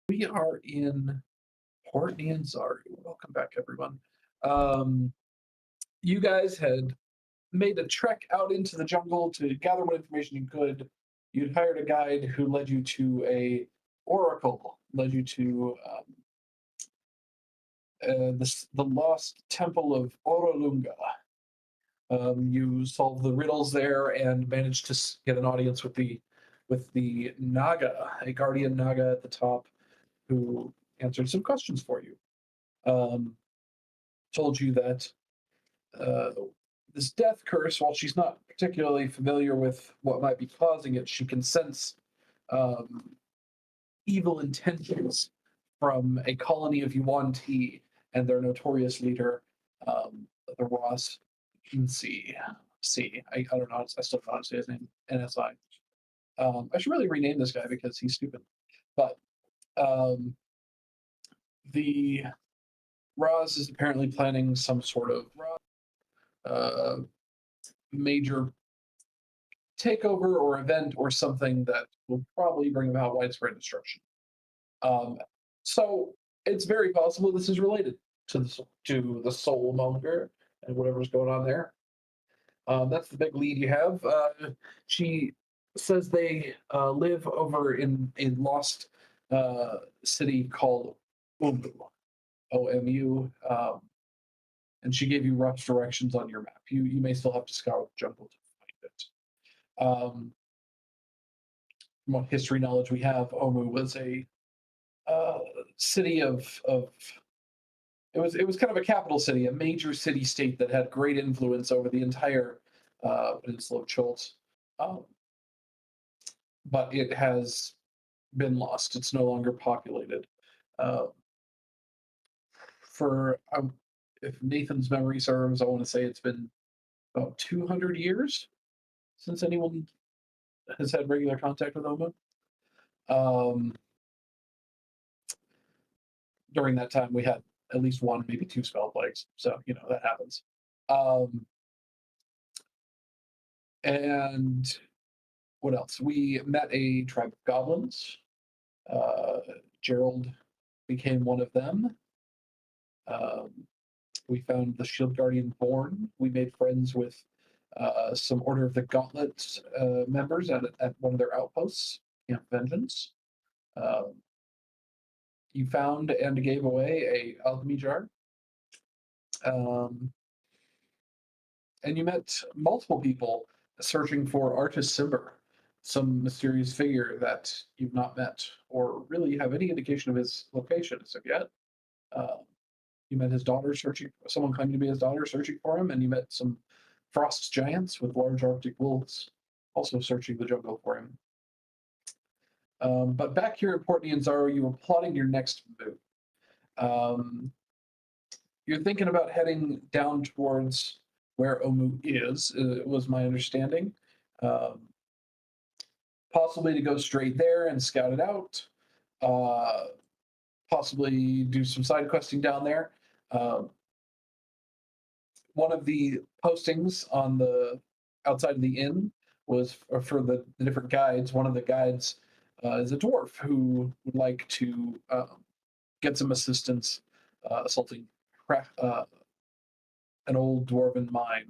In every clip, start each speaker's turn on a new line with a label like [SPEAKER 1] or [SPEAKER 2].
[SPEAKER 1] We are in Thoridne and Zari. Welcome back, everyone. You guys had made a trek out into the jungle to gather what information you could. You'd hired a guide who led you to a oracle, led you to the lost temple of Orolunga. You solved the riddles there and managed to get an audience with the Naga, a guardian Naga at the top, who answered some questions for you. Told you that this death curse, while she's not particularly familiar with what might be causing it, she can sense evil intentions from a colony of Yuan-Ti and their notorious leader, the Ross C. I don't know. I still don't know how to say his name. NSI. I should really rename this guy because he's stupid. But the Roz is apparently planning some sort of major takeover or event or something that will probably bring about widespread destruction. So it's very possible this is related to the Soulmonger and whatever's going on there. That's the big lead you have. She says they live over in a lost city called Omu, O-M-U, and she gave you rough directions on your map. You may still have to scour the jungle to find it. From what history knowledge we have, Omu was a city of it was kind of a capital city, a major city-state that had great influence over the entire peninsula of Chult. But it has been lost. It's no longer populated. If Nathan's memory serves, I want to say it's been about 200 years since anyone has had regular contact with Omu. During that time, we had at least one, maybe two spell plagues. So, that happens. And what else? We met a tribe of goblins. Gerald became one of them. We found the Shield Guardian Born. We made friends with some Order of the Gauntlet members at one of their outposts, Camp Vengeance. You found and gave away a alchemy jar And you met multiple people searching for Artificer, some mysterious figure that you've not met or really have any indication of his location as of yet. You met his daughter searching, someone claiming to be his daughter searching for him, and you met some frost giants with large Arctic wolves also searching the jungle for him. But back here at Port Nianzaro, you were plotting your next move. You're thinking about heading down towards where Omu is, was my understanding. Possibly to go straight there and scout it out. Possibly do some side questing down there. One of the postings on the outside of the inn was for the different guides. One of the guides is a dwarf who would like to get some assistance assaulting an old dwarven mine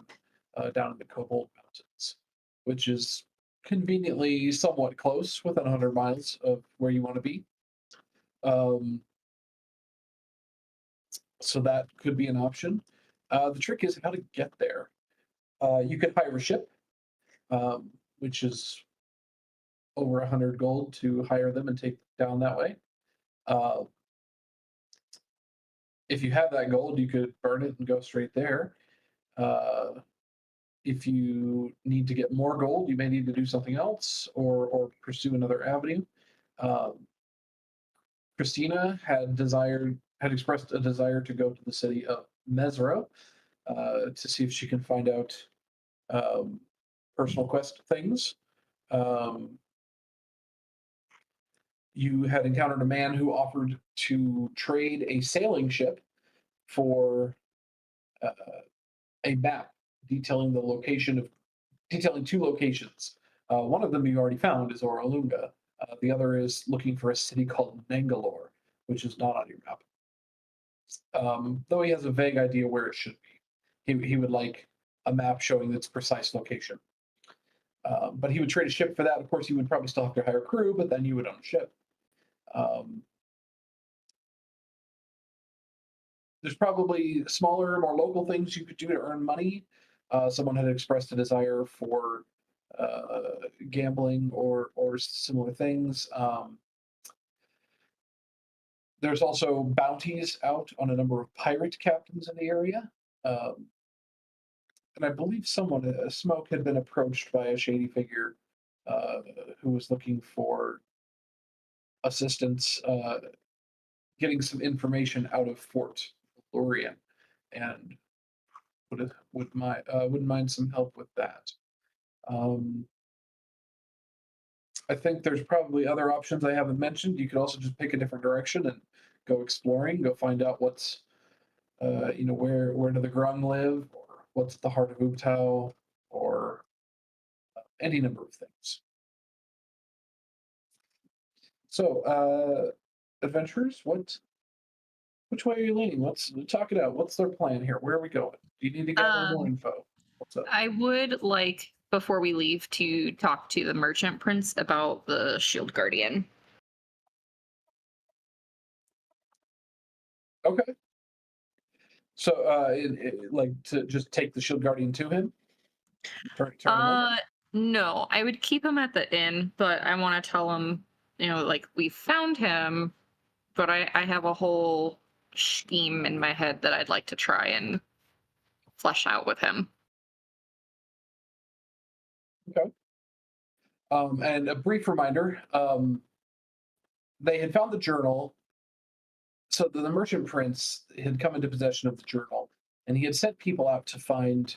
[SPEAKER 1] down in the Kobold Mountains, which is conveniently somewhat close, within 100 miles of where you want to be. So that could be an option. The trick is how to get there. You could hire a ship, which is over 100 gold to hire them and take down that way. If you have that gold, you could burn it and go straight there. If you need to get more gold, you may need to do something else or pursue another avenue. Christina had expressed a desire to go to the city of Mesra to see if she can find out personal quest things. You had encountered a man who offered to trade a sailing ship for a map detailing two locations. One of them you already found is Oralunga. The other is looking for a city called Mangalore, which is not on your map. Though he has a vague idea where it should be. He would like a map showing its precise location. But he would trade a ship for that. Of course, you would probably still have to hire a crew, but then you would own a ship. There's probably smaller, more local things you could do to earn money. Someone had expressed a desire for gambling or similar things. There's also bounties out on a number of pirate captains in the area. And I believe Smoke had been approached by a shady figure who was looking for assistance getting some information out of Fort Lorien, and wouldn't mind some help with that. I think there's probably other options I haven't mentioned. You could also just pick a different direction and go exploring, go find out what's where do the Grung live, or what's at the heart of Ubtao, or any number of things. So, adventurers, which way are you leaning? Let's talk it out. What's their plan here? Where are we going? Do you need to gather more info? What's up?
[SPEAKER 2] I would like, before we leave, to talk to the merchant prince about the shield guardian.
[SPEAKER 1] Okay. So, like to just take the shield guardian to him? Turn him over?
[SPEAKER 2] No, I would keep him at the inn, but I want to tell him, like, we found him, but I have a whole scheme in my head that I'd like to try and flesh out with him.
[SPEAKER 1] Okay. And a brief reminder, they had found the journal. So the merchant prince had come into possession of the journal, and he had sent people out to find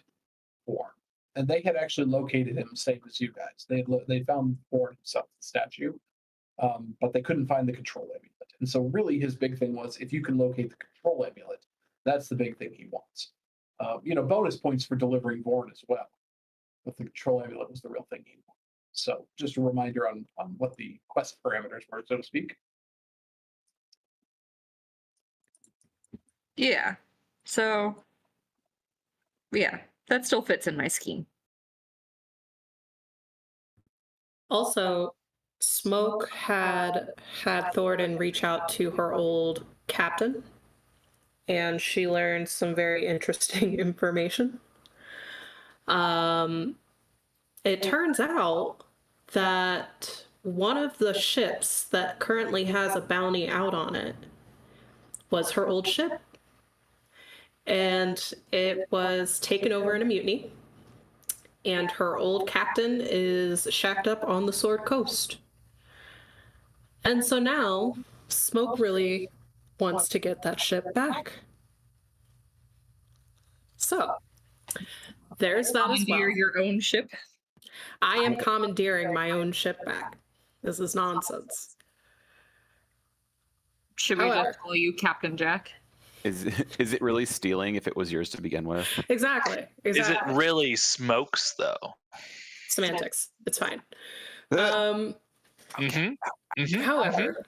[SPEAKER 1] Born. And they had actually located him, same as you guys. They found Born himself, the statue, but they couldn't find the control amulet. And so really his big thing was, if you can locate the control amulet, that's the big thing he wants. Bonus points for delivering Born as well. But the control amulet was the real thing he wanted. So just a reminder on what the quest parameters were, so to speak.
[SPEAKER 2] Yeah. So, yeah, that still fits in my scheme.
[SPEAKER 3] Also, Smoke had Thoridne reach out to her old captain and she learned some very interesting information. It turns out that one of the ships that currently has a bounty out on it was her old ship. And it was taken over in a mutiny. And her old captain is shacked up on the Sword Coast. And so now, Smoke really wants to get that ship back. So, there's that as well.
[SPEAKER 2] Commandeer your own ship.
[SPEAKER 3] I am commandeering my own ship back. This is nonsense.
[SPEAKER 2] Should we
[SPEAKER 3] However-
[SPEAKER 2] just call you Captain Jack?
[SPEAKER 4] Is it really stealing if it was yours to begin with?
[SPEAKER 3] Exactly.
[SPEAKER 5] Is it really Smokes though?
[SPEAKER 3] Semantics. It's fine.
[SPEAKER 5] Mm-hmm.
[SPEAKER 3] However,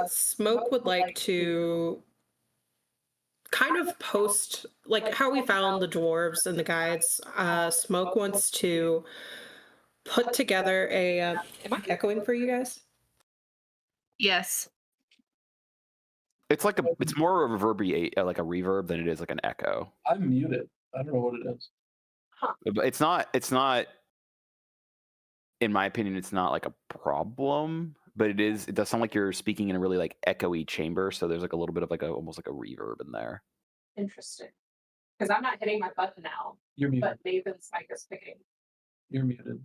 [SPEAKER 3] Smoke would like to kind of post, like how we found the dwarves and the guides. Smoke wants to put together a. Am I echoing for you guys?
[SPEAKER 2] Yes.
[SPEAKER 4] It's like it's more a reverberate, like a reverb than it is like an echo.
[SPEAKER 1] I'm muted. I don't know what it is.
[SPEAKER 4] But it's not. In my opinion, it's not like a problem, but it is. It does sound like you're speaking in a really like echoey chamber. So there's like a little bit of like almost like a reverb in there.
[SPEAKER 3] Interesting. Because I'm not hitting my button now,
[SPEAKER 1] You're muted.
[SPEAKER 3] but Nathan's mic is picking.
[SPEAKER 1] You're muted.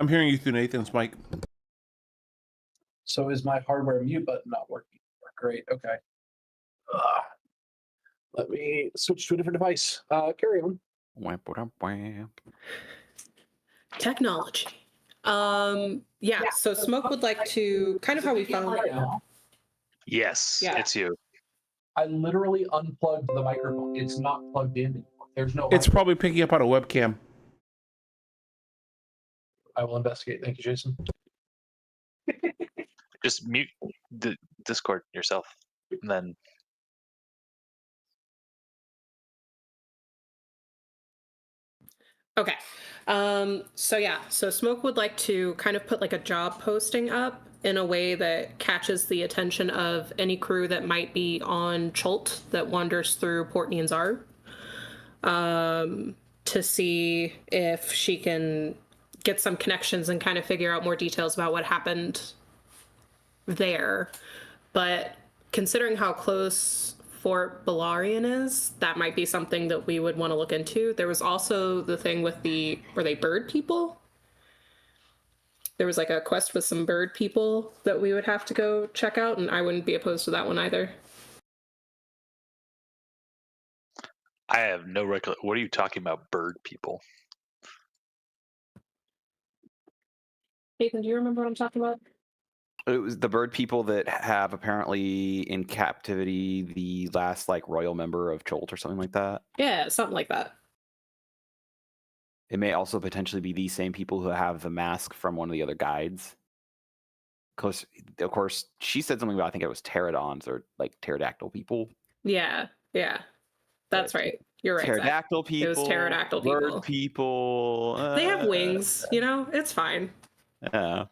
[SPEAKER 6] I'm hearing you through Nathan's mic.
[SPEAKER 1] So is my hardware mute button not working? Great. Okay. Let me switch to a different device. Carry on.
[SPEAKER 4] Wamp, wamp, wamp.
[SPEAKER 3] Technology. Yeah, so Smoke would like to kind of how we found it.
[SPEAKER 5] Yes,
[SPEAKER 3] Yeah.
[SPEAKER 5] it's you.
[SPEAKER 1] I literally unplugged the microphone. It's not plugged in anymore. There's no.
[SPEAKER 6] It's probably picking up on a webcam.
[SPEAKER 1] I will investigate. Thank you, Jason.
[SPEAKER 5] Just mute the Discord yourself, and then
[SPEAKER 3] Okay. So yeah, so Smoke would like to kind of put like a job posting up in a way that catches the attention of any crew that might be on Chult that wanders through Port Nianzar, to see if she can get some connections and kind of figure out more details about what happened there. But considering how close Fort Barbarian is, that might be something that we would want to look into. There was also the thing with were they bird people? There was like a quest with some bird people that we would have to go check out, and I wouldn't be opposed to that one either.
[SPEAKER 5] I have no recollection. What are you talking about, bird people?
[SPEAKER 3] Nathan, do you remember what I'm talking about?
[SPEAKER 4] It was the bird people that have apparently in captivity the last like royal member of Cholt or something like that.
[SPEAKER 3] Yeah, something like that.
[SPEAKER 4] It may also potentially be the same people who have the mask from one of the other guides. Of course, she said something about, I think it was pterodons or like pterodactyl people.
[SPEAKER 3] Yeah, that's right. You're right. Zach.
[SPEAKER 4] Pterodactyl people.
[SPEAKER 3] It was pterodactyl people.
[SPEAKER 4] Bird people.
[SPEAKER 3] They have wings, it's fine.
[SPEAKER 4] Yeah.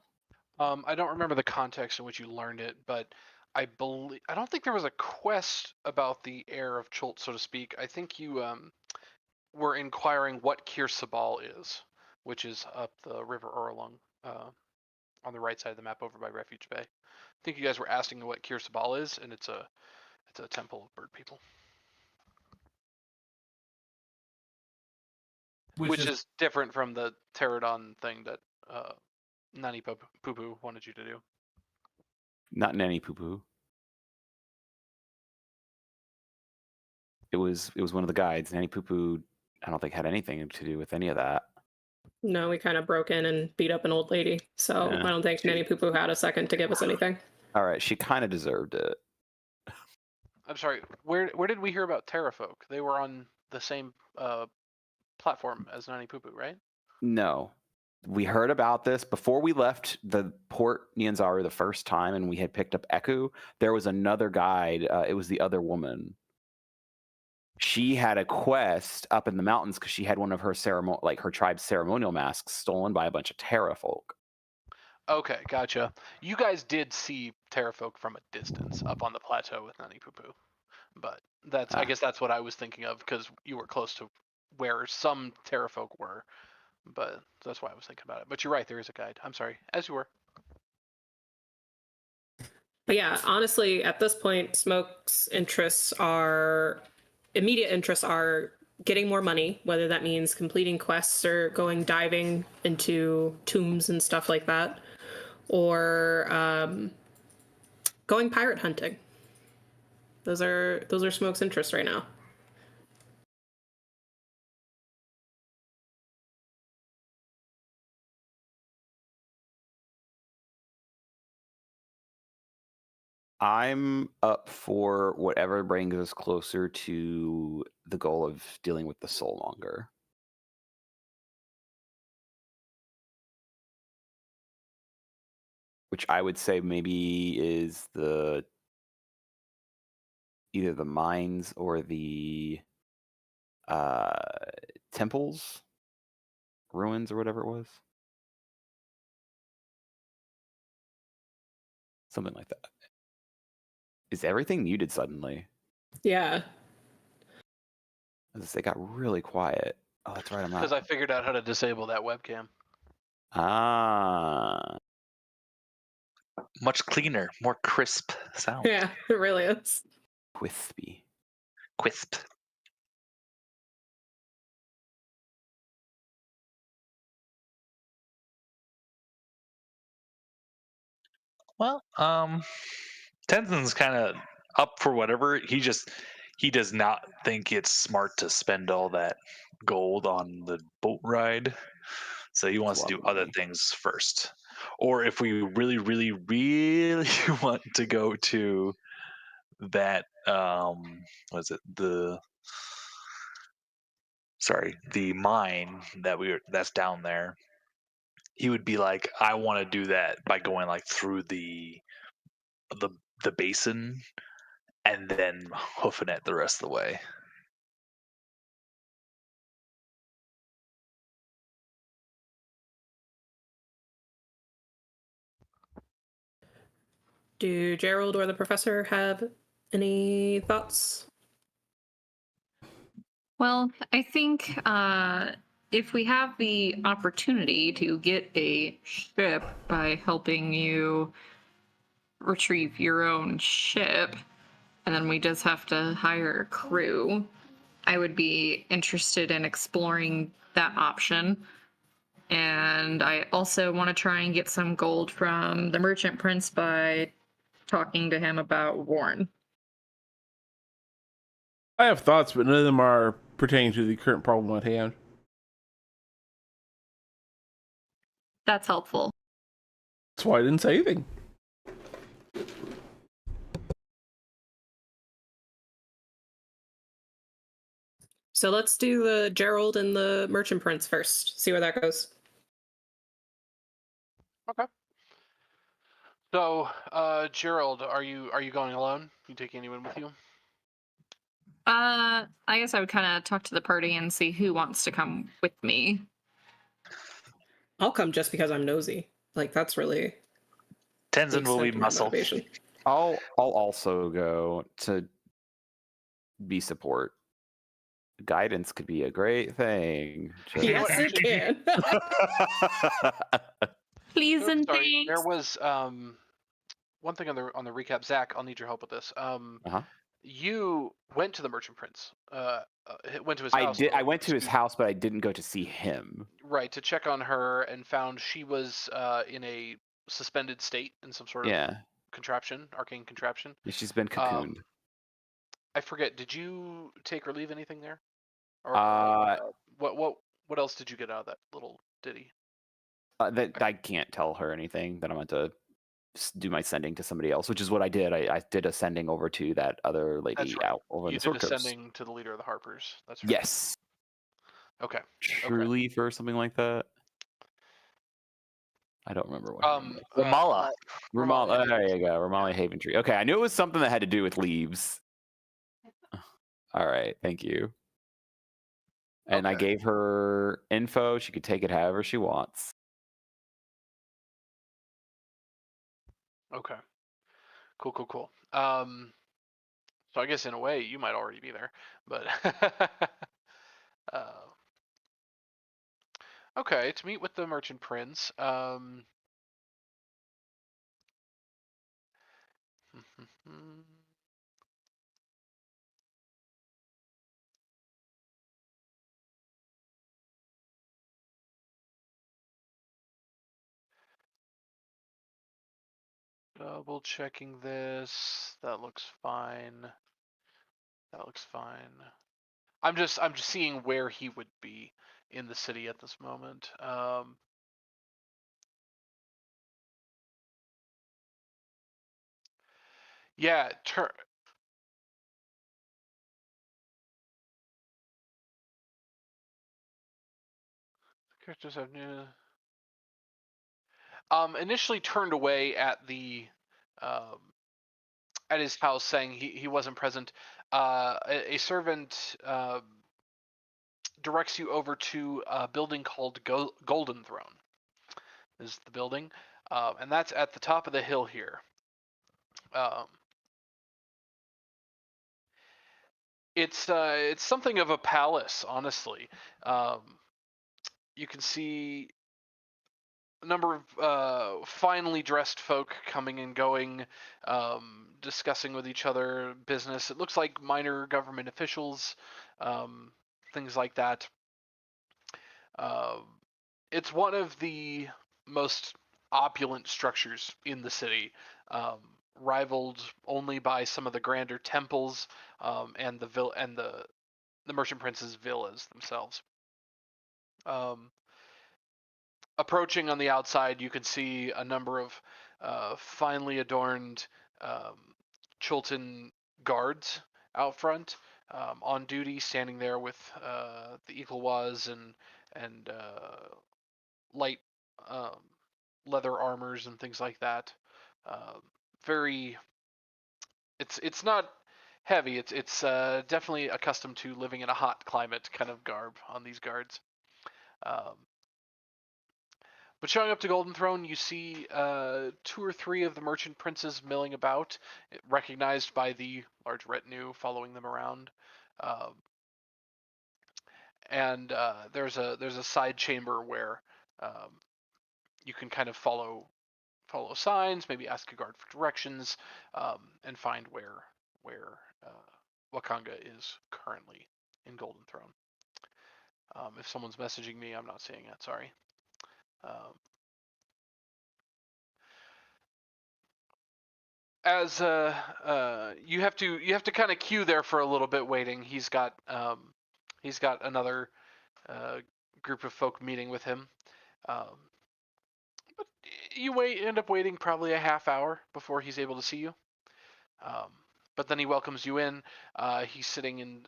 [SPEAKER 7] I don't remember the context in which you learned it, but I don't think there was a quest about the heir of Chult, so to speak. I think you were inquiring what Kir Sabal is, which is up the River Orlung, on the right side of the map over by Refuge Bay. I think you guys were asking what Kir Sabal is, and it's a temple of bird people. Which is different from the pterodon thing that Nani Poo wanted you to do.
[SPEAKER 4] Not Nanny Poo Poo. It was one of the guides. Nanny Poo Poo, I don't think had anything to do with any of that.
[SPEAKER 3] No, we kind of broke in and beat up an old lady, so
[SPEAKER 4] Yeah.
[SPEAKER 3] I don't think Nanny Poo Poo had a second to give us anything.
[SPEAKER 4] All right, she kind of deserved it.
[SPEAKER 7] I'm sorry, where did we hear about Terrafolk? They were on the same platform as Nani Poo Poo, right?
[SPEAKER 4] No. We heard about this before we left the Port Nianzaro the first time, and we had picked up Eku. There was another guide. It was the other woman. She had a quest up in the mountains because she had one of her her tribe's ceremonial masks stolen by a bunch of Terrafolk.
[SPEAKER 7] Okay, gotcha. You guys did see Terrafolk from a distance up on the plateau with Nani Poo Poo. But I guess that's what I was thinking of because you were close to where some Terrafolk were. But that's why I was thinking about it. But you're right, there is a guide. I'm sorry, as you were.
[SPEAKER 3] But yeah, honestly, at this point, Smoke's immediate interests are getting more money, whether that means completing quests or going diving into tombs and stuff like that, or going pirate hunting. Those are Smoke's interests right now.
[SPEAKER 4] I'm up for whatever brings us closer to the goal of dealing with the Soulmonger. Which I would say maybe is either the mines or the temples, ruins, or whatever it was. Something like that. Is everything muted suddenly?
[SPEAKER 3] Yeah.
[SPEAKER 4] They got really quiet. Oh, that's right. I'm not.
[SPEAKER 7] Because I figured out how to disable that webcam.
[SPEAKER 4] Ah.
[SPEAKER 5] Much cleaner, more crisp sound.
[SPEAKER 3] Yeah, it really is.
[SPEAKER 4] Wispy.
[SPEAKER 5] Crisp. Well, Tenzin's kind of up for whatever. He does not think it's smart to spend all that gold on the boat ride. So he wants to do other things first. Or if we really, really, really want to go to that, was it the mine that's down there, he would be like, I want to do that by going like through the basin and then hoofing it the rest of the way.
[SPEAKER 3] Do Gerald or the professor have any thoughts?
[SPEAKER 2] Well, I think if we have the opportunity to get a ship by helping you retrieve your own ship, and then we just have to hire a crew, I would be interested in exploring that option. And I also want to try and get some gold from the merchant prince by talking to him about Warren.
[SPEAKER 6] I have thoughts, but none of them are pertaining to the current problem at hand.
[SPEAKER 2] That's helpful.
[SPEAKER 6] That's why I didn't say anything.
[SPEAKER 3] So let's do the Gerald and the merchant prince first. See where that goes.
[SPEAKER 7] Okay. So, Gerald, are you going alone? You taking anyone with you?
[SPEAKER 2] I guess I would kind of talk to the party and see who wants to come with me.
[SPEAKER 3] I'll come just because I'm nosy. Like, that's really
[SPEAKER 5] Tenzin will be muscle.
[SPEAKER 3] motivation.
[SPEAKER 4] I'll also go to be support. Guidance could be a great thing.
[SPEAKER 3] Yes, it can.
[SPEAKER 2] Please and
[SPEAKER 7] Sorry,
[SPEAKER 2] thanks.
[SPEAKER 7] there was one thing on the recap. Zach, I'll need your help with this. You went to the merchant prince. Went to his house.
[SPEAKER 4] I went to his house, but I didn't go to see him.
[SPEAKER 7] Right, to check on her, and found she was in a suspended state in some sort of arcane contraption.
[SPEAKER 4] Yeah, she's been cocooned.
[SPEAKER 7] I forget. Did you take or leave anything there? Or what else did you get out of that little ditty?
[SPEAKER 4] That I can't tell her anything. That I'm going to do my sending to somebody else, which is what I did. I did a sending over to that other lady out over the Sword Coast.
[SPEAKER 7] You did a sending to the leader of the Harpers. That's right.
[SPEAKER 4] Yes.
[SPEAKER 7] Okay.
[SPEAKER 4] True Leaf or something like that. I don't remember what.
[SPEAKER 5] Ramala.
[SPEAKER 4] Ramala. There you go. Ramala Haven Tree. Okay, I knew it was something that had to do with leaves. All right, thank you. And I gave her info. She could take it however she wants.
[SPEAKER 7] Okay. Cool. So I guess in a way you might already be there, but okay, to meet with the merchant prince. Double checking this. That looks fine. That looks fine. I'm just seeing where he would be in the city at this moment. Yeah, characters have new. Initially turned away at the at his house, saying he wasn't present. A servant directs you over to a building called Golden Throne. Is the building, and that's at the top of the hill here. It's something of a palace, honestly. You can see a number of finely dressed folk coming and going, discussing with each other business. It looks like minor government officials, things like that. It's one of the most opulent structures in the city, rivaled only by some of the grander temples and the merchant prince's villas themselves. Approaching on the outside, you can see a number of finely adorned Chultan guards out front, on duty, standing there with the Equalwas and light leather armors and things like that. It's not heavy. It's definitely accustomed to living in a hot climate kind of garb on these guards. But showing up to Golden Throne, you see 2 or 3 of the merchant princes milling about, recognized by the large retinue following them around. And there's a side chamber where you can kind of follow signs, maybe ask a guard for directions, and find where Wakanga is currently in Golden Throne. If someone's messaging me, I'm not seeing it. Sorry. As you have to kind of queue there for a little bit, waiting. He's got another group of folk meeting with him. But you end up waiting probably a half hour before he's able to see you. But then he welcomes you in. He's sitting in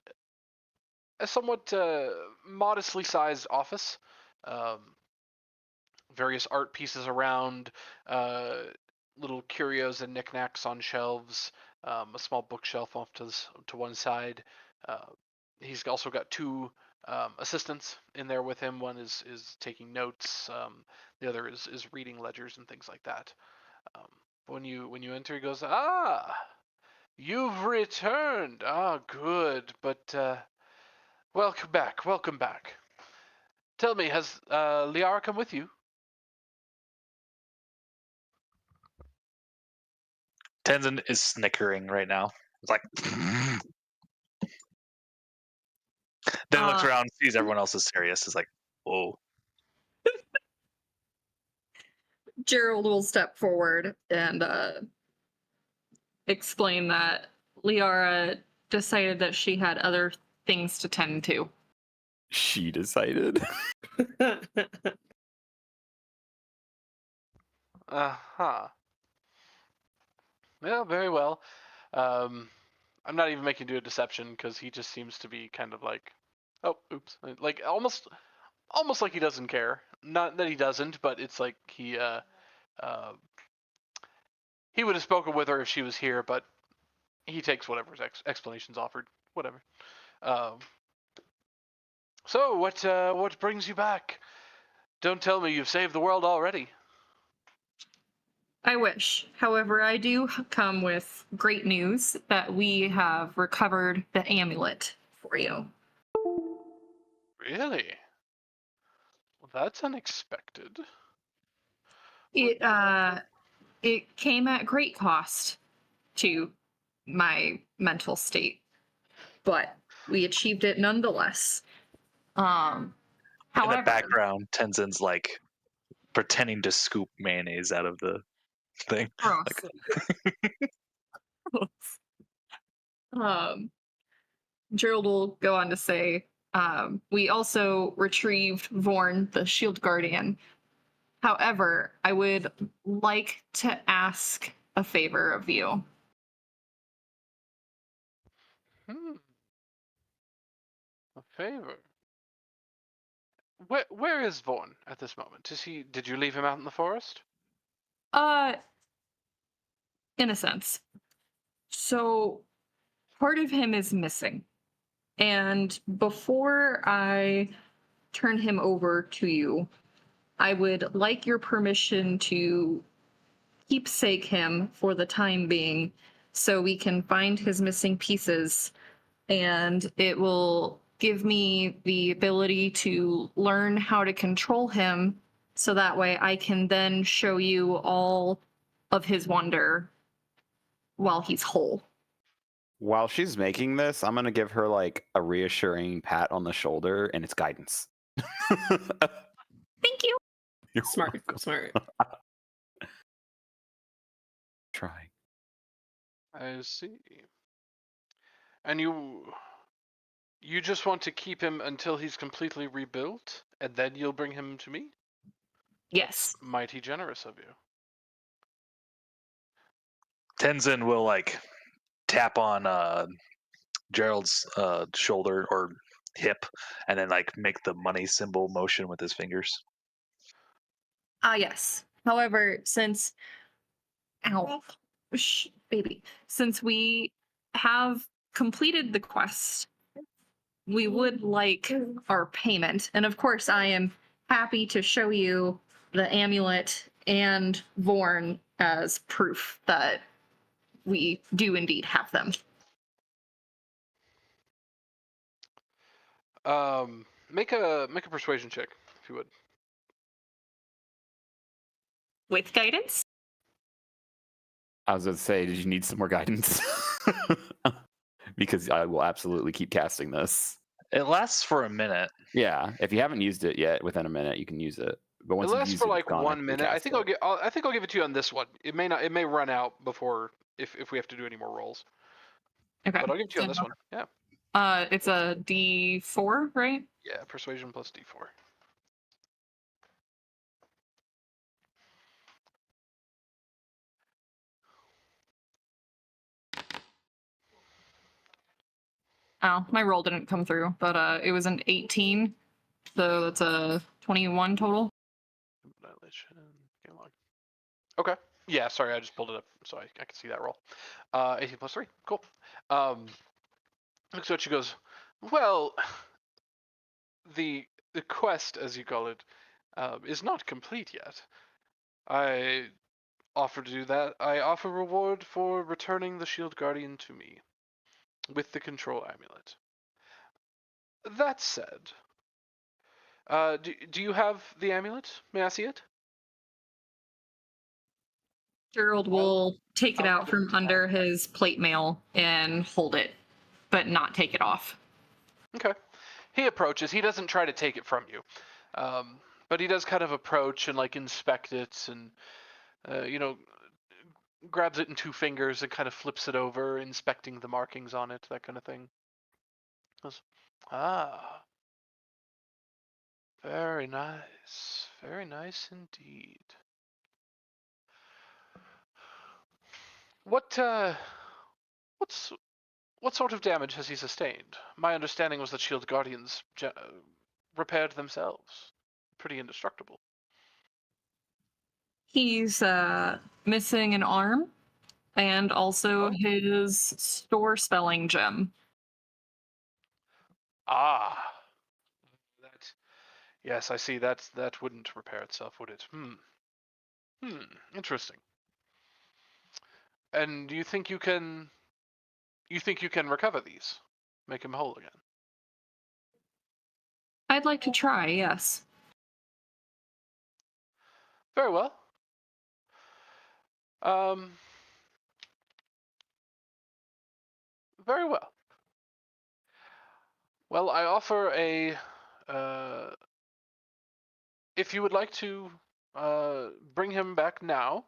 [SPEAKER 7] a somewhat modestly sized office. Various art pieces around, little curios and knickknacks on shelves, a small bookshelf off to one side. He's also got 2 assistants in there with him. One is taking notes. The other is reading ledgers and things like that. When you enter, he goes, "Ah, you've returned. Ah, good. But welcome back. Welcome back. Tell me, has Liara come with you?"
[SPEAKER 5] Tenzin is snickering right now. It's like then looks around, sees everyone else is serious. Is like, whoa.
[SPEAKER 2] Gerald will step forward and explain that Liara decided that she had other things to tend to.
[SPEAKER 4] She decided.
[SPEAKER 7] Uh-huh. Yeah, very well. I'm not even making do a deception because he just seems to be kind of like, oh, oops, like almost like he doesn't care. Not that he doesn't, but it's like he would have spoken with her if she was here, but he takes whatever explanations offered. Whatever. So what brings you back? Don't tell me you've saved the world already.
[SPEAKER 2] I wish. However, I do come with great news that we have recovered the amulet for you.
[SPEAKER 7] Really? Well, that's unexpected.
[SPEAKER 2] It came at great cost to my mental state, but we achieved it nonetheless.
[SPEAKER 5] In
[SPEAKER 2] However,
[SPEAKER 5] the background, Tenzin's like pretending to scoop mayonnaise out of the thing.
[SPEAKER 2] gross.
[SPEAKER 5] Like,
[SPEAKER 2] Gerald will go on to say, we also retrieved Vorn, the shield guardian. However, I would like to ask a favor of you.
[SPEAKER 7] A favor. Where is Vorn at this moment? Did you leave him out in the forest?
[SPEAKER 2] In a sense. So part of him is missing. And before I turn him over to you, I would like your permission to keepsake him for the time being so we can find his missing pieces, and it will give me the ability to learn how to control him so that way I can then show you all of his wonder while he's whole.
[SPEAKER 4] While she's making this, I'm gonna give her like a reassuring pat on the shoulder, and it's guidance.
[SPEAKER 2] Thank you.
[SPEAKER 4] You're
[SPEAKER 3] Smart,
[SPEAKER 4] welcome.
[SPEAKER 3] smart.
[SPEAKER 4] Trying.
[SPEAKER 7] I see. And you just want to keep him until he's completely rebuilt, and then you'll bring him to me?
[SPEAKER 2] Yes.
[SPEAKER 7] Mighty generous of you.
[SPEAKER 5] Tenzin will like tap on Gerald's shoulder or hip, and then like make the money symbol motion with his fingers.
[SPEAKER 2] Yes. However, since baby, since we have completed the quest, we would like our payment. And of course, I am happy to show you the amulet and Vorn as proof that we do indeed have them.
[SPEAKER 7] Make a persuasion check, if you would.
[SPEAKER 2] With guidance?
[SPEAKER 4] I was going to say, did you need some more guidance? Because I will absolutely keep casting this.
[SPEAKER 5] It lasts for a minute.
[SPEAKER 4] Yeah, if you haven't used it yet, within a minute you can use it. But once
[SPEAKER 7] It
[SPEAKER 4] you've
[SPEAKER 7] lasts
[SPEAKER 4] used
[SPEAKER 7] for
[SPEAKER 4] it,
[SPEAKER 7] like
[SPEAKER 4] it's gone,
[SPEAKER 7] 1 minute. I
[SPEAKER 4] cast
[SPEAKER 7] think
[SPEAKER 4] it.
[SPEAKER 7] I think I'll give it to you on this one. It may run out before if we have to do any more rolls.
[SPEAKER 2] Okay.
[SPEAKER 7] But I'll give it to you on this one. Yeah.
[SPEAKER 2] It's a D4, right?
[SPEAKER 7] Yeah, persuasion plus D4.
[SPEAKER 2] Oh, my roll didn't come through, but it was an 18, so that's a 21 total.
[SPEAKER 7] Annihilation. Game log. Okay. Yeah, sorry, I just pulled it up so I can see that roll. 18 plus 3. Cool. So she goes, well, the quest, as you call it, is not complete yet. I offer to do that. I offer reward for returning the Shield Guardian to me with the control amulet. That said, do you have the amulet? May I see it?
[SPEAKER 2] Gerald will take it
[SPEAKER 7] I'll
[SPEAKER 2] out from under his plate mail and hold it, but not take it off.
[SPEAKER 7] Okay. He approaches. He doesn't try to take it from you, but he does kind of approach and like inspect it, and grabs it in 2 fingers and kind of flips it over, inspecting the markings on it, that kind of thing. Goes, very nice indeed. What sort of damage has he sustained? My understanding was that Shield Guardians repaired themselves. Pretty indestructible.
[SPEAKER 2] He's missing an arm and also his store spelling gem.
[SPEAKER 7] Yes, I see. That wouldn't repair itself, would it? Interesting. And you think you can recover these? Make him whole again?
[SPEAKER 2] I'd like to try, yes.
[SPEAKER 7] Very well. Very well. Well, I offer a if you would like to bring him back now,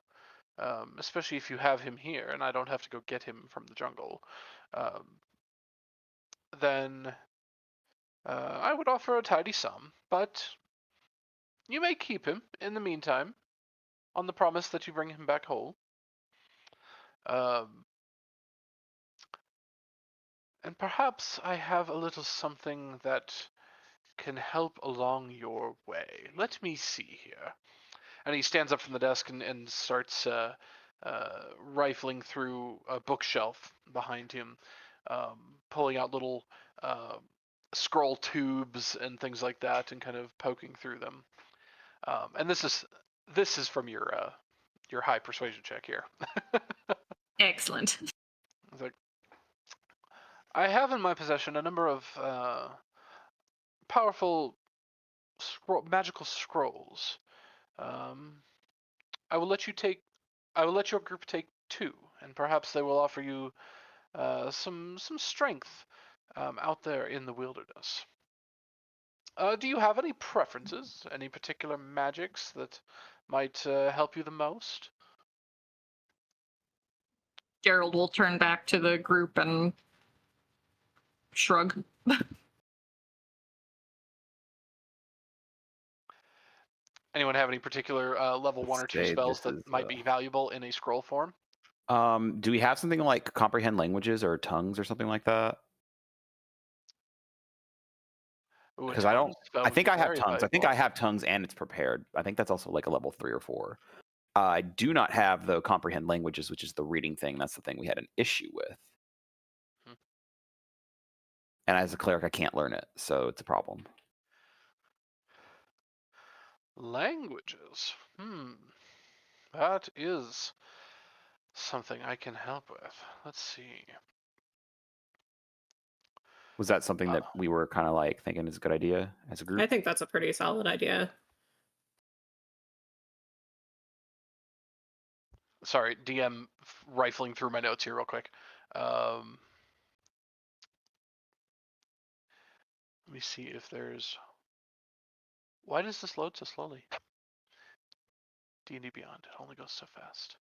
[SPEAKER 7] especially if you have him here and I don't have to go get him from the jungle, then I would offer a tidy sum, but you may keep him in the meantime on the promise that you bring him back whole. And perhaps I have a little something that can help along your way. Let me see here. And he stands up from the desk and starts rifling through a bookshelf behind him, pulling out little scroll tubes and things like that, and kind of poking through them. And this is from your high persuasion check here.
[SPEAKER 2] Excellent.
[SPEAKER 7] It's like, I have in my possession a number of powerful magical scrolls. I will let your group take 2, and perhaps they will offer you some strength out there in the wilderness. Do you have any preferences? Any particular magics that might help you the most?
[SPEAKER 2] Gerald will turn back to the group and shrug.
[SPEAKER 7] Anyone have any particular level 1 or 2 spells that might be valuable in a scroll form?
[SPEAKER 4] Do we have something like comprehend languages or tongues or something like that? Because I think I have tongues. I think I have tongues and it's prepared. I think that's also like a level 3 or 4. I do not have the comprehend languages, which is the reading thing. That's the thing we had an issue with. And as a cleric, I can't learn it, so it's a problem.
[SPEAKER 7] Languages. That is something I can help with. Let's see.
[SPEAKER 4] Was that something that we were kind of like thinking is a good idea as a group?
[SPEAKER 3] I think that's a pretty solid idea.
[SPEAKER 7] Sorry, DM rifling through my notes here real quick. Let me see if there's... Why does this load so slowly? D&D Beyond, it only goes so fast.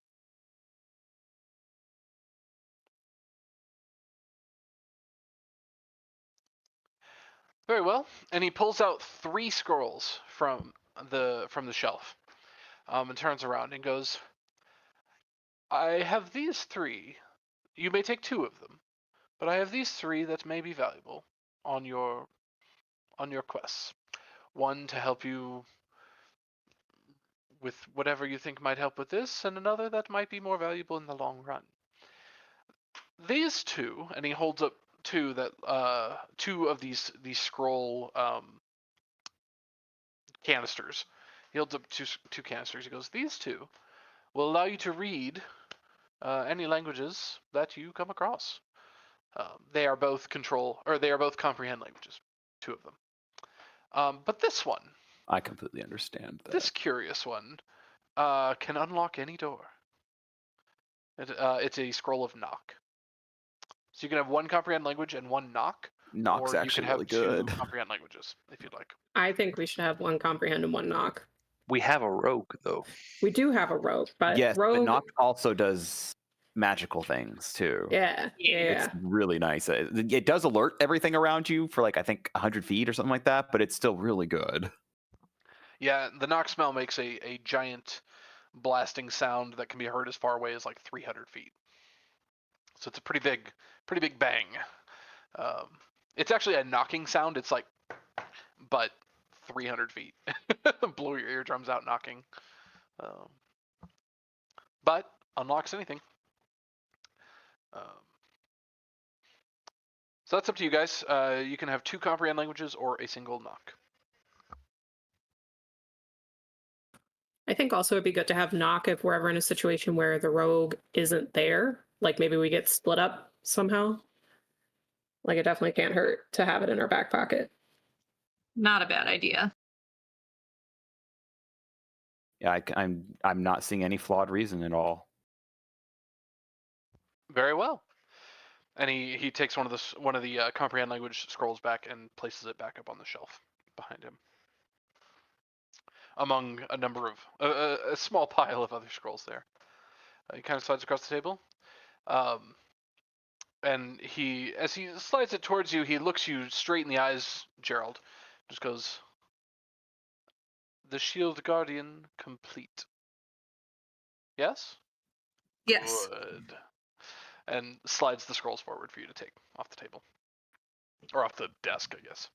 [SPEAKER 7] Very well, and he pulls out 3 scrolls from the shelf, and turns around and goes, I have these 3. You may take 2 of them, but I have these 3 that may be valuable on your quests. 1 to help you with whatever you think might help with this, and another that might be more valuable in the long run. These 2, and he holds up 2 that 2 of these scroll canisters. He holds up two canisters. He goes, these 2 will allow you to read any languages that you come across. They are both comprehend languages, 2 of them. But this one,
[SPEAKER 4] I completely understand that.
[SPEAKER 7] this curious one, can unlock any door. It's a scroll of knock. So you can have 1 comprehend language and 1 knock.
[SPEAKER 4] Knock's
[SPEAKER 7] or
[SPEAKER 4] actually
[SPEAKER 7] you can have
[SPEAKER 4] really good.
[SPEAKER 7] 2 comprehend languages if you'd like.
[SPEAKER 3] I think we should have 1 comprehend and 1 knock.
[SPEAKER 5] We have a rogue, though.
[SPEAKER 3] We do have a rogue, but
[SPEAKER 4] Yes,
[SPEAKER 3] rogue...
[SPEAKER 4] but knock also does magical things too.
[SPEAKER 3] Yeah.
[SPEAKER 4] It's really nice. It does alert everything around you for like I think 100 feet or something like that, but it's still really good.
[SPEAKER 7] Yeah, the knock smell makes a giant blasting sound that can be heard as far away as like 300 feet. So it's a pretty big bang. It's actually a knocking sound. It's like, but 300 feet. Blow your eardrums out knocking. But unlocks anything. So that's up to you guys. You can have 2 comprehend languages or a single knock.
[SPEAKER 3] I think also it'd be good to have knock if we're ever in a situation where the rogue isn't there. Like maybe we get split up somehow. Like it definitely can't hurt to have it in our back pocket.
[SPEAKER 2] Not a bad idea.
[SPEAKER 4] Yeah, I'm not seeing any flawed reason at all.
[SPEAKER 7] Very well. And he takes one of the comprehend language scrolls back and places it back up on the shelf behind him, among a number of a small pile of other scrolls there. He kind of slides across the table, and as he slides it towards you, he looks you straight in the eyes, Gerald. Just goes, "The Shield Guardian complete." Yes.
[SPEAKER 2] Yes.
[SPEAKER 7] Good. And slides the scrolls forward for you to take off the table. Or off the desk, I guess.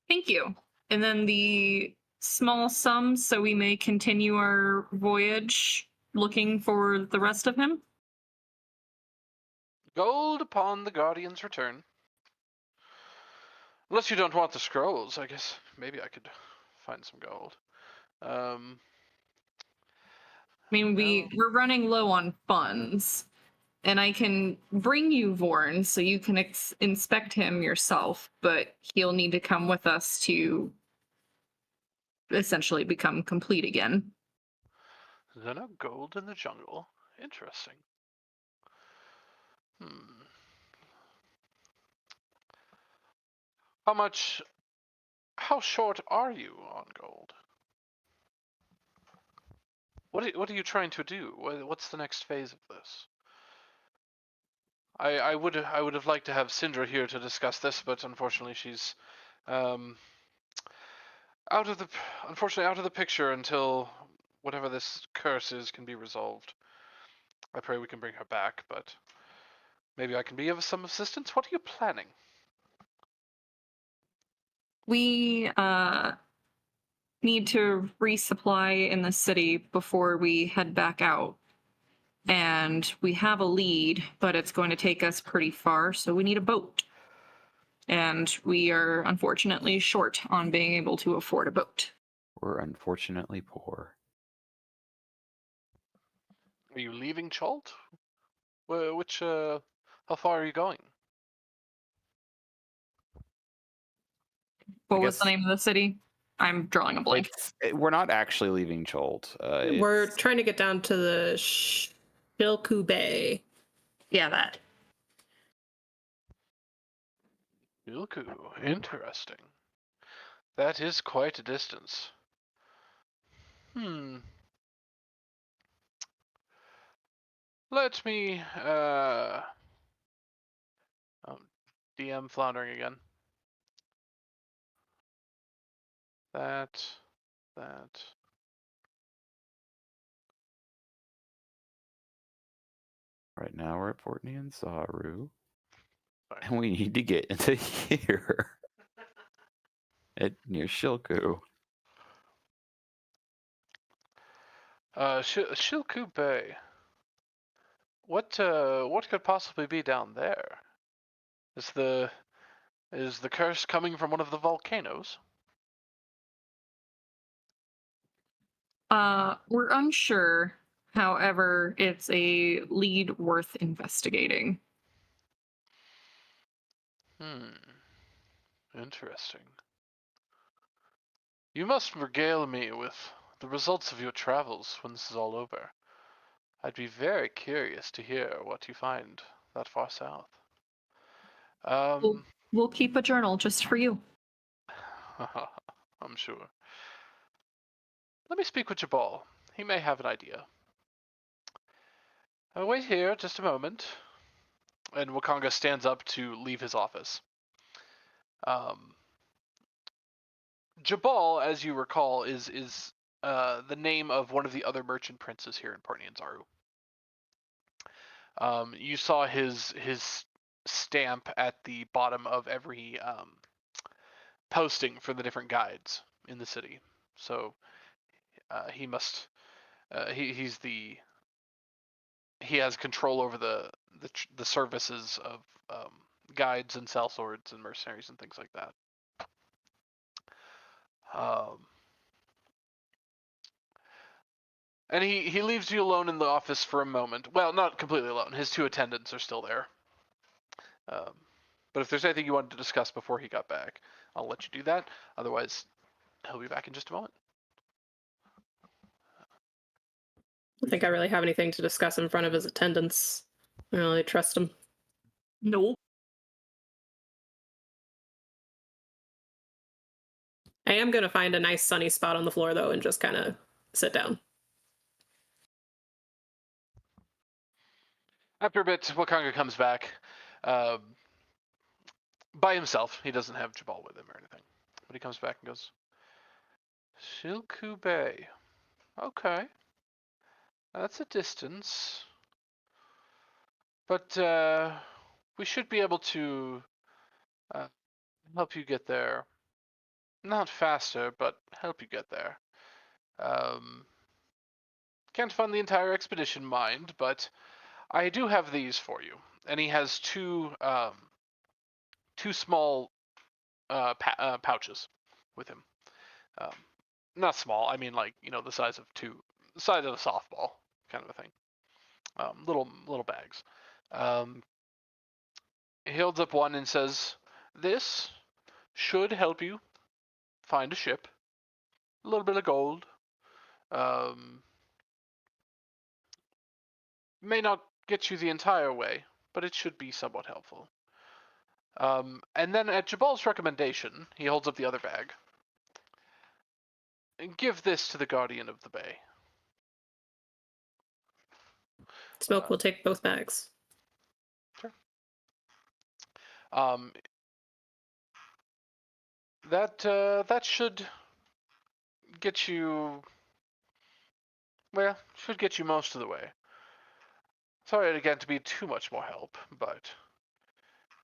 [SPEAKER 2] Thank you. And then the small sum so we may continue our voyage looking for the rest of him.
[SPEAKER 7] Gold upon the Guardian's return. Unless you don't want the scrolls, I guess maybe I could find some gold.
[SPEAKER 2] I mean, we're running low on funds. And I can bring you Vorn so you can inspect him yourself, but he'll need to come with us to essentially become complete again.
[SPEAKER 7] There no gold in the jungle. Interesting. How short are you on gold? What are you trying to do? What's the next phase of this? I would have liked to have Syndra here to discuss this, but unfortunately she's out of the picture until whatever this curse is can be resolved. I pray we can bring her back, but maybe I can be of some assistance. What are you planning?
[SPEAKER 2] We need to resupply in the city before we head back out. And we have a lead, but it's going to take us pretty far, so we need a boat. And we are unfortunately short on being able to afford a boat.
[SPEAKER 4] We're unfortunately poor.
[SPEAKER 7] Are you leaving Chult? How far are you going?
[SPEAKER 2] What was the name of the city? I'm drawing a blank.
[SPEAKER 4] We're not actually leaving Cholt.
[SPEAKER 3] We're trying to get down to the Shilku Bay.
[SPEAKER 2] Yeah, that.
[SPEAKER 7] Shilku, interesting. That is quite a distance. Let me DM floundering again. That.
[SPEAKER 4] Right now we're at Fort Nianzaru. And we need to get into here. Near Shilku.
[SPEAKER 7] Shilku Bay. What could possibly be down there? Is the curse coming from one of the volcanoes?
[SPEAKER 2] We're unsure. However, it's a lead worth investigating.
[SPEAKER 7] Interesting. You must regale me with the results of your travels when this is all over. I'd be very curious to hear what you find that far south.
[SPEAKER 2] We'll keep a journal just for you.
[SPEAKER 7] I'm sure. Let me speak with Jabal. He may have an idea. Wait here just a moment. And Wakanga stands up to leave his office. Jabal, as you recall, is the name of one of the other merchant princes here in Port Nianzaru. You saw his stamp at the bottom of every posting for the different guides in the city. So he must he has control over the services of guides and sellswords and mercenaries and things like that. And he leaves you alone in the office for a moment. Well, not completely alone. His 2 attendants are still there. But if there's anything you wanted to discuss before he got back, I'll let you do that. Otherwise, he'll be back in just a moment.
[SPEAKER 3] I don't think I really have anything to discuss in front of his attendants. I don't really trust him.
[SPEAKER 2] Nope.
[SPEAKER 3] I am going to find a nice sunny spot on the floor, though, and just kind of sit down.
[SPEAKER 7] After a bit, Wakanga comes back by himself. He doesn't have Jabal with him or anything. But he comes back and goes, Shilku Bay. Okay. That's a distance. But we should be able to help you get there. Not faster, but help you get there. Can't fund the entire expedition, mind, but I do have these for you. And he has two small pouches with him. Not small, I mean like, the size of a softball kind of a thing. Little bags. He holds up one and says, "This should help you find a ship. A little bit of gold. May not get you the entire way, but it should be somewhat helpful." And then at Jabal's recommendation, he holds up the other bag. "Give this to the Guardian of the Bay."
[SPEAKER 3] Smoke will take both bags.
[SPEAKER 7] Sure. That should get you. Well, should get you most of the way. Sorry again to be too much more help, but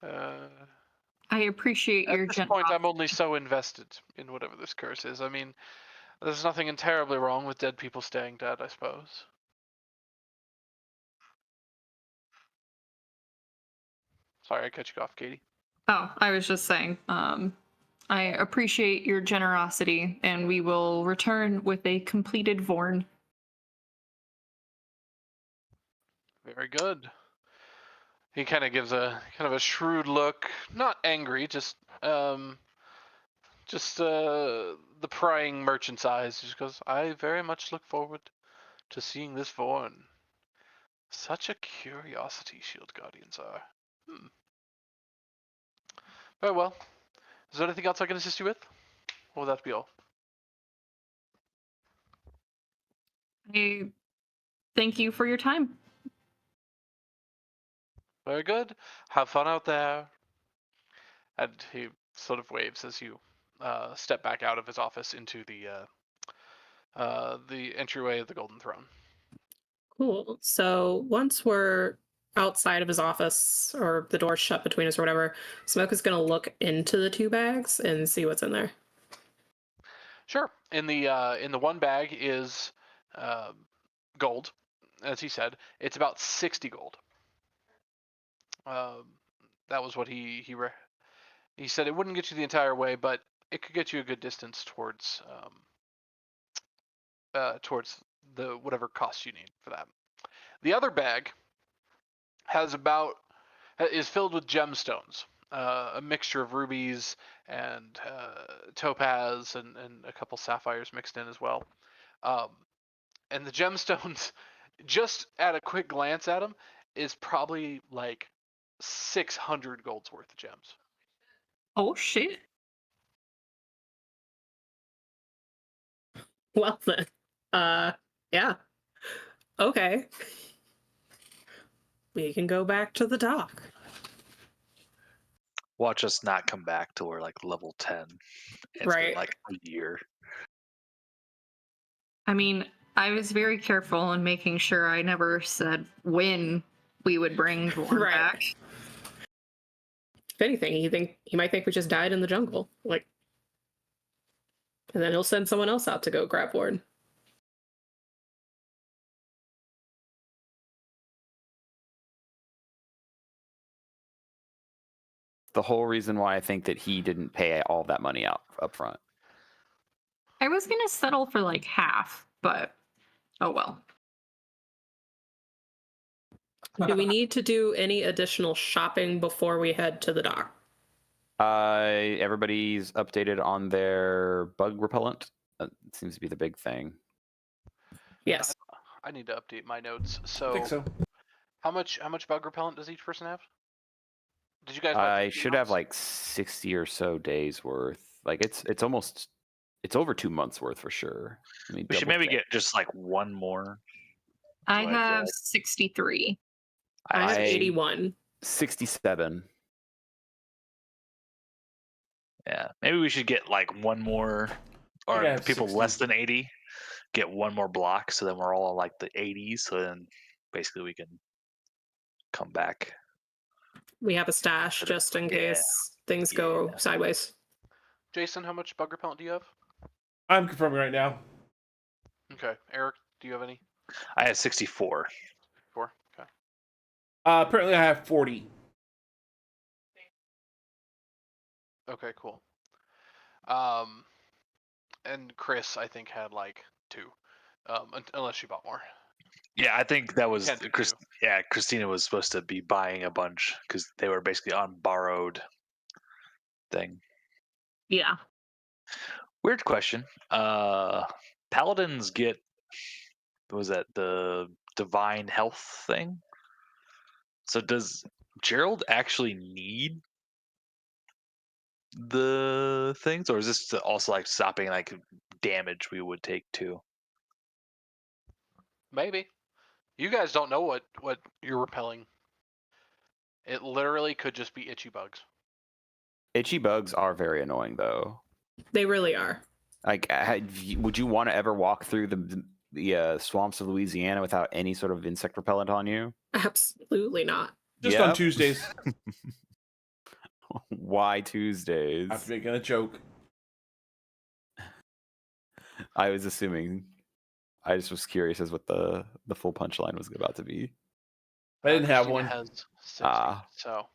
[SPEAKER 2] I appreciate your
[SPEAKER 7] at this point I'm only so invested in whatever this curse is. I mean, there's nothing terribly wrong with dead people staying dead, I suppose. Sorry, I cut you off, Katie.
[SPEAKER 2] Oh, I was just saying, I appreciate your generosity, and we will return with a completed Vorn.
[SPEAKER 7] Very good. He kind of gives a shrewd look, not angry, just the prying merchant's eyes. He just goes, "I very much look forward to seeing this Vorn. Such a curiosity Shield Guardians are." Very well. Is there anything else I can assist you with? Or will that be all?
[SPEAKER 2] I thank you for your time.
[SPEAKER 7] Very good. Have fun out there. And he sort of waves as you step back out of his office into the entryway of the Golden Throne.
[SPEAKER 3] Cool. So once we're outside of his office, or the door's shut between us or whatever, Smoke is going to look into the 2 bags and see what's in there.
[SPEAKER 7] Sure. In the one bag is gold, as he said. It's about 60 gold. That was what he said. It wouldn't get you the entire way, but it could get you a good distance towards the whatever cost you need for that. The other bag is filled with gemstones, a mixture of rubies and topaz and a couple sapphires mixed in as well. And the gemstones, just at a quick glance at them, is probably like 600 gold's worth of gems.
[SPEAKER 2] Oh shit.
[SPEAKER 3] Well then, yeah. Okay. We can go back to the dock.
[SPEAKER 5] Watch us not come back till we're like level 10. It's been
[SPEAKER 3] Right.
[SPEAKER 5] like a year.
[SPEAKER 2] I mean, I was very careful in making sure I never said when we would bring Vorn
[SPEAKER 3] Right.
[SPEAKER 2] back.
[SPEAKER 3] If anything, he might think we just died in the jungle. Like, and then he'll send someone else out to go grab Vorn.
[SPEAKER 4] The whole reason why I think that he didn't pay all that money out up front.
[SPEAKER 2] I was gonna settle for like half, but Oh well.
[SPEAKER 3] Do we need to do any additional shopping before we head to the dock?
[SPEAKER 4] Everybody's updated on their bug repellent. That seems to be the big thing.
[SPEAKER 3] Yes.
[SPEAKER 7] I need to update my notes.
[SPEAKER 6] I think so.
[SPEAKER 7] How much bug repellent does each person have? Did you guys? buy
[SPEAKER 4] I
[SPEAKER 7] 50
[SPEAKER 4] should have
[SPEAKER 7] ounce?
[SPEAKER 4] like 60 or so days worth. Like it's over 2 months worth for sure.
[SPEAKER 5] We should maybe get just like one more.
[SPEAKER 2] I
[SPEAKER 5] So I feel
[SPEAKER 2] have
[SPEAKER 5] like-
[SPEAKER 2] 63.
[SPEAKER 3] I have
[SPEAKER 4] I-
[SPEAKER 3] 81.
[SPEAKER 4] 67.
[SPEAKER 5] Yeah, maybe we should get like one more, or
[SPEAKER 6] I have
[SPEAKER 5] people
[SPEAKER 6] 60.
[SPEAKER 5] less than 80 get one more block, so then we're all like the 80s. So then basically we can come back.
[SPEAKER 3] We have a stash just in
[SPEAKER 5] Yeah.
[SPEAKER 3] case things go sideways.
[SPEAKER 7] Jason, how much bug repellent do you have?
[SPEAKER 6] I'm confirming right now.
[SPEAKER 7] Okay. Eric, do you have any?
[SPEAKER 5] I have 64.
[SPEAKER 7] 4. Okay.
[SPEAKER 6] Apparently I have 40.
[SPEAKER 7] Okay. Cool. And Chris, I think, had like 2, unless she bought more.
[SPEAKER 5] Yeah, I think that was
[SPEAKER 7] Can't do
[SPEAKER 5] Chris.
[SPEAKER 7] two.
[SPEAKER 5] Yeah, Christina was supposed to be buying a bunch because they were basically on borrowed thing.
[SPEAKER 2] Yeah.
[SPEAKER 5] Weird question. Paladins get, what was that, the divine health thing? So does Gerald actually need the things, or is this also like stopping like damage we would take too?
[SPEAKER 7] Maybe. You guys don't know what you're repelling. It literally could just be itchy bugs.
[SPEAKER 4] Itchy bugs are very annoying though.
[SPEAKER 3] They really are.
[SPEAKER 4] Like, would you want to ever walk through the swamps of Louisiana without any sort of insect repellent on you?
[SPEAKER 3] Absolutely not.
[SPEAKER 6] Just on
[SPEAKER 4] Yep.
[SPEAKER 6] Tuesdays.
[SPEAKER 4] Why Tuesdays?
[SPEAKER 6] I'm making a joke.
[SPEAKER 4] I was assuming. I just was curious as what the full punchline was about to be.
[SPEAKER 6] I didn't have
[SPEAKER 7] Christina
[SPEAKER 6] one.
[SPEAKER 7] Has 60,
[SPEAKER 4] Ah.
[SPEAKER 7] So,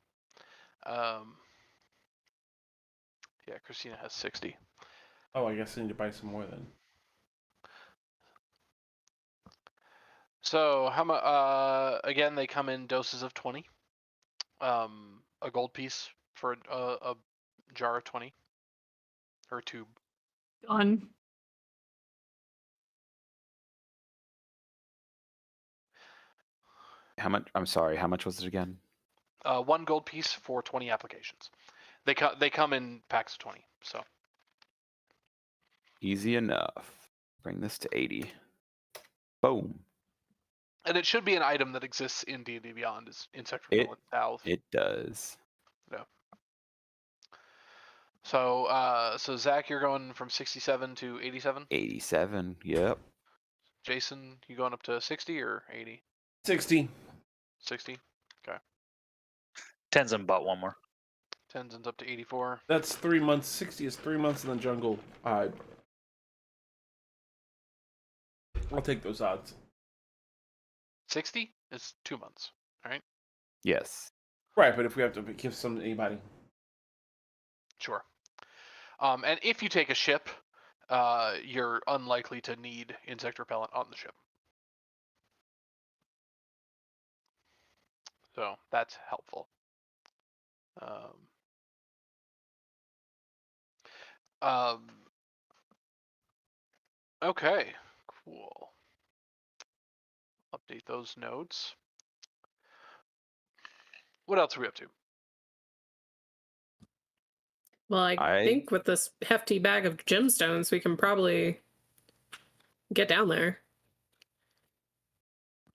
[SPEAKER 7] yeah, Christina has 60.
[SPEAKER 6] Oh, I guess I need to buy some more then.
[SPEAKER 7] So how much? Again, they come in doses of 20. A gold piece for a jar of 20, or a tube.
[SPEAKER 2] Done.
[SPEAKER 4] How much? I'm sorry. How much was it again?
[SPEAKER 7] 1 gold piece for 20 applications. They come in packs of 20. So
[SPEAKER 4] Easy enough. Bring this to 80. Boom.
[SPEAKER 7] and it should be an item that exists in D&D Beyond is insect
[SPEAKER 4] It-
[SPEAKER 7] repellent salve.
[SPEAKER 4] It does.
[SPEAKER 7] So Zach, you're going from 67 to 87.
[SPEAKER 4] 87. Yep.
[SPEAKER 7] Jason, you going up to 60 or 80?
[SPEAKER 6] 60.
[SPEAKER 7] 60.
[SPEAKER 5] Tenzin bought one more.
[SPEAKER 7] Tenzin's up to 84.
[SPEAKER 6] That's 3 months. 60 is 3 months in the jungle. I'll take those odds.
[SPEAKER 7] 60 is 2 months.
[SPEAKER 4] Yes.
[SPEAKER 6] Right, but if we have to give some to anybody.
[SPEAKER 7] Sure. And if you take a ship, you're unlikely to need insect repellent on the ship. So that's helpful. Okay, cool. Update those notes. What else are we up to?
[SPEAKER 3] Well, I think with this hefty bag of gemstones, we can probably get down there.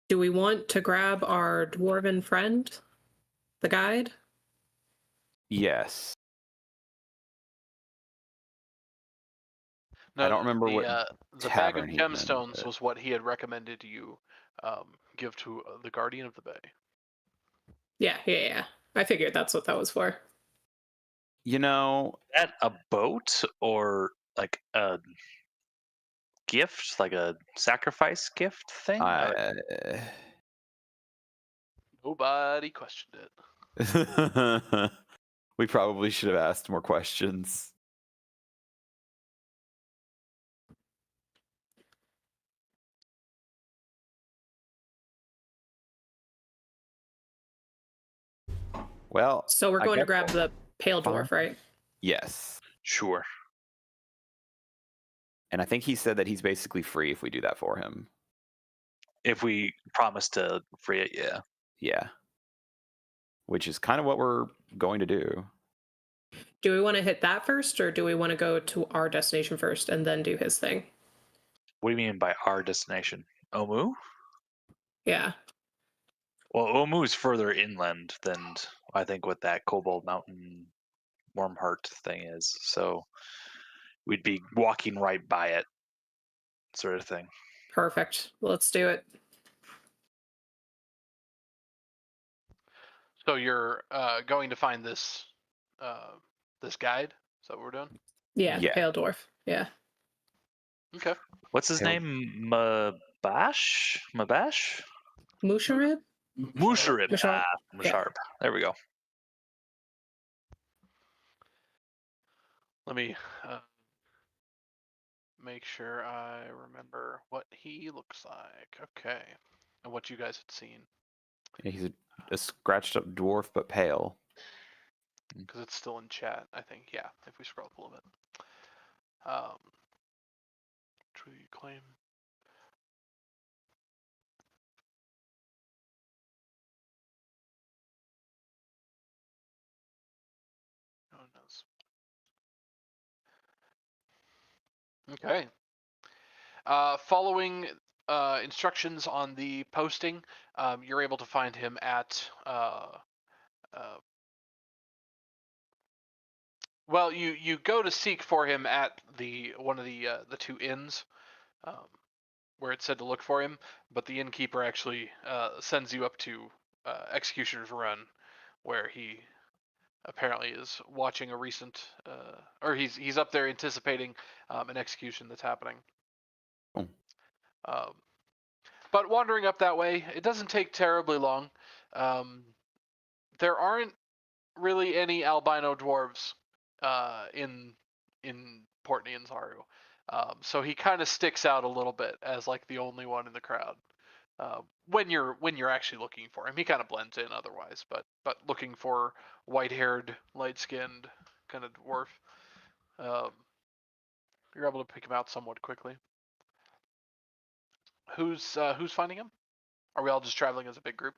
[SPEAKER 3] Do we want to grab our dwarven friend, the guide?
[SPEAKER 4] Yes.
[SPEAKER 7] No,
[SPEAKER 4] don't remember what
[SPEAKER 7] the bag of
[SPEAKER 4] tavern he went,
[SPEAKER 7] gemstones
[SPEAKER 4] but-
[SPEAKER 7] was what he had recommended you give to the Guardian of the Bay.
[SPEAKER 3] Yeah. I figured that's what that was for.
[SPEAKER 4] You know,
[SPEAKER 5] Is that a boat or like a gift, like a sacrifice gift thing?
[SPEAKER 7] Nobody questioned it.
[SPEAKER 4] we probably should have asked more questions. Well,
[SPEAKER 3] So we're
[SPEAKER 4] I
[SPEAKER 3] going to
[SPEAKER 4] guess
[SPEAKER 3] grab the pale
[SPEAKER 4] Fire-
[SPEAKER 3] dwarf, right?
[SPEAKER 4] yes.
[SPEAKER 5] Sure.
[SPEAKER 4] And I think he said that he's basically free if we do that for him.
[SPEAKER 5] If we promise to free it, yeah.
[SPEAKER 4] Yeah. Which is kind of what we're going to do.
[SPEAKER 3] Do we want to hit that first, or do we want to go to our destination first and then do his thing?
[SPEAKER 5] What do you mean by our destination? Omu?
[SPEAKER 3] Yeah.
[SPEAKER 5] Well, Omu is further inland than I think what that Cobalt Mountain Warm Heart thing is. So we'd be walking right by it, sort of thing.
[SPEAKER 3] Perfect. Let's do it.
[SPEAKER 7] So you're going to find this this guide? Is that what we're doing?
[SPEAKER 3] Yeah,
[SPEAKER 4] Yeah.
[SPEAKER 3] pale dwarf. Yeah.
[SPEAKER 7] Okay.
[SPEAKER 5] What's his
[SPEAKER 4] Hail-
[SPEAKER 5] name? Mabash? Mabash?
[SPEAKER 3] Musharib?
[SPEAKER 5] Musharib.
[SPEAKER 3] Musharib.
[SPEAKER 5] Musharib. There we go.
[SPEAKER 7] Let me make sure I remember what he looks like. Okay. And what you guys had seen.
[SPEAKER 4] Yeah, he's a scratched up dwarf, but pale.
[SPEAKER 7] Because it's still in chat, I think. Yeah, if we scroll up a little bit. True claim. No one knows. Okay. Following instructions on the posting, you're able to find him at well, you go to seek for him at one of the two inns, where it said to look for him, but the innkeeper actually sends you up to Executioner's Run, where he apparently is watching a recent, or he's up there anticipating an execution that's happening.
[SPEAKER 4] Oh.
[SPEAKER 7] But wandering up that way, it doesn't take terribly long. There aren't really any albino dwarves in Port Nianzaru. So he kind of sticks out a little bit as like the only one in the crowd. When you're actually looking for him, he kind of blends in otherwise. But looking for white-haired, light-skinned kind of dwarf, you're able to pick him out somewhat quickly. Who's finding him? Are we all just traveling as a big group?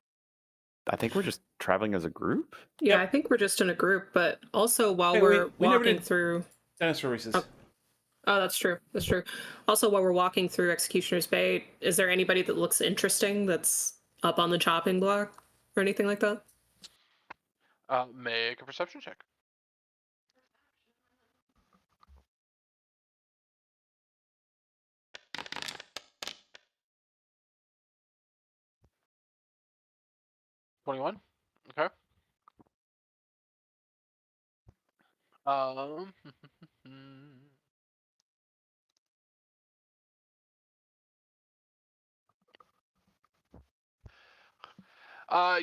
[SPEAKER 4] I think we're just traveling as a group.
[SPEAKER 3] Yeah,
[SPEAKER 6] Yep.
[SPEAKER 3] I think we're just in a group, but also while
[SPEAKER 6] Hey,
[SPEAKER 3] we're
[SPEAKER 6] we never
[SPEAKER 3] walking
[SPEAKER 6] did-
[SPEAKER 3] through.
[SPEAKER 6] Tennis races.
[SPEAKER 3] Oh, that's true. That's true. Also, while we're walking through Executioner's Bay, is there anybody that looks interesting that's up on the chopping block or anything like that?
[SPEAKER 7] Make a perception check. $21. Okay.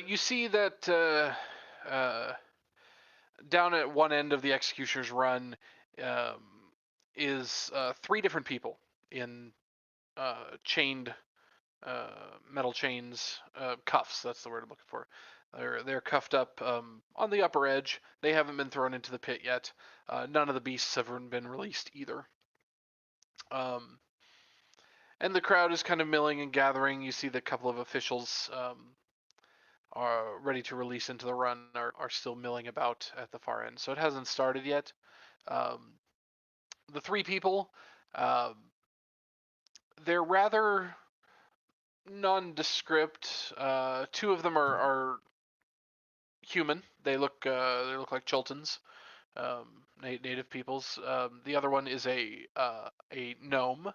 [SPEAKER 7] You see that down at one end of the Executioner's Run is 3 different people in chained metal chains, cuffs. That's the word I'm looking for. They're cuffed up on the upper edge. They haven't been thrown into the pit yet. None of the beasts have been released either. And the crowd is kind of milling and gathering. You see the couple of officials are ready to release into the run are still milling about at the far end. So it hasn't started yet. The 3 people, they're rather nondescript. 2 of them are human. They look like Chultans, native peoples. The other one is a gnome,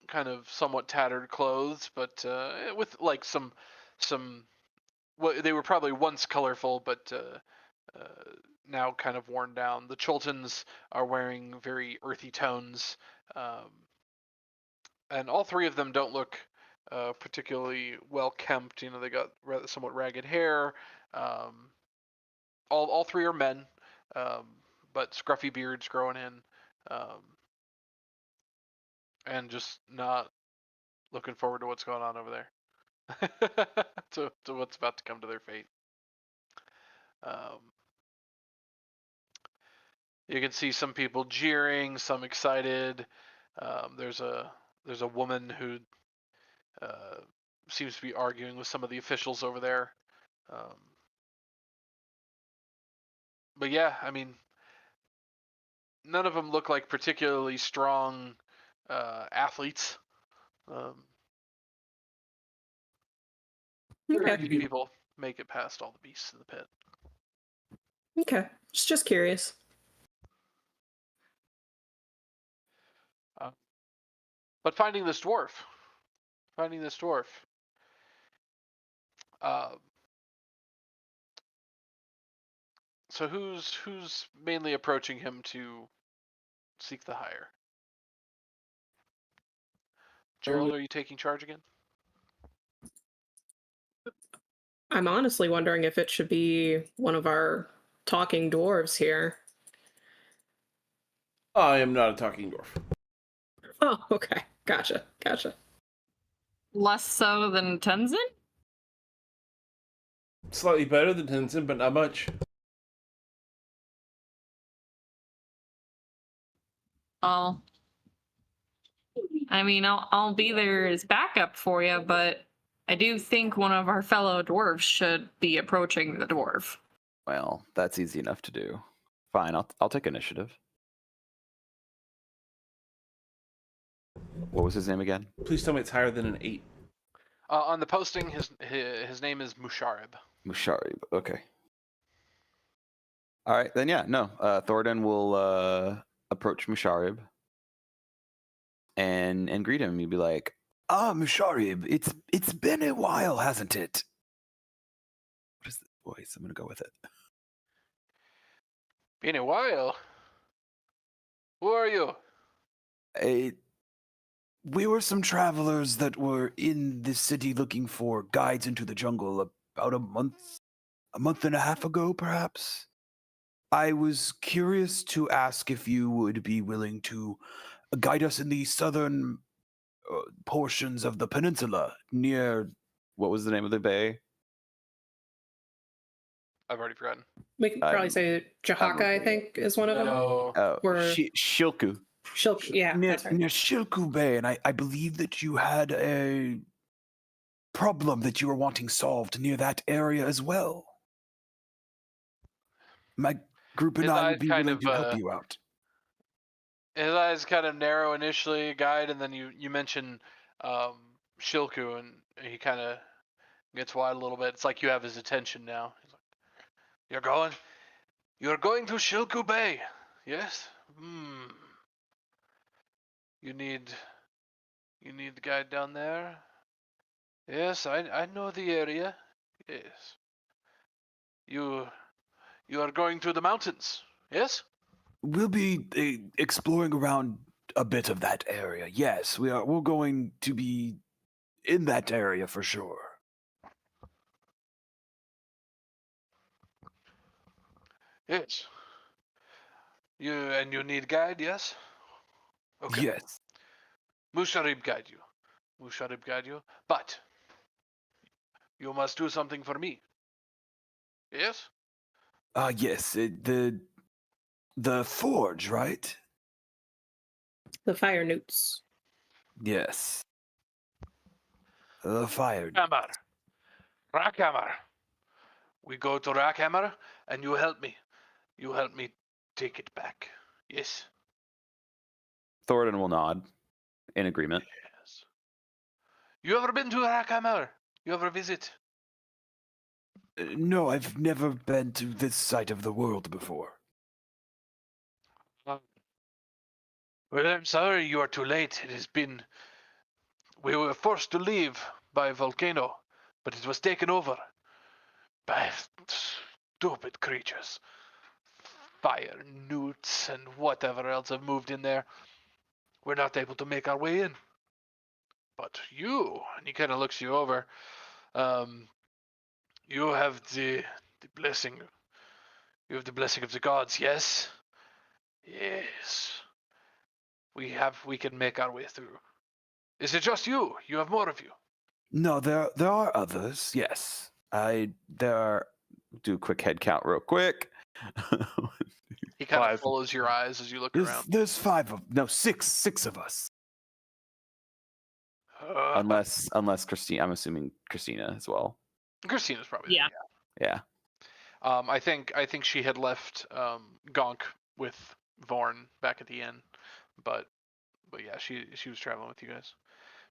[SPEAKER 7] kind of somewhat tattered clothes, but with like some. Well, they were probably once colorful, but now kind of worn down. The Chultans are wearing very earthy tones, and all 3 of them don't look particularly well kempt. You know, they got somewhat ragged hair. All 3 are men, but scruffy beards growing in, and just not looking forward to what's going on over there. to what's about to come to their fate. You can see some people jeering, some excited. There's a woman who seems to be arguing with some of the officials over there. But yeah, I mean, none of them look like particularly strong athletes. Very
[SPEAKER 3] Okay.
[SPEAKER 7] few people make it past all the beasts in the pit.
[SPEAKER 3] Okay. Just curious.
[SPEAKER 7] But finding this dwarf. So who's mainly approaching him to seek the hire? Gerald, are you taking charge again?
[SPEAKER 3] I'm honestly wondering if it should be one of our talking dwarves here.
[SPEAKER 6] I am not a talking dwarf.
[SPEAKER 3] Oh, okay. Gotcha.
[SPEAKER 2] Less so than Tenzin?
[SPEAKER 6] Slightly better than Tenzin, but not much.
[SPEAKER 2] I'll be there as backup for you, but I do think one of our fellow dwarves should be approaching the dwarf.
[SPEAKER 4] Well, that's easy enough to do. Fine, I'll take initiative. What was his name again?
[SPEAKER 6] Please tell me it's higher than an 8.
[SPEAKER 7] On the posting, his name is Musharib.
[SPEAKER 4] Musharib. Okay. All right, then yeah, no. Thoridne will approach Musharib and greet him. You'd be like, Musharib, it's been a while, hasn't it? What is the voice? I'm gonna go with it.
[SPEAKER 7] Been a while. Who are you?
[SPEAKER 4] We were some travelers that were in this city looking for guides into the jungle about a month and a half ago, perhaps. I was curious to ask if you would be willing to guide us in the southern portions of the peninsula near, what was the name of the bay?
[SPEAKER 7] I've already forgotten.
[SPEAKER 3] We could probably say Jahaka, I think, is one of them.
[SPEAKER 7] No.
[SPEAKER 4] Oh,
[SPEAKER 3] Or-
[SPEAKER 4] Shilku.
[SPEAKER 3] Yeah,
[SPEAKER 4] Near,
[SPEAKER 3] that's right.
[SPEAKER 4] near Shilku Bay, and I believe that you had a problem that you were wanting solved near that area as well. My group and
[SPEAKER 7] His
[SPEAKER 4] I
[SPEAKER 7] eyes
[SPEAKER 4] would be
[SPEAKER 7] kind
[SPEAKER 4] willing to
[SPEAKER 7] of,
[SPEAKER 4] help you out.
[SPEAKER 7] His eyes kind of narrow initially, guide, and then you mention Shilku, and he kind of gets wide a little bit. It's like you have his attention now. He's like, You're going to Shilku Bay, yes? You need the guide down there? Yes, I know the area. Yes. You are going to the mountains, yes?
[SPEAKER 4] We'll be exploring around a bit of that area. Yes, we're going to be in that area for sure.
[SPEAKER 7] Yes. You need guide, yes? Okay.
[SPEAKER 4] Yes.
[SPEAKER 7] Musharib guide you. But you must do something for me. Yes?
[SPEAKER 4] Yes, the forge, right?
[SPEAKER 3] The fire newts.
[SPEAKER 4] Yes. The fire.
[SPEAKER 7] Hammer. Rackhammer. We go to Rackhammer, and you help me. You help me take it back. Yes?
[SPEAKER 4] Thoridne will nod in agreement.
[SPEAKER 7] Yes. You ever been to Rackhammer? You ever visit?
[SPEAKER 4] No, I've never been to this side of the world before.
[SPEAKER 7] Well, I'm sorry you are too late. It has been... We were forced to leave by a volcano, but it was taken over by stupid creatures. Fire newts and whatever else have moved in there. We're not able to make our way in. But you, and he kind of looks you over, you have the blessing. You have the blessing of the gods, yes? Yes. We can make our way through. Is it just you? You have more of you.
[SPEAKER 4] No, there are others. Yes, there are. Do a quick head count, real quick.
[SPEAKER 7] He kind of
[SPEAKER 5] 5.
[SPEAKER 7] follows your eyes as you look around.
[SPEAKER 4] There's six of us.
[SPEAKER 7] Uh,
[SPEAKER 4] Unless Christina, I'm assuming Christina as well.
[SPEAKER 7] Christina's probably
[SPEAKER 2] Yeah.
[SPEAKER 4] Yeah.
[SPEAKER 7] I think she had left Gonk with Vorn back at the inn, but yeah, she was traveling with you guys.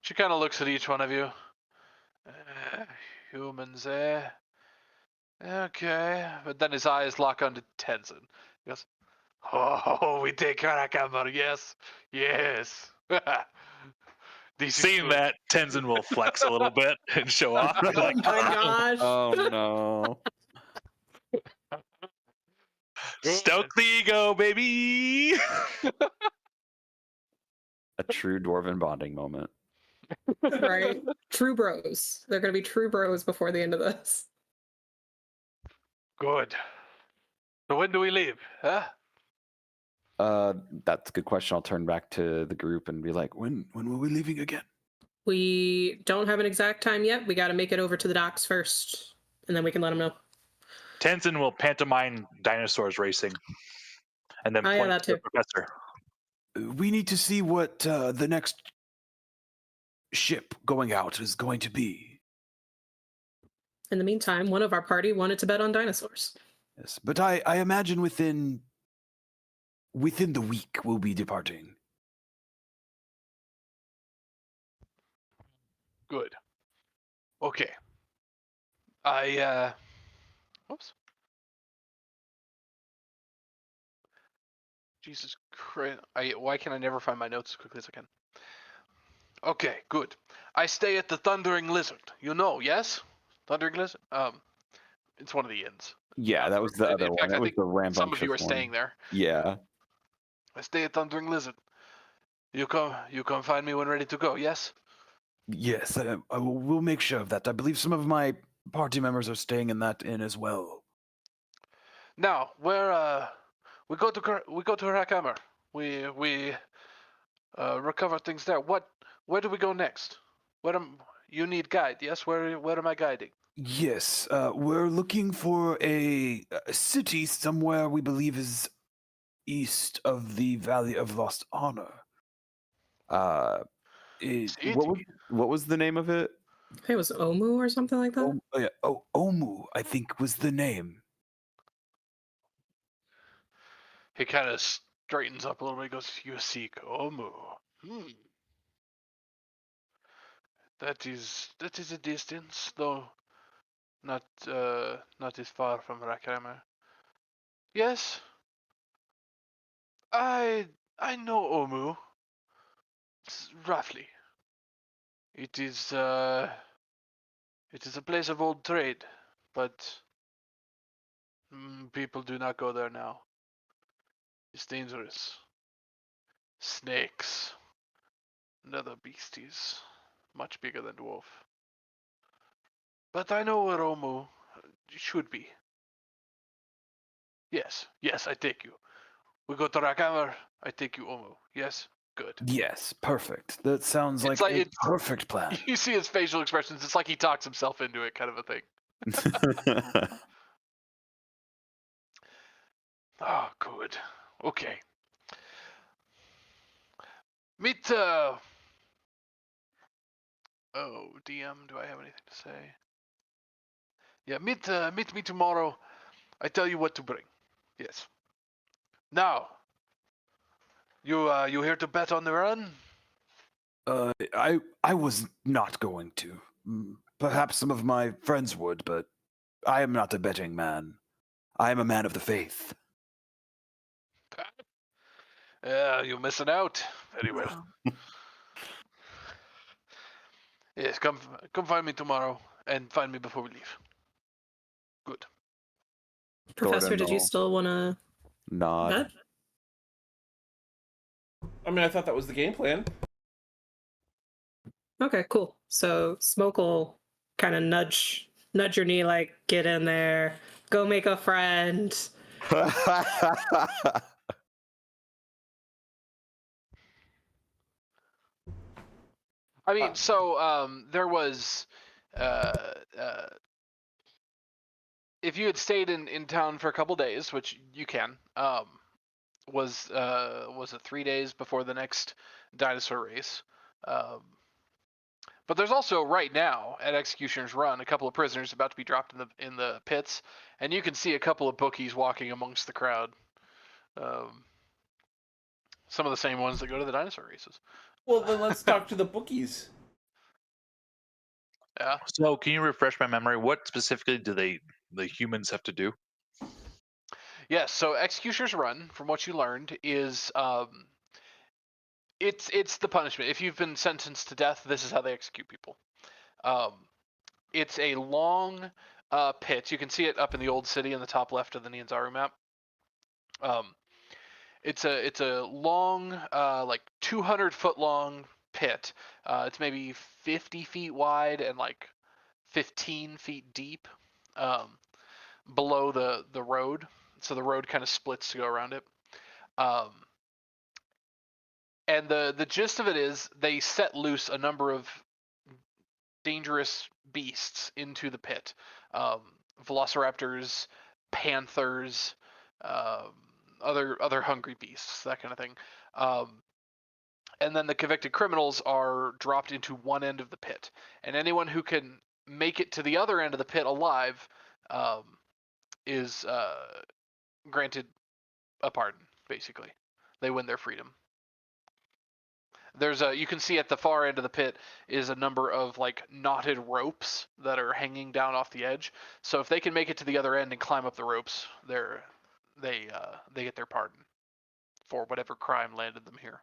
[SPEAKER 7] She kind of looks at each one of you. Humans, eh? Okay, but then his eyes lock onto Tenzin. He goes, "Oh, we take Karakamar, yes, yes." This is
[SPEAKER 5] Seeing
[SPEAKER 7] good.
[SPEAKER 5] that, Tenzin will flex a little bit and show off. Be like,
[SPEAKER 3] Oh my gosh.
[SPEAKER 4] Oh no.
[SPEAKER 5] stoke the ego, baby.
[SPEAKER 4] A true dwarven bonding moment.
[SPEAKER 3] Right. True bros. They're going to be true bros before the end of this.
[SPEAKER 7] Good. So when do we leave? Huh?
[SPEAKER 4] That's a good question. I'll turn back to the group and be like, when were we leaving again?
[SPEAKER 3] We don't have an exact time yet. We got to make it over to the docks first, and then we can let them know.
[SPEAKER 5] Tenzin will pantomime dinosaurs racing, and then
[SPEAKER 3] Oh, yeah,
[SPEAKER 5] point
[SPEAKER 3] that
[SPEAKER 5] to the
[SPEAKER 3] too.
[SPEAKER 5] professor.
[SPEAKER 4] We need to see what the next ship going out is going to be.
[SPEAKER 3] In the meantime, one of our party wanted to bet on dinosaurs.
[SPEAKER 4] Yes, but I imagine within the week we'll be departing.
[SPEAKER 7] Good. Okay. Oops. Jesus Christ. Why can I never find my notes as quickly as I can? Okay, good. I stay at the Thundering Lizard. You know, yes? Thundering Lizard? It's one of the inns.
[SPEAKER 4] Yeah, that was the
[SPEAKER 7] In
[SPEAKER 4] other
[SPEAKER 7] fact,
[SPEAKER 4] one. That
[SPEAKER 7] I
[SPEAKER 4] was
[SPEAKER 7] think
[SPEAKER 4] the rambunctious
[SPEAKER 7] some of you are
[SPEAKER 4] one.
[SPEAKER 7] staying there.
[SPEAKER 4] Yeah.
[SPEAKER 7] I stay at Thundering Lizard. You come find me when ready to go, yes?
[SPEAKER 4] Yes, we'll make sure of that. I believe some of my party members are staying in that inn as well.
[SPEAKER 7] Now, we go to Rakammer. We recover things there. Where do we go next? You need guide, yes? Where am I guiding?
[SPEAKER 4] Yes, we're looking for a city somewhere we believe is east of the Valley of Lost Honor. What was the name of it?
[SPEAKER 3] I think it was Omu or something like that.
[SPEAKER 4] Omu, I think was the name.
[SPEAKER 7] He kind of straightens up a little bit. He goes, "You seek Omu. That is a distance, though not as far from Rakammer. Yes, I know Omu. Roughly. It is a place of old trade, but people do not go there now. It's dangerous. Snakes and other beasties, much bigger than dwarf. But I know where Omu should be. Yes, I take you. We go to Rakammer, I take you Omu. Yes? Good.
[SPEAKER 4] Yes, perfect. That sounds
[SPEAKER 7] It's
[SPEAKER 4] like a
[SPEAKER 7] like-
[SPEAKER 4] perfect plan.
[SPEAKER 7] You see his facial expressions, it's like he talks himself into it, kind of a thing. Oh, good. Okay. Meet, Oh, DM, do I have anything to say? Yeah, meet me tomorrow. I tell you what to bring. Yes. Now, you here to bet on the run?
[SPEAKER 4] I was not going to. Perhaps some of my friends would, but I am not a betting man. I am a man of the faith.
[SPEAKER 7] Yeah, you're missing out. Very well. Yes, come find me tomorrow and find me before we leave. Good.
[SPEAKER 3] Professor, did you
[SPEAKER 4] no.
[SPEAKER 3] still want to
[SPEAKER 4] Nod.
[SPEAKER 3] bet?
[SPEAKER 6] I mean, I thought that was the game plan.
[SPEAKER 3] Okay, cool. So Smoke will kind of nudge your knee, like, get in there, go make a friend.
[SPEAKER 7] I mean, so there was, if you had stayed in town for a couple days, which you can, was it 3 days before the next dinosaur race? But there's also right now at Executioner's Run a couple of prisoners about to be dropped in the pits, and you can see a couple of bookies walking amongst the crowd. Some of the same ones that go to the dinosaur races.
[SPEAKER 6] Well, then let's talk to the bookies.
[SPEAKER 7] Yeah.
[SPEAKER 5] So, can you refresh my memory? What specifically do the humans have to do?
[SPEAKER 7] Yes. So Executioner's Run, from what you learned, is it's the punishment. If you've been sentenced to death, this is how they execute people. It's a long pit. You can see it up in the old city in the top left of the Nianzaru map. It's a long, like 200-foot long pit. It's maybe 50 feet wide and like 15 feet deep below the road. So the road kind of splits to go around it. And the gist of it is they set loose a number of dangerous beasts into the pit. Velociraptors, panthers, other hungry beasts, that kind of thing. And then the convicted criminals are dropped into one end of the pit. And anyone who can make it to the other end of the pit alive is granted a pardon, basically. They win their freedom. You can see at the far end of the pit is a number of like knotted ropes that are hanging down off the edge. So if they can make it to the other end and climb up the ropes, they get their pardon for whatever crime landed them here.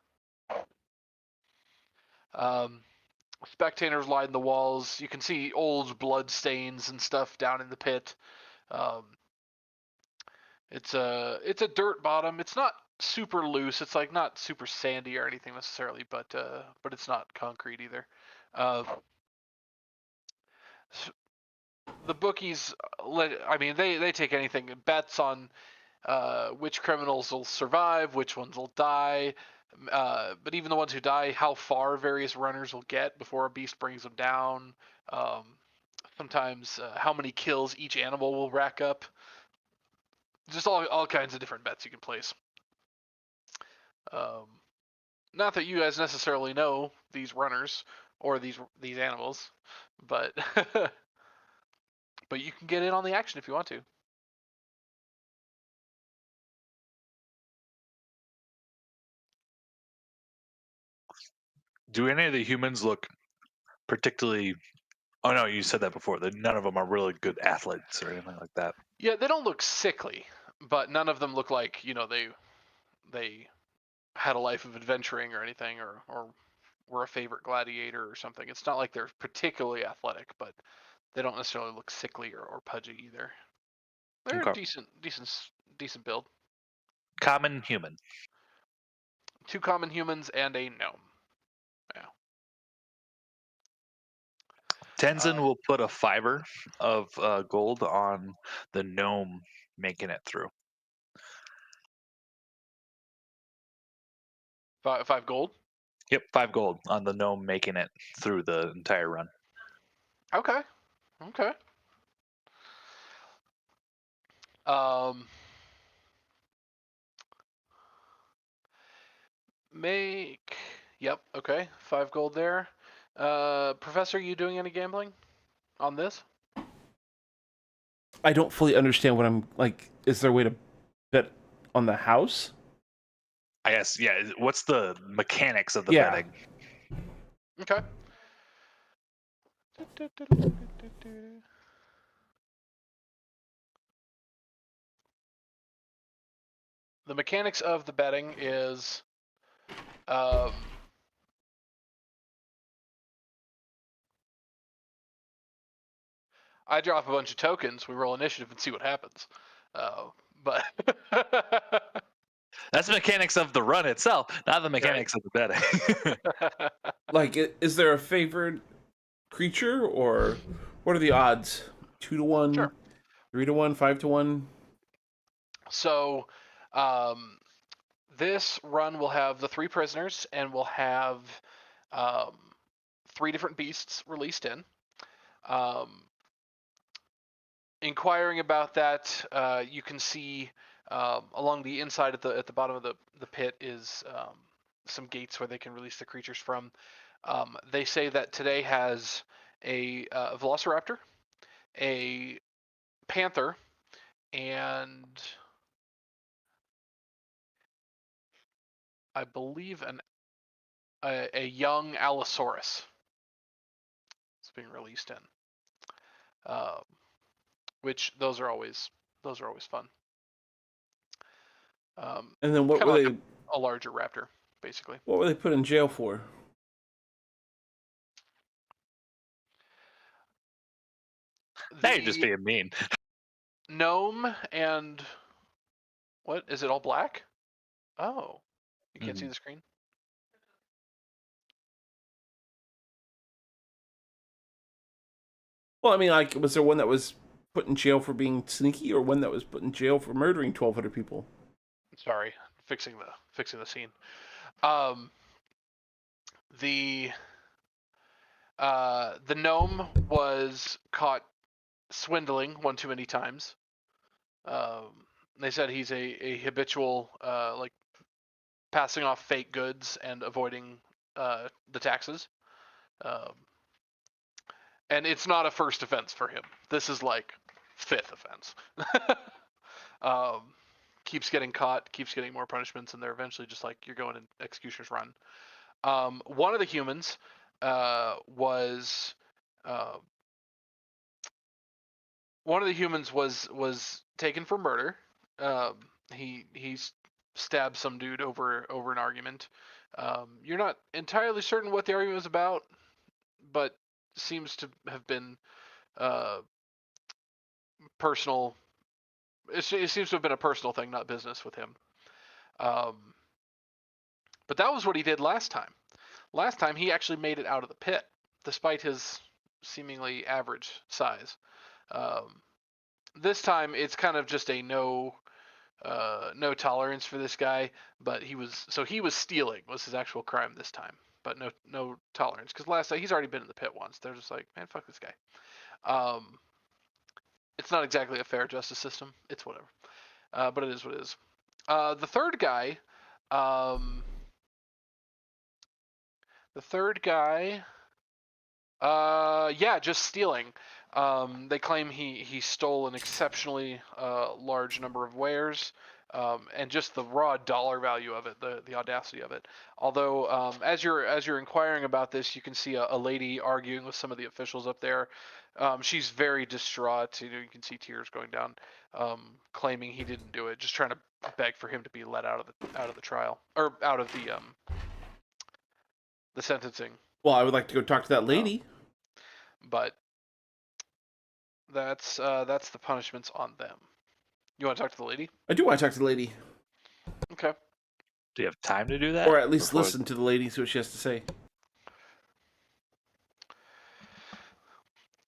[SPEAKER 7] Spectators line the walls. You can see old blood stains and stuff down in the pit. It's a dirt bottom. It's not super loose. It's like not super sandy or anything necessarily, but it's not concrete either. The bookies, I mean, they take anything, bets on which criminals will survive, which ones will die. But even the ones who die, how far various runners will get before a beast brings them down. Sometimes how many kills each animal will rack up. Just all kinds of different bets you can place. Not that you guys necessarily know these runners or these animals, but but you can get in on the action if you want to.
[SPEAKER 5] Do any of the humans look particularly? Oh no, you said that before. That none of them are really good athletes or anything like that.
[SPEAKER 7] Yeah, they don't look sickly, but none of them look like they had a life of adventuring or anything, or were a favorite gladiator or something. It's not like they're particularly athletic, but they don't necessarily look sickly or pudgy either. They're
[SPEAKER 5] Okay.
[SPEAKER 7] decent build.
[SPEAKER 5] Common human.
[SPEAKER 7] 2 common humans and a gnome. Yeah.
[SPEAKER 5] Tenzin will put a fiver of gold on the gnome making it through.
[SPEAKER 7] 5 gold.
[SPEAKER 5] Yep, 5 gold on the gnome making it through the entire run.
[SPEAKER 7] Okay. Yep. Okay. 5 gold there. Professor, you doing any gambling on this?
[SPEAKER 6] I don't fully understand what I'm like. Is there a way to bet on the house?
[SPEAKER 5] I guess, yeah. What's the mechanics of the
[SPEAKER 6] Yeah.
[SPEAKER 5] betting?
[SPEAKER 7] Okay. The mechanics of the betting is I drop a bunch of tokens, we roll initiative and see what happens. But
[SPEAKER 5] That's the mechanics of the run itself, not the mechanics of the betting.
[SPEAKER 6] Like, is there a favored creature, or what are the odds? 2 to 1,
[SPEAKER 7] Sure.
[SPEAKER 6] 3 to 1, 5 to 1.
[SPEAKER 7] So, this run will have the 3 prisoners, and we'll have 3 different beasts released in. Inquiring about that, you can see along the inside at the bottom of the pit is some gates where they can release the creatures from. They say that today has a velociraptor, a panther, and I believe a young Allosaurus. It's being released in. Which those are always fun.
[SPEAKER 6] And then what were
[SPEAKER 7] like
[SPEAKER 6] they?
[SPEAKER 7] A larger raptor, basically.
[SPEAKER 6] What were they put in jail for?
[SPEAKER 5] Now you're just being mean.
[SPEAKER 7] Gnome and what is it? All black? Oh, you can't see the screen.
[SPEAKER 6] Well, I mean, like, was there one that was put in jail for being sneaky, or one that was put in jail for murdering 1,200 people?
[SPEAKER 7] Sorry, fixing the scene. The gnome was caught swindling one too many times. They said he's a habitual like passing off fake goods and avoiding the taxes. And it's not a first offense for him. This is like 5th offense. Keeps getting caught, keeps getting more punishments, and they're eventually just like, you're going in executioner's run. One of the humans was taken for murder. He stabbed some dude over an argument. You're not entirely certain what the argument was about, but seems to have been personal. It seems to have been a personal thing, not business with him. But that was what he did last time. Last time he actually made it out of the pit, despite his seemingly average size. This time it's kind of just a no tolerance for this guy, but he was stealing was his actual crime this time, but no tolerance, because last time he's already been in the pit once. They're just like, man, fuck this guy. It's not exactly a fair justice system. It's whatever, but it is what it is. The third guy, just stealing. They claim he stole an exceptionally large number of wares, and just the raw dollar value of it, the audacity of it. Although, as you're inquiring about this, you can see a lady arguing with some of the officials up there. She's very distraught. You can see tears going down, claiming he didn't do it, just trying to beg for him to be let out of the trial, or out of the sentencing.
[SPEAKER 6] Well, I would like to go talk to that lady.
[SPEAKER 7] But that's the punishments on them. You want to talk to the lady?
[SPEAKER 6] I do want to talk to the lady.
[SPEAKER 7] Okay.
[SPEAKER 5] Do you have time to do that?
[SPEAKER 6] Or at least listen to the lady, see what she has to say.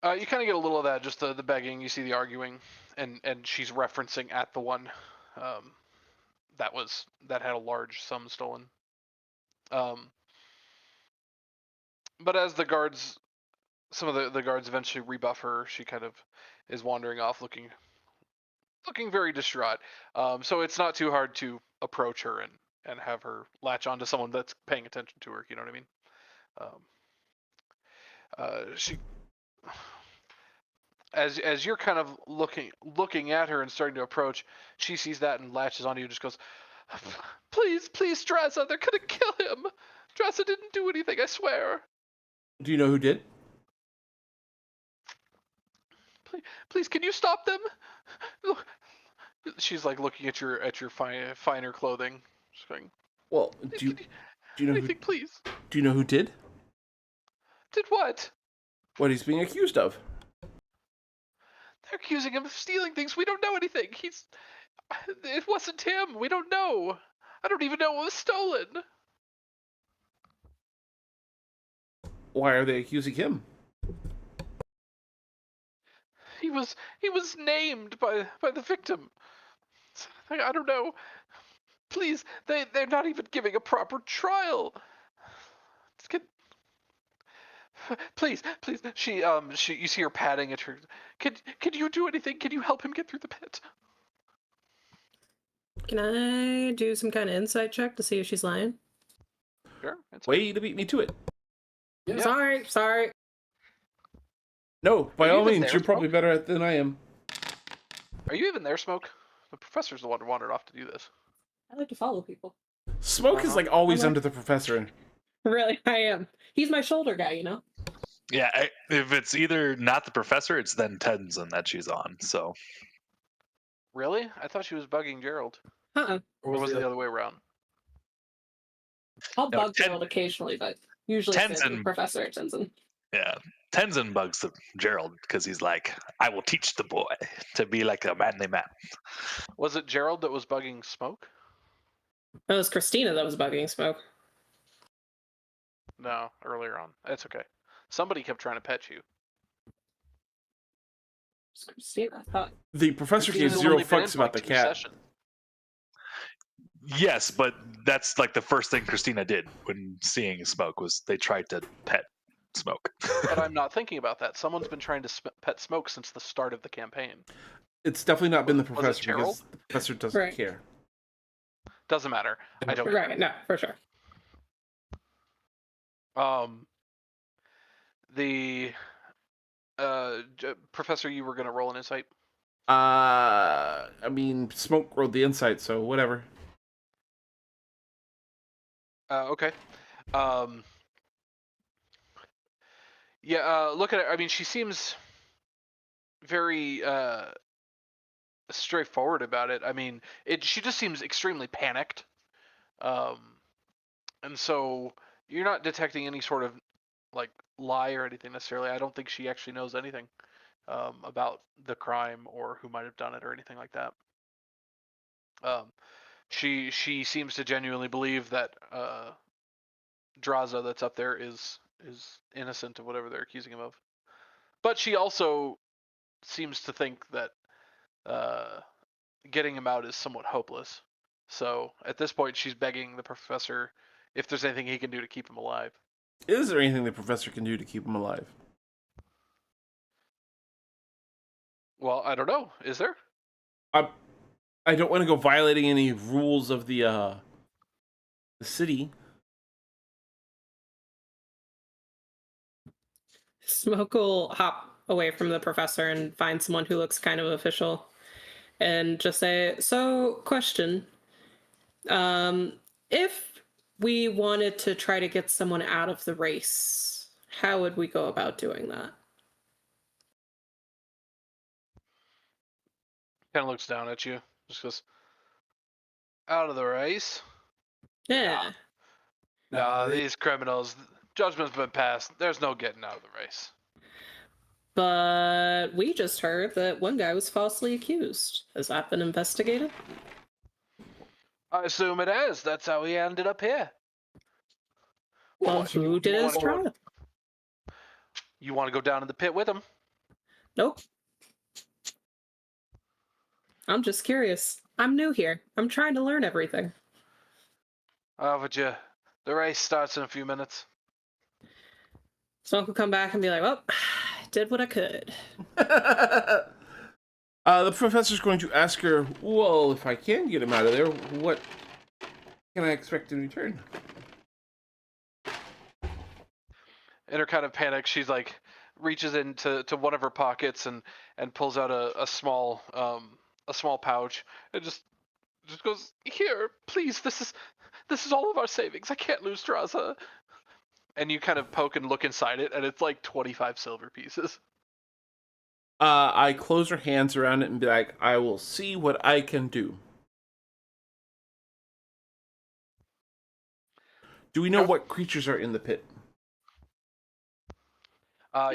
[SPEAKER 7] You kind of get a little of that, just the begging. You see the arguing, and she's referencing at the one that had a large sum stolen. But as the guards, some of the guards eventually rebuff her, she kind of is wandering off, looking very distraught. So it's not too hard to approach her and have her latch onto someone that's paying attention to her. You know what I mean? She, as you're kind of looking at her and starting to approach, she sees that and latches onto you and just goes, please, Dressa, they're gonna kill him. Dressa didn't do anything, I swear.
[SPEAKER 6] Do you know who did?
[SPEAKER 7] Please, can you stop them? Look, she's like looking at your finer clothing. She's going,
[SPEAKER 6] well, do you know
[SPEAKER 7] anything, please?
[SPEAKER 6] Do you know who did?
[SPEAKER 7] Did what?
[SPEAKER 6] What he's being accused of.
[SPEAKER 7] They're accusing him of stealing things. We don't know anything. It wasn't him. We don't know. I don't even know what was stolen.
[SPEAKER 6] Why are they accusing him?
[SPEAKER 7] He was named by the victim. I don't know. Please, they're not even giving a proper trial. Please, please. She you see her patting at her. Can you do anything? Can you help him get through the pit?
[SPEAKER 3] Can I do some kind of insight check to see if she's lying?
[SPEAKER 7] Sure. It's
[SPEAKER 6] Way to beat me to it.
[SPEAKER 1] Yeah.
[SPEAKER 3] Sorry.
[SPEAKER 6] No, by
[SPEAKER 7] Are you
[SPEAKER 6] all
[SPEAKER 7] even
[SPEAKER 6] means,
[SPEAKER 7] there,
[SPEAKER 6] you're probably
[SPEAKER 7] Smoke?
[SPEAKER 6] better at it than I am.
[SPEAKER 7] Are you even there, Smoke? The professor's the one who wandered off to do this.
[SPEAKER 3] I like to follow people.
[SPEAKER 6] Smoke is like always
[SPEAKER 3] I'm
[SPEAKER 6] under the professor.
[SPEAKER 3] Really, I am. He's my shoulder guy, you know?
[SPEAKER 5] Yeah, if it's either not the professor, it's then Tenzin that she's on. So
[SPEAKER 7] Really? I thought she was bugging Gerald.
[SPEAKER 3] Uh-uh.
[SPEAKER 7] Or was it the other way around?
[SPEAKER 3] I'll
[SPEAKER 5] No,
[SPEAKER 3] bug Gerald occasionally, but usually it's
[SPEAKER 2] Mm.
[SPEAKER 3] the
[SPEAKER 5] Tenzin.
[SPEAKER 3] Professor Tenzin.
[SPEAKER 5] Yeah, Tenzin bugs Gerald because he's like, I will teach the boy to be like a manly man.
[SPEAKER 7] Was it Gerald that was bugging Smoke?
[SPEAKER 3] It was Christina that was bugging Smoke.
[SPEAKER 7] No, earlier on. It's okay. Somebody kept trying to pet you.
[SPEAKER 3] It's Christina, I thought.
[SPEAKER 6] The professor gave
[SPEAKER 7] Christina's
[SPEAKER 6] zero
[SPEAKER 7] only been in
[SPEAKER 6] fucks
[SPEAKER 7] for
[SPEAKER 6] about
[SPEAKER 7] like
[SPEAKER 6] the
[SPEAKER 7] 2
[SPEAKER 6] cat.
[SPEAKER 7] sessions.
[SPEAKER 5] Yes, but that's like the first thing Christina did when seeing Smoke was they tried to pet Smoke.
[SPEAKER 7] But I'm not thinking about that. Someone's been trying to pet Smoke since the start of the campaign.
[SPEAKER 6] It's definitely not been the
[SPEAKER 7] Was it
[SPEAKER 6] professor
[SPEAKER 7] Gerald?
[SPEAKER 6] because the professor doesn't
[SPEAKER 3] Right.
[SPEAKER 6] care.
[SPEAKER 7] Doesn't matter. I don't.
[SPEAKER 3] Right, no, for sure.
[SPEAKER 7] The Professor, you were gonna roll an insight.
[SPEAKER 6] I mean, Smoke rolled the insight, so whatever.
[SPEAKER 7] Okay. Yeah. Look at it. I mean, she seems very straightforward about it. I mean, she just seems extremely panicked. And so you're not detecting any sort of like lie or anything necessarily. I don't think she actually knows anything about the crime or who might have done it or anything like that. She seems to genuinely believe that Draza that's up there is innocent of whatever they're accusing him of. But she also seems to think that getting him out is somewhat hopeless. So at this point, she's begging the professor if there's anything he can do to keep him alive.
[SPEAKER 6] Is there anything the professor can do to keep him alive?
[SPEAKER 7] Well, I don't know. Is there?
[SPEAKER 6] I don't want to go violating any rules of the city.
[SPEAKER 3] Smoke will hop away from the professor and find someone who looks kind of official and just say, so, question. If we wanted to try to get someone out of the race, how would we go about doing that?
[SPEAKER 7] Kind of looks down at you. Just goes, out of the race?
[SPEAKER 3] Yeah.
[SPEAKER 7] No, these criminals, judgment's been passed. There's no getting out of the race.
[SPEAKER 3] But we just heard that one guy was falsely accused. Has that been investigated?
[SPEAKER 7] I assume it is. That's how he ended up here.
[SPEAKER 3] Well,
[SPEAKER 7] What,
[SPEAKER 3] who did his
[SPEAKER 7] wanna go-
[SPEAKER 3] trial?
[SPEAKER 7] You want to go down in the pit with him?
[SPEAKER 3] Nope. I'm just curious. I'm new here. I'm trying to learn everything.
[SPEAKER 7] Would you? The race starts in a few minutes.
[SPEAKER 3] Smoke will come back and be like, well, I did what I could.
[SPEAKER 6] The professor's going to ask her, well, if I can get him out of there, what can I expect in return?
[SPEAKER 7] In her kind of panic, she's like reaches into one of her pockets and pulls out a small pouch and just goes, here, please, this is all of our savings. I can't lose Draza. And you kind of poke and look inside it, and it's like 25 silver pieces.
[SPEAKER 6] I close her hands around it and be like, I will see what I can do. Do we know what creatures are in the pit?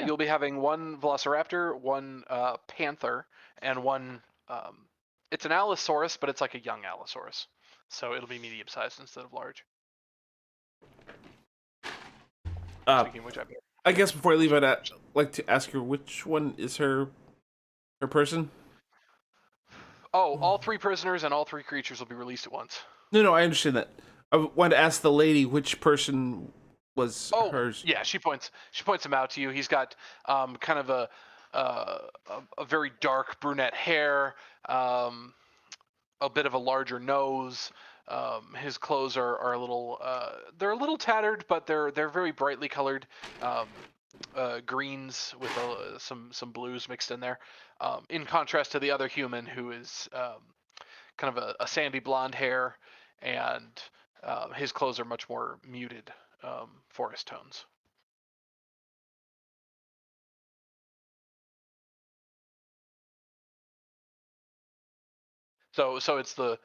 [SPEAKER 7] You'll be having one velociraptor, one panther, and one. It's an allosaurus, but it's like a young allosaurus, so it'll be medium-sized instead of large. Speaking of which,
[SPEAKER 6] I guess before I leave, I'd like to ask her which one is her person.
[SPEAKER 7] Oh, all 3 prisoners and all 3 creatures will be released at once.
[SPEAKER 6] No, I understand that. I wanted to ask the lady which person was
[SPEAKER 7] Oh,
[SPEAKER 6] hers.
[SPEAKER 7] yeah. She points him out to you. He's got kind of a very dark brunette hair, a bit of a larger nose. His clothes are a little they're a little tattered, but they're very brightly colored. Greens with some blues mixed in there. In contrast to the other human, who is kind of a sandy blonde hair, and his clothes are much more muted forest tones. So it's the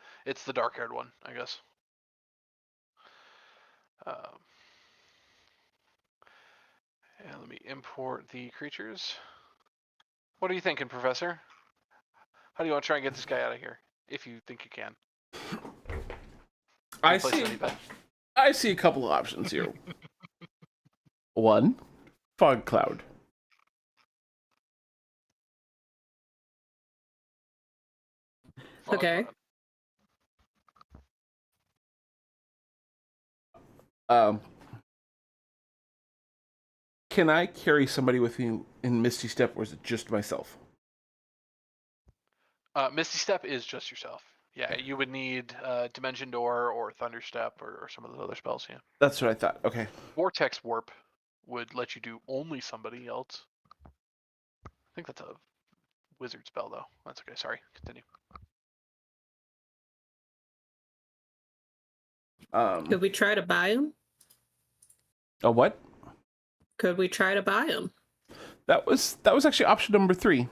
[SPEAKER 7] dark-haired one, I guess. And let me import the creatures. What are you thinking, Professor? How do you want to try and get this guy out of here? If you think you can.
[SPEAKER 6] I
[SPEAKER 7] Place any bet?
[SPEAKER 6] see a couple of options here. One, fog cloud.
[SPEAKER 3] Okay.
[SPEAKER 6] Can I carry somebody with me in Misty Step, or is it just myself?
[SPEAKER 7] Misty Step is just yourself. Yeah, you would need Dimension Door or Thunderstep or some of those other spells. Yeah.
[SPEAKER 6] That's what I thought. Okay.
[SPEAKER 7] Vortex Warp would let you do only somebody else. I think that's a wizard spell, though. That's okay. Sorry. Continue.
[SPEAKER 3] Could we try to buy him?
[SPEAKER 6] A what?
[SPEAKER 3] Could we try to buy him?
[SPEAKER 6] That was actually option number 3.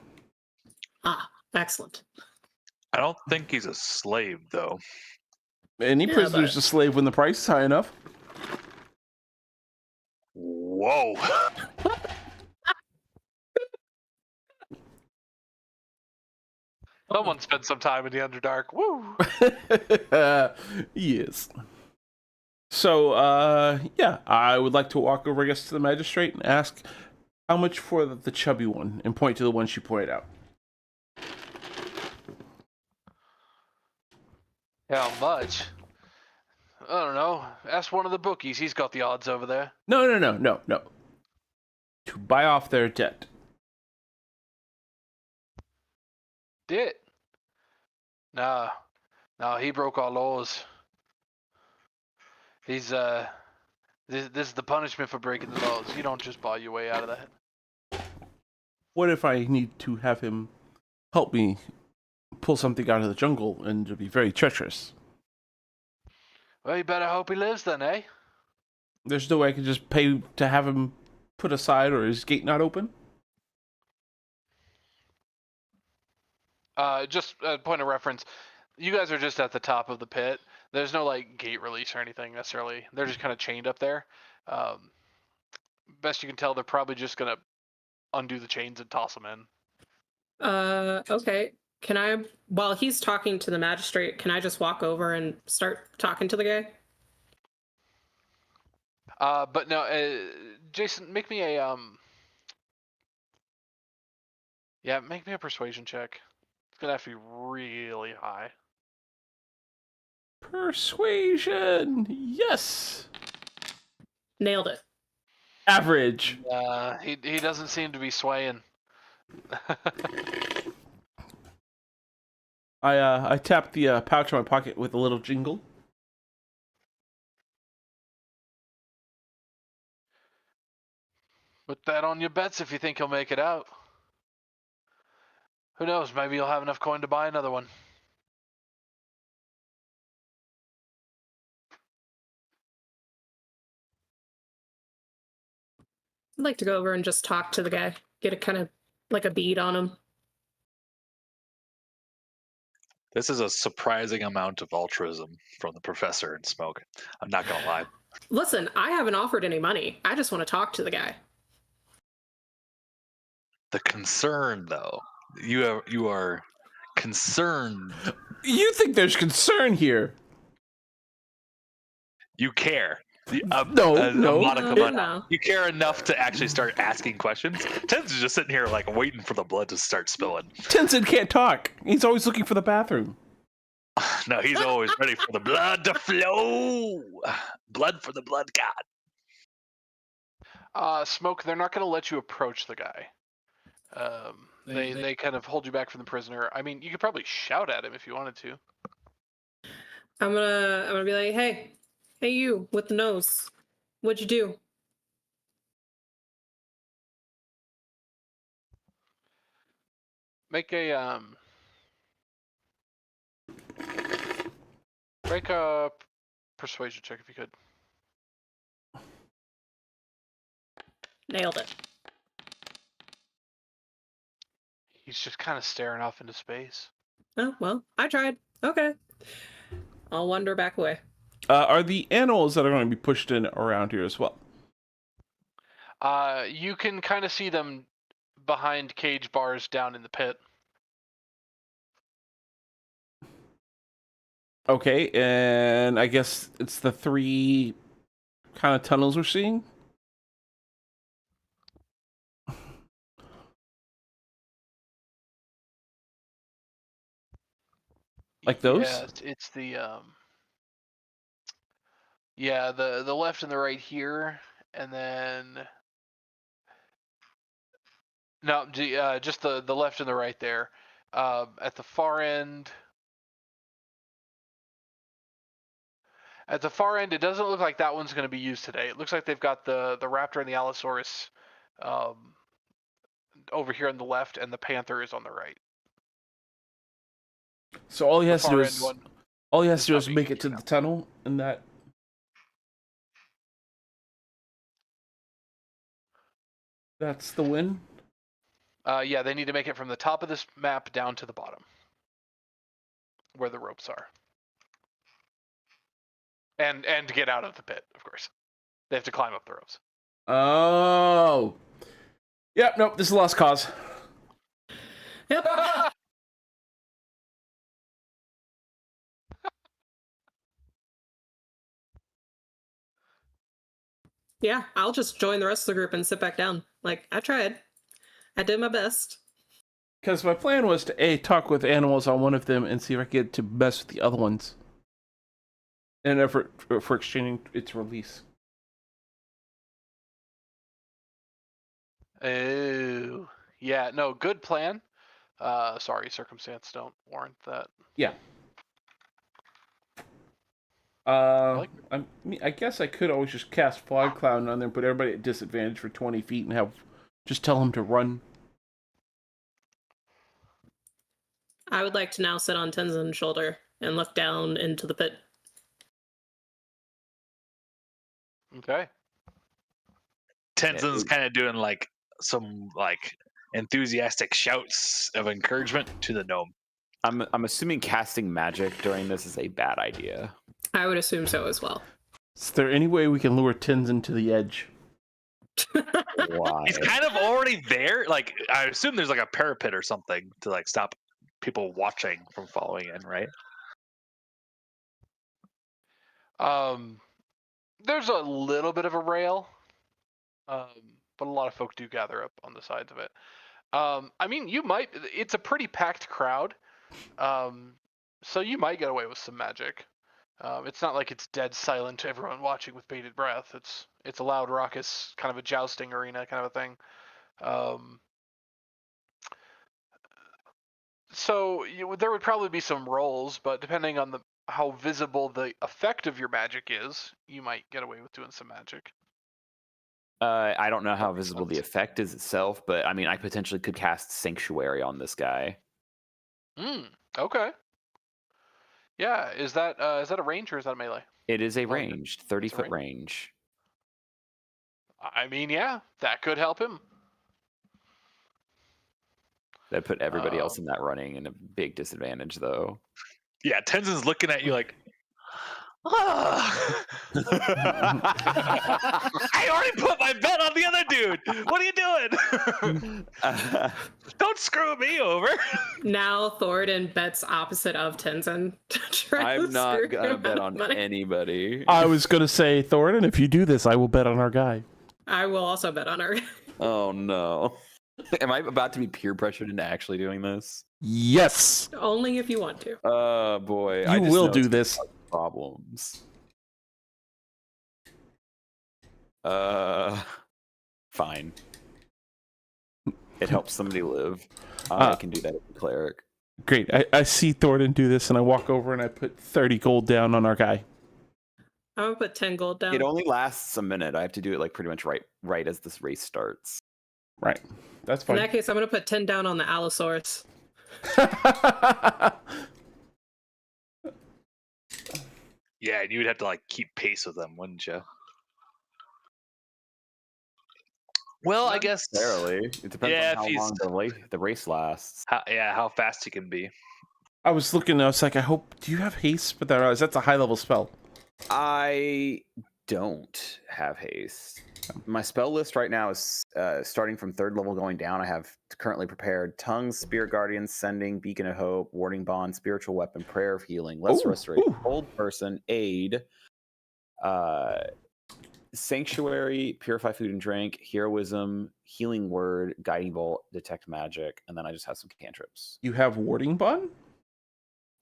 [SPEAKER 3] Ah, excellent.
[SPEAKER 5] I don't think he's a slave, though.
[SPEAKER 6] Any
[SPEAKER 3] Yeah,
[SPEAKER 6] prisoner's
[SPEAKER 3] but-
[SPEAKER 6] a slave when the price is high enough.
[SPEAKER 5] Whoa.
[SPEAKER 7] Someone spent some time in the Underdark. Woo!
[SPEAKER 6] Yes. So, yeah, I would like to walk over, I guess, to the magistrate and ask how much for the chubby one, and point to the one she pointed out.
[SPEAKER 7] How much? I don't know. Ask one of the bookies. He's got the odds over there.
[SPEAKER 6] No. To buy off their debt.
[SPEAKER 7] Did? Nah. No, he broke our laws. He's this is the punishment for breaking the laws. You don't just buy your way out of that.
[SPEAKER 6] What if I need to have him help me pull something out of the jungle, and it'll be very treacherous?
[SPEAKER 7] Well, you better hope he lives then, eh?
[SPEAKER 6] There's no way I can just pay to have him put aside, or his gate not open?
[SPEAKER 7] Just a point of reference. You guys are just at the top of the pit. There's no like gate release or anything necessarily. They're just kind of chained up there. Best you can tell, they're probably just gonna undo the chains and toss them in.
[SPEAKER 3] Okay. Can I, while he's talking to the magistrate, can I just walk over and start talking to the guy?
[SPEAKER 7] But no, Jason, make me a make me a persuasion check. It's gonna have to be really high.
[SPEAKER 6] Persuasion! Yes!
[SPEAKER 3] Nailed it.
[SPEAKER 6] Average.
[SPEAKER 7] He doesn't seem to be swaying.
[SPEAKER 6] I tapped the pouch in my pocket with a little jingle.
[SPEAKER 7] Put that on your bets if you think he'll make it out. Who knows? Maybe you'll have enough coin to buy another one.
[SPEAKER 3] I'd like to go over and just talk to the guy, get a kind of like a bead on him.
[SPEAKER 5] This is a surprising amount of altruism from the professor and Smoke. I'm not going to lie.
[SPEAKER 3] Listen, I haven't offered any money. I just want to talk to the guy.
[SPEAKER 5] The concern, though, you are concerned.
[SPEAKER 6] You think there's concern here?
[SPEAKER 5] You care.
[SPEAKER 6] No.
[SPEAKER 3] No.
[SPEAKER 5] You care enough to actually start asking questions. Tenzien's just sitting here like waiting for the blood to start spilling.
[SPEAKER 6] Tenzien can't talk. He's always looking for the bathroom.
[SPEAKER 5] No, he's always ready for the blood to flow. Blood for the blood god.
[SPEAKER 7] Smoke, they're not going to let you approach the guy. They kind of hold you back from the prisoner. I mean, you could probably shout at him if you wanted to.
[SPEAKER 3] I'm gonna be like, hey you with the nose, what'd you do?
[SPEAKER 7] Make a persuasion check if you could.
[SPEAKER 3] Nailed it.
[SPEAKER 7] He's just kind of staring off into space.
[SPEAKER 3] Oh, well, I tried. Okay. I'll wander back away.
[SPEAKER 6] Are the animals that are going to be pushed in around here as well?
[SPEAKER 7] You can kind of see them behind cage bars down in the pit.
[SPEAKER 6] Okay, and I guess it's the 3 kind of tunnels we're seeing? Like those?
[SPEAKER 7] Yeah, it's the the left and the right here, and then no, just the left and the right there. At the far end. At the far end, it doesn't look like that one's going to be used today. It looks like they've got the raptor and the allosaurus over here on the left, and the panther is on the right.
[SPEAKER 6] So all he has to do
[SPEAKER 7] far
[SPEAKER 6] is
[SPEAKER 7] end one
[SPEAKER 6] all he has
[SPEAKER 7] is
[SPEAKER 6] to do is
[SPEAKER 7] not
[SPEAKER 6] make
[SPEAKER 7] being
[SPEAKER 6] it to
[SPEAKER 7] used
[SPEAKER 6] the
[SPEAKER 7] now.
[SPEAKER 6] tunnel, and that's the win.
[SPEAKER 7] Yeah, they need to make it from the top of this map down to the bottom, where the ropes are, and to get out of the pit, of course. They have to climb up the ropes.
[SPEAKER 6] Oh. Yep, nope, this is a lost cause.
[SPEAKER 3] Yep. Yeah, I'll just join the rest of the group and sit back down. Like, I tried. I did my best.
[SPEAKER 6] Because my plan was to talk with animals on one of them and see if I could get to mess with the other ones in an effort for exchanging its release.
[SPEAKER 7] Oh, yeah, no, good plan. Sorry, circumstance don't warrant that.
[SPEAKER 6] Yeah. I guess I could always just cast Fog Cloud on them, put everybody at disadvantage for 20 feet, and just tell them to run.
[SPEAKER 3] I would like to now sit on Tenzin's shoulder and look down into the pit.
[SPEAKER 7] Okay.
[SPEAKER 5] Tenzin's kind of doing like some like enthusiastic shouts of encouragement to the gnome.
[SPEAKER 4] I'm assuming casting magic during this is a bad idea.
[SPEAKER 3] I would assume so as well.
[SPEAKER 6] Is there any way we can lure Tenzin to the edge?
[SPEAKER 4] Why?
[SPEAKER 5] He's kind of already there. Like I assume there's like a parapet or something to like stop people watching from following in, right?
[SPEAKER 7] There's a little bit of a rail, but a lot of folk do gather up on the sides of it. I mean, it's a pretty packed crowd, so you might get away with some magic. It's not like it's dead silent to everyone watching with bated breath. It's a loud, raucous, kind of a jousting arena kind of a thing. So there would probably be some rolls, but depending on how visible the effect of your magic is, you might get away with doing some magic.
[SPEAKER 4] I don't know how visible the effect is itself, but I mean, I potentially could cast Sanctuary on this guy.
[SPEAKER 7] Okay. Yeah, is that a range or is that a melee?
[SPEAKER 4] It is a ranged, 30-foot range.
[SPEAKER 7] I mean, yeah, that could help him.
[SPEAKER 4] That put everybody else in that running in a big disadvantage, though.
[SPEAKER 5] Yeah, Tenzin's looking at you like, I already put my bet on the other dude. What are you doing? Don't screw me over.
[SPEAKER 3] Now Thoridne bets opposite of Tenzin.
[SPEAKER 4] I'm not gonna bet on anybody.
[SPEAKER 6] I was gonna say, Thoridne, if you do this, I will bet on our guy.
[SPEAKER 3] I will also bet on her.
[SPEAKER 4] Oh no. Am I about to be peer pressured into actually doing this?
[SPEAKER 6] Yes.
[SPEAKER 3] Only if you want to.
[SPEAKER 4] Oh boy.
[SPEAKER 6] You will do this.
[SPEAKER 4] Problems. Fine. It helps somebody live. I can do that as a cleric.
[SPEAKER 6] Great. I see Thoridne do this, and I walk over and I put 30 gold down on our guy.
[SPEAKER 3] I'm gonna put 10 gold down.
[SPEAKER 4] It only lasts a minute. I have to do it like pretty much right as this race starts.
[SPEAKER 6] Right. That's
[SPEAKER 3] In
[SPEAKER 6] fine.
[SPEAKER 3] that case, I'm gonna put 10 down on the Allosaurus.
[SPEAKER 5] Yeah, and you would have to like keep pace with them, wouldn't you? Well, I guess.
[SPEAKER 4] Necessarily. It depends
[SPEAKER 5] Yeah,
[SPEAKER 4] on
[SPEAKER 5] if
[SPEAKER 4] how
[SPEAKER 5] he's-
[SPEAKER 4] long the race lasts.
[SPEAKER 5] How fast he can be.
[SPEAKER 6] I was looking, I was like, I hope, do you have haste? But then I realized that's a high level spell.
[SPEAKER 4] I don't have haste. My spell list right now is starting from 3rd level going down. I have currently prepared Tongues, Spirit Guardian, Sending, Beacon of Hope, Warding Bond, Spiritual Weapon, Prayer of Healing, Lesser
[SPEAKER 6] Ooh,
[SPEAKER 4] Restoration,
[SPEAKER 6] ooh.
[SPEAKER 4] Old Person, Aid, Sanctuary, Purify Food and Drink, Heroism, Healing Word, Guiding Bolt, Detect Magic, and then I just have some cantrips.
[SPEAKER 6] You have Warding Bond?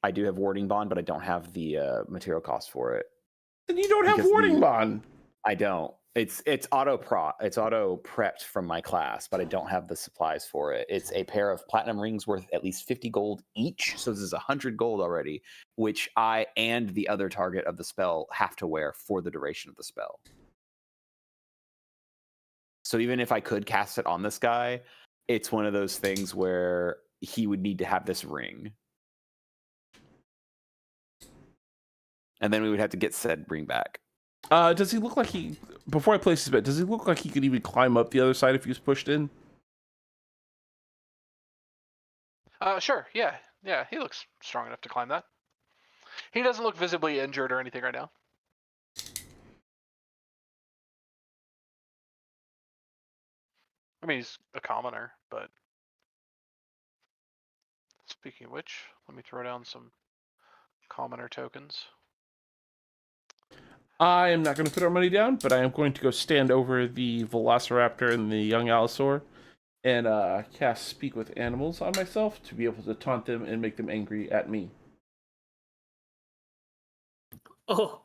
[SPEAKER 4] I do have Warding Bond, but I don't have the material cost for it.
[SPEAKER 6] Then you don't have
[SPEAKER 4] Because
[SPEAKER 6] Warding
[SPEAKER 4] the-
[SPEAKER 6] Bond.
[SPEAKER 4] I don't. It's auto prepped from my class, but I don't have the supplies for it. It's a pair of platinum rings worth at least 50 gold each, so this is 100 gold already, which I and the other target of the spell have to wear for the duration of the spell. So even if I could cast it on this guy, it's one of those things where he would need to have this ring. And then we would have to get said ring back.
[SPEAKER 6] Does he look like he, before I place his bet, does he look like he could even climb up the other side if he was pushed in?
[SPEAKER 7] Sure. Yeah. Yeah. He looks strong enough to climb that. He doesn't look visibly injured or anything right now. I mean, he's a commoner, but speaking of which, let me throw down some commoner tokens.
[SPEAKER 6] I am not going to put our money down, but I am going to go stand over the Velociraptor and the young Allosaur and cast Speak with Animals on myself to be able to taunt them and make them angry at me.
[SPEAKER 3] Oh,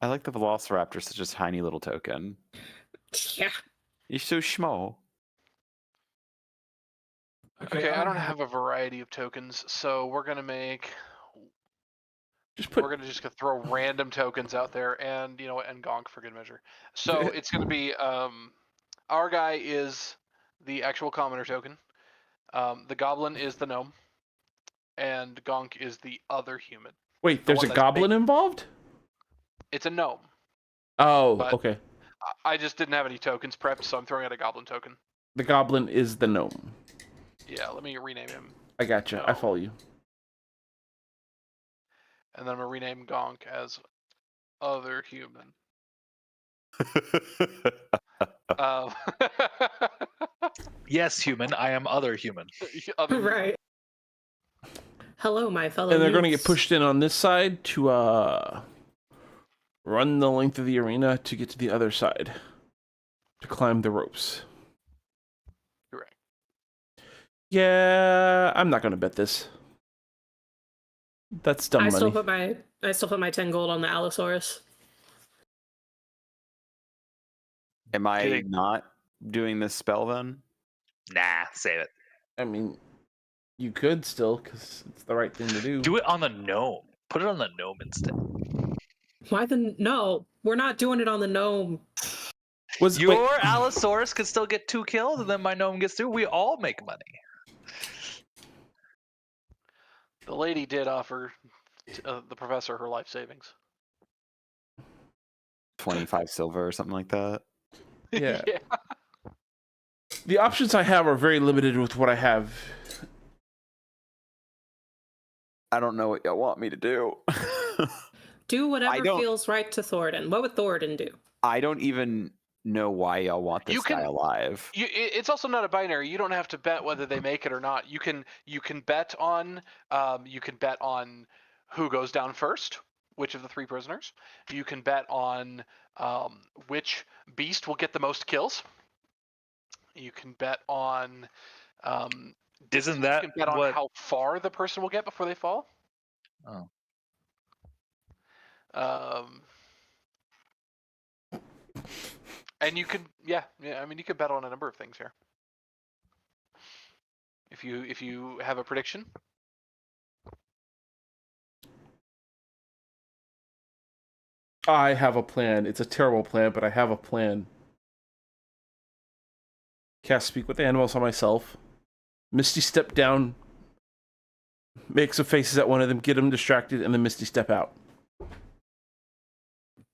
[SPEAKER 4] I like the Velociraptor, such a tiny little token.
[SPEAKER 3] yeah.
[SPEAKER 4] You're so small.
[SPEAKER 7] Okay, I don't have a variety of tokens, so we're gonna make.
[SPEAKER 6] Just put.
[SPEAKER 7] We're gonna just throw random tokens out there, and you know what, and gonk for good measure. So it's gonna be our guy is the actual commoner token, the goblin is the gnome, and gonk is the other human.
[SPEAKER 6] Wait, there's
[SPEAKER 7] one
[SPEAKER 6] a
[SPEAKER 7] that's
[SPEAKER 6] goblin
[SPEAKER 7] big.
[SPEAKER 6] involved?
[SPEAKER 7] It's a gnome.
[SPEAKER 6] Oh,
[SPEAKER 7] But-
[SPEAKER 6] okay.
[SPEAKER 7] I just didn't have any tokens prepped, so I'm throwing out a goblin token.
[SPEAKER 6] The goblin is the gnome.
[SPEAKER 7] Yeah, let me rename him,
[SPEAKER 6] I gotcha. I
[SPEAKER 7] No.
[SPEAKER 6] follow you.
[SPEAKER 7] and then I'm gonna rename gonk as other human. Um,
[SPEAKER 5] Yes, human. I am other human.
[SPEAKER 7] other human.
[SPEAKER 3] Right. Hello, my fellow.
[SPEAKER 6] And they're going to get
[SPEAKER 3] youths.
[SPEAKER 6] pushed in on this side to run the length of the arena to get to the other side to climb the ropes.
[SPEAKER 7] Correct.
[SPEAKER 6] Yeah, I'm not going to bet this. That's dumb
[SPEAKER 3] I
[SPEAKER 6] money.
[SPEAKER 3] still put my 10 gold on the Allosaurus.
[SPEAKER 4] Am I
[SPEAKER 5] Kidding.
[SPEAKER 4] not doing this spell then?
[SPEAKER 5] Nah, save it.
[SPEAKER 6] I mean, you could still, because it's the right thing to do.
[SPEAKER 5] Do it on the gnome. Put it on the gnome instead.
[SPEAKER 3] Why the no? We're not doing it on the gnome.
[SPEAKER 6] Was
[SPEAKER 5] Your
[SPEAKER 6] wait,
[SPEAKER 5] Allosaurus could still get 2 kills, and then my gnome gets 2. We all make money.
[SPEAKER 7] The lady did offer the professor her life savings.
[SPEAKER 4] 25 silver or something like that.
[SPEAKER 6] Yeah. The options I have are very limited with what I have.
[SPEAKER 4] I don't know what y'all want me to do.
[SPEAKER 3] Do whatever
[SPEAKER 4] don't-
[SPEAKER 3] feels right to Thoridne. What would Thoridne do?
[SPEAKER 4] I don't even know why y'all want this
[SPEAKER 7] You
[SPEAKER 4] guy
[SPEAKER 7] can-
[SPEAKER 4] alive.
[SPEAKER 7] It's also not a binary. You don't have to bet whether they make it or not. You can bet on who goes down first, which of the 3 prisoners. You can bet on which beast will get the most kills. You can bet on
[SPEAKER 5] Isn't that
[SPEAKER 7] you can bet on
[SPEAKER 5] what?
[SPEAKER 7] how far the person will get before they fall.
[SPEAKER 5] Oh.
[SPEAKER 7] And you could, yeah. I mean, you could bet on a number of things here. If you have a prediction.
[SPEAKER 6] I have a plan. It's a terrible plan, but I have a plan. Cast Speak with Animals on myself. Misty Step down. Make some faces at one of them, get them distracted, and then Misty Step out.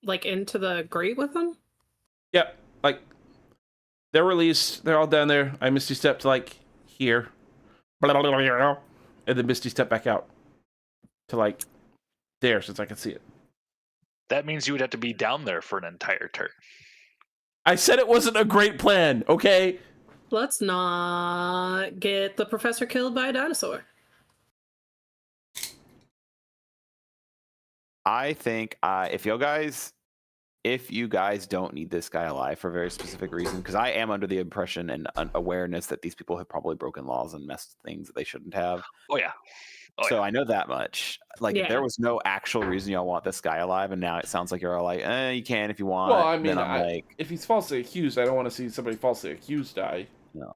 [SPEAKER 3] Like into the grate with them?
[SPEAKER 6] Yep. Like, they're released. They're all down there. I Misty Step to, like, here. And then Misty Step back out. To, like, there, since I can see it.
[SPEAKER 5] That means you would have to be down there for an entire turn.
[SPEAKER 6] I said it wasn't a great plan, okay?
[SPEAKER 3] Let's not get the professor killed by a dinosaur.
[SPEAKER 4] I think if you guys don't need this guy alive for a very specific reason, because I am under the impression and awareness that these people have probably broken laws and messed things that they shouldn't have.
[SPEAKER 5] Oh yeah.
[SPEAKER 4] So I know that much. Like, if there was no actual reason y'all want this guy alive, and now it sounds like you're all like, you can if you want.
[SPEAKER 6] Well, I mean,
[SPEAKER 4] then I'm like,
[SPEAKER 6] if he's falsely accused, I don't want to see somebody falsely accused die.
[SPEAKER 4] no.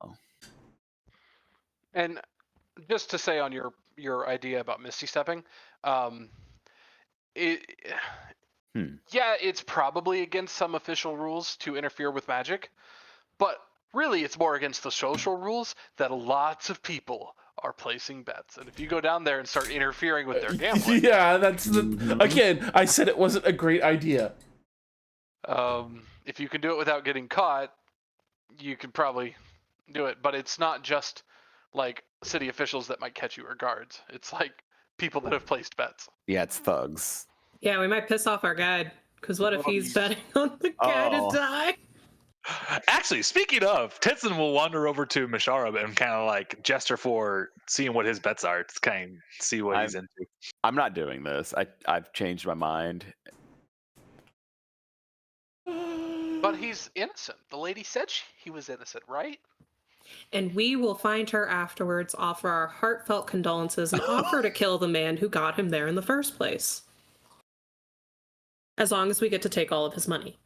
[SPEAKER 7] And just to say on your idea about Misty Stepping, yeah, it's probably against some official rules to interfere with magic, but really it's more against the social rules that lots of people are placing bets. And if you go down there and start interfering with their gambling...
[SPEAKER 6] Yeah, that's the... Again, I said it wasn't a great idea.
[SPEAKER 7] If you can do it without getting caught, you could probably do it. But it's not just, like, city officials that might catch you or guards. It's, like, people that have placed bets.
[SPEAKER 4] Yeah, it's thugs.
[SPEAKER 3] Yeah, we might piss off our guide. Because what if he's betting on the guy to die?
[SPEAKER 5] Actually, speaking of, Tenzien will wander over to Mishara and kind of like gesture for seeing what his bets are to kind of see what he's into.
[SPEAKER 4] I'm not doing this. I've changed my mind.
[SPEAKER 7] But he's innocent. The lady said he was innocent, right?
[SPEAKER 3] And we will find her afterwards, offer our heartfelt condolences, and offer to kill the man who got him there in the first place. As long as we get to take all of his money.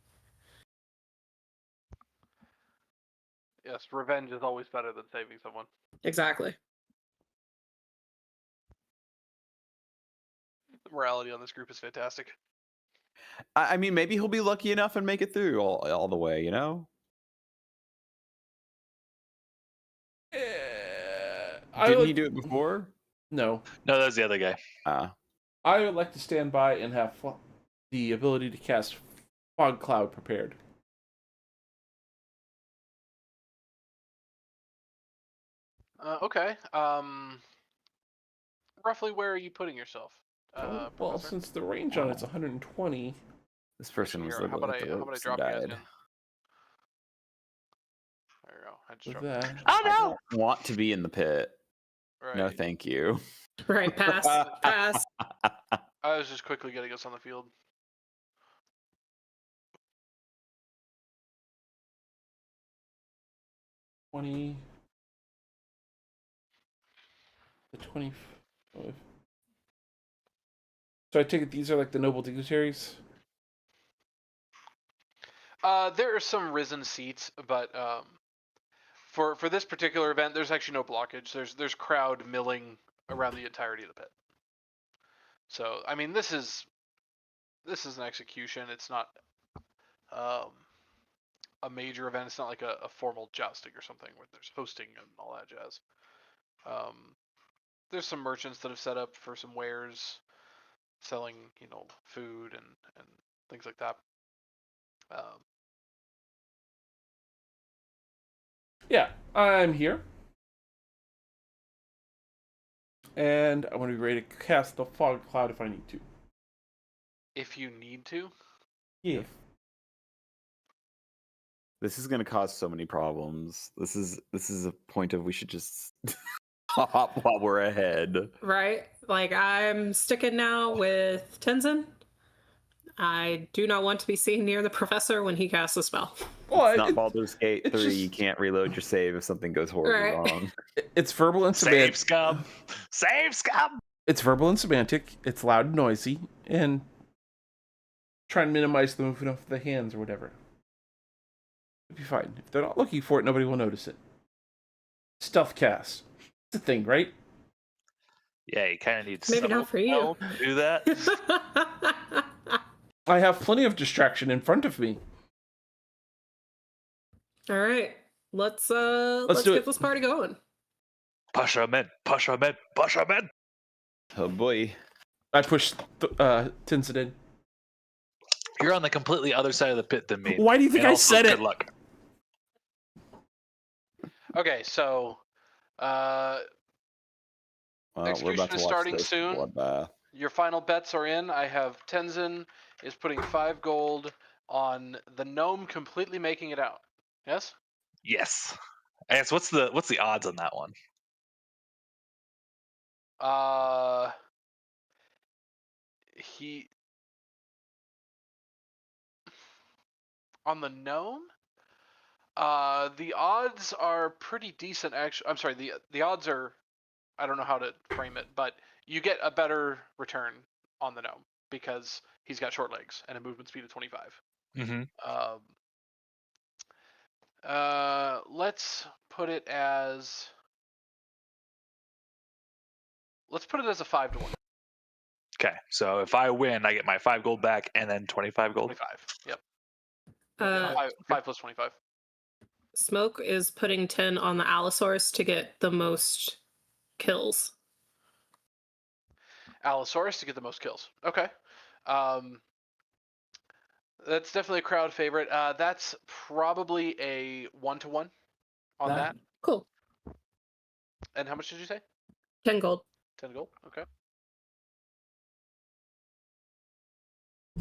[SPEAKER 7] Yes, revenge is always better than saving someone.
[SPEAKER 3] Exactly.
[SPEAKER 7] The morality on this group is fantastic.
[SPEAKER 4] I mean, maybe he'll be lucky enough and make it through all the way, you know? Didn't he do it before?
[SPEAKER 6] No.
[SPEAKER 5] No, that's the other guy.
[SPEAKER 6] I would like to stand by and have the ability to cast Fog Cloud prepared.
[SPEAKER 7] Okay. Roughly where are you putting yourself?
[SPEAKER 6] Well,
[SPEAKER 7] Professor?
[SPEAKER 6] since the range on it's 120.
[SPEAKER 4] This person was
[SPEAKER 7] Here, how
[SPEAKER 4] living
[SPEAKER 7] about
[SPEAKER 4] at the
[SPEAKER 7] I
[SPEAKER 4] ropes
[SPEAKER 7] drop
[SPEAKER 4] and
[SPEAKER 7] you guys
[SPEAKER 4] died.
[SPEAKER 7] in? There you go. I just
[SPEAKER 6] With
[SPEAKER 7] dropped
[SPEAKER 6] that.
[SPEAKER 5] Oh
[SPEAKER 4] I
[SPEAKER 5] no!
[SPEAKER 4] don't want to be in the pit.
[SPEAKER 7] Right.
[SPEAKER 4] No, thank you.
[SPEAKER 3] Right, pass. Pass.
[SPEAKER 7] I was just quickly getting us on the field.
[SPEAKER 6] The 25. So I take it these are like the noble dignitaries?
[SPEAKER 7] There are some risen seats, but for this particular event, there's actually no blockage. There's crowd milling around the entirety of the pit. So I mean, this is an execution. It's not a major event. It's not like a formal jousting or something where there's hosting and all that jazz. There's some merchants that have set up for some wares, selling, food and things like that.
[SPEAKER 6] Yeah, I'm here. And I want to be ready to cast the Fog Cloud if I need to.
[SPEAKER 7] If you need to.
[SPEAKER 6] Yeah.
[SPEAKER 4] This is going to cause so many problems. This is a point of we should just hop while we're ahead.
[SPEAKER 3] Right? Like, I'm sticking now with Tenzien. I do not want to be seen near the professor when he casts a spell.
[SPEAKER 6] Well,
[SPEAKER 4] It's not Baldur's Gate 3.
[SPEAKER 6] just-
[SPEAKER 4] You can't reload your save if something goes horribly
[SPEAKER 3] Right.
[SPEAKER 4] wrong.
[SPEAKER 6] It's verbal and
[SPEAKER 5] Save
[SPEAKER 6] semantic.
[SPEAKER 5] scum! Save scum!
[SPEAKER 6] It's verbal and semantic. It's loud and noisy. And try and minimize the movement of the hands or whatever. It'll be fine. If they're not looking for it, nobody will notice it. Stealth cast. It's a thing, right?
[SPEAKER 5] Yeah, you kind of need
[SPEAKER 3] Maybe not for you.
[SPEAKER 5] to do that.
[SPEAKER 6] I have plenty of distraction in front of me.
[SPEAKER 3] All right, let's
[SPEAKER 6] do
[SPEAKER 3] get
[SPEAKER 6] it.
[SPEAKER 3] this party going.
[SPEAKER 5] Push 'em in, push 'em in, push 'em in.
[SPEAKER 4] Oh boy.
[SPEAKER 6] I push Tenzien in.
[SPEAKER 5] You're on the completely other side of the pit than me.
[SPEAKER 6] Why do you think
[SPEAKER 5] And
[SPEAKER 6] I
[SPEAKER 5] also,
[SPEAKER 6] said it?
[SPEAKER 5] Good luck.
[SPEAKER 7] Okay, so
[SPEAKER 4] Well, we're
[SPEAKER 7] Execution
[SPEAKER 4] about to
[SPEAKER 7] is
[SPEAKER 4] watch
[SPEAKER 7] starting
[SPEAKER 4] this
[SPEAKER 7] soon.
[SPEAKER 4] bloodbath.
[SPEAKER 7] your final bets are in. I have Tenzin is putting 5 gold on the gnome completely making it out. Yes?
[SPEAKER 5] Yes. I guess what's the odds on that one?
[SPEAKER 7] He on the gnome. The odds are pretty decent. Actually, I'm sorry. The odds are, I don't know how to frame it, but you get a better return on the gnome because he's got short legs and a movement speed of 25.
[SPEAKER 5] Mm-hmm.
[SPEAKER 7] Let's put it as a 5 to 1.
[SPEAKER 5] Okay, so if I win, I get my 5 gold back and then 25 gold.
[SPEAKER 7] 25. Yep.
[SPEAKER 3] Uh,
[SPEAKER 7] 5 plus 25.
[SPEAKER 3] Smoke is putting 10 on the Allosaurus to get the most kills.
[SPEAKER 7] Allosaurus to get the most kills. Okay. That's definitely a crowd favorite. That's probably a 1-to-1 on that.
[SPEAKER 3] Cool.
[SPEAKER 7] And how much did you say?
[SPEAKER 3] 10 gold.
[SPEAKER 7] 10 gold. Okay.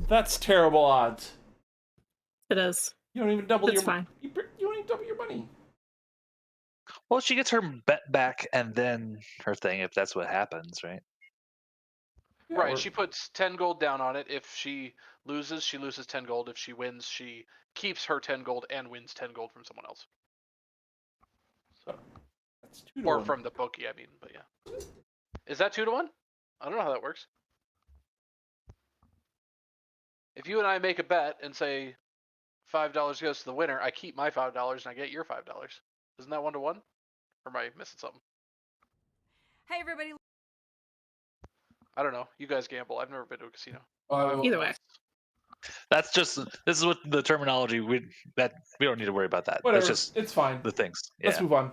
[SPEAKER 6] That's terrible odds.
[SPEAKER 3] It is.
[SPEAKER 6] You don't even double
[SPEAKER 3] It's
[SPEAKER 6] your
[SPEAKER 3] fine.
[SPEAKER 6] You don't even double your money.
[SPEAKER 5] Well, she gets her bet back and then her thing if that's what happens, right?
[SPEAKER 6] Yeah,
[SPEAKER 7] Right.
[SPEAKER 6] or-
[SPEAKER 7] She puts 10 gold down on it. If she loses 10 gold. If she wins, she keeps her 10 gold and wins 10 gold from someone else.
[SPEAKER 6] So, that's 2 to
[SPEAKER 7] Or
[SPEAKER 6] 1.
[SPEAKER 7] from the bookie, I mean. But yeah. Is that 2 to 1? I don't know how that works. If you and I make a bet and say $5 goes to the winner, I keep my $5 and I get your $5. Isn't that 1 to 1? Or am I missing something?
[SPEAKER 8] Hey, everybody.
[SPEAKER 7] I don't know. You guys gamble. I've never been to a casino.
[SPEAKER 3] Either way.
[SPEAKER 5] That's just this is what the terminology we don't need to worry about that.
[SPEAKER 6] Whatever.
[SPEAKER 5] That's just
[SPEAKER 6] It's fine.
[SPEAKER 5] the things.
[SPEAKER 6] Let's
[SPEAKER 5] Yeah.
[SPEAKER 6] move on.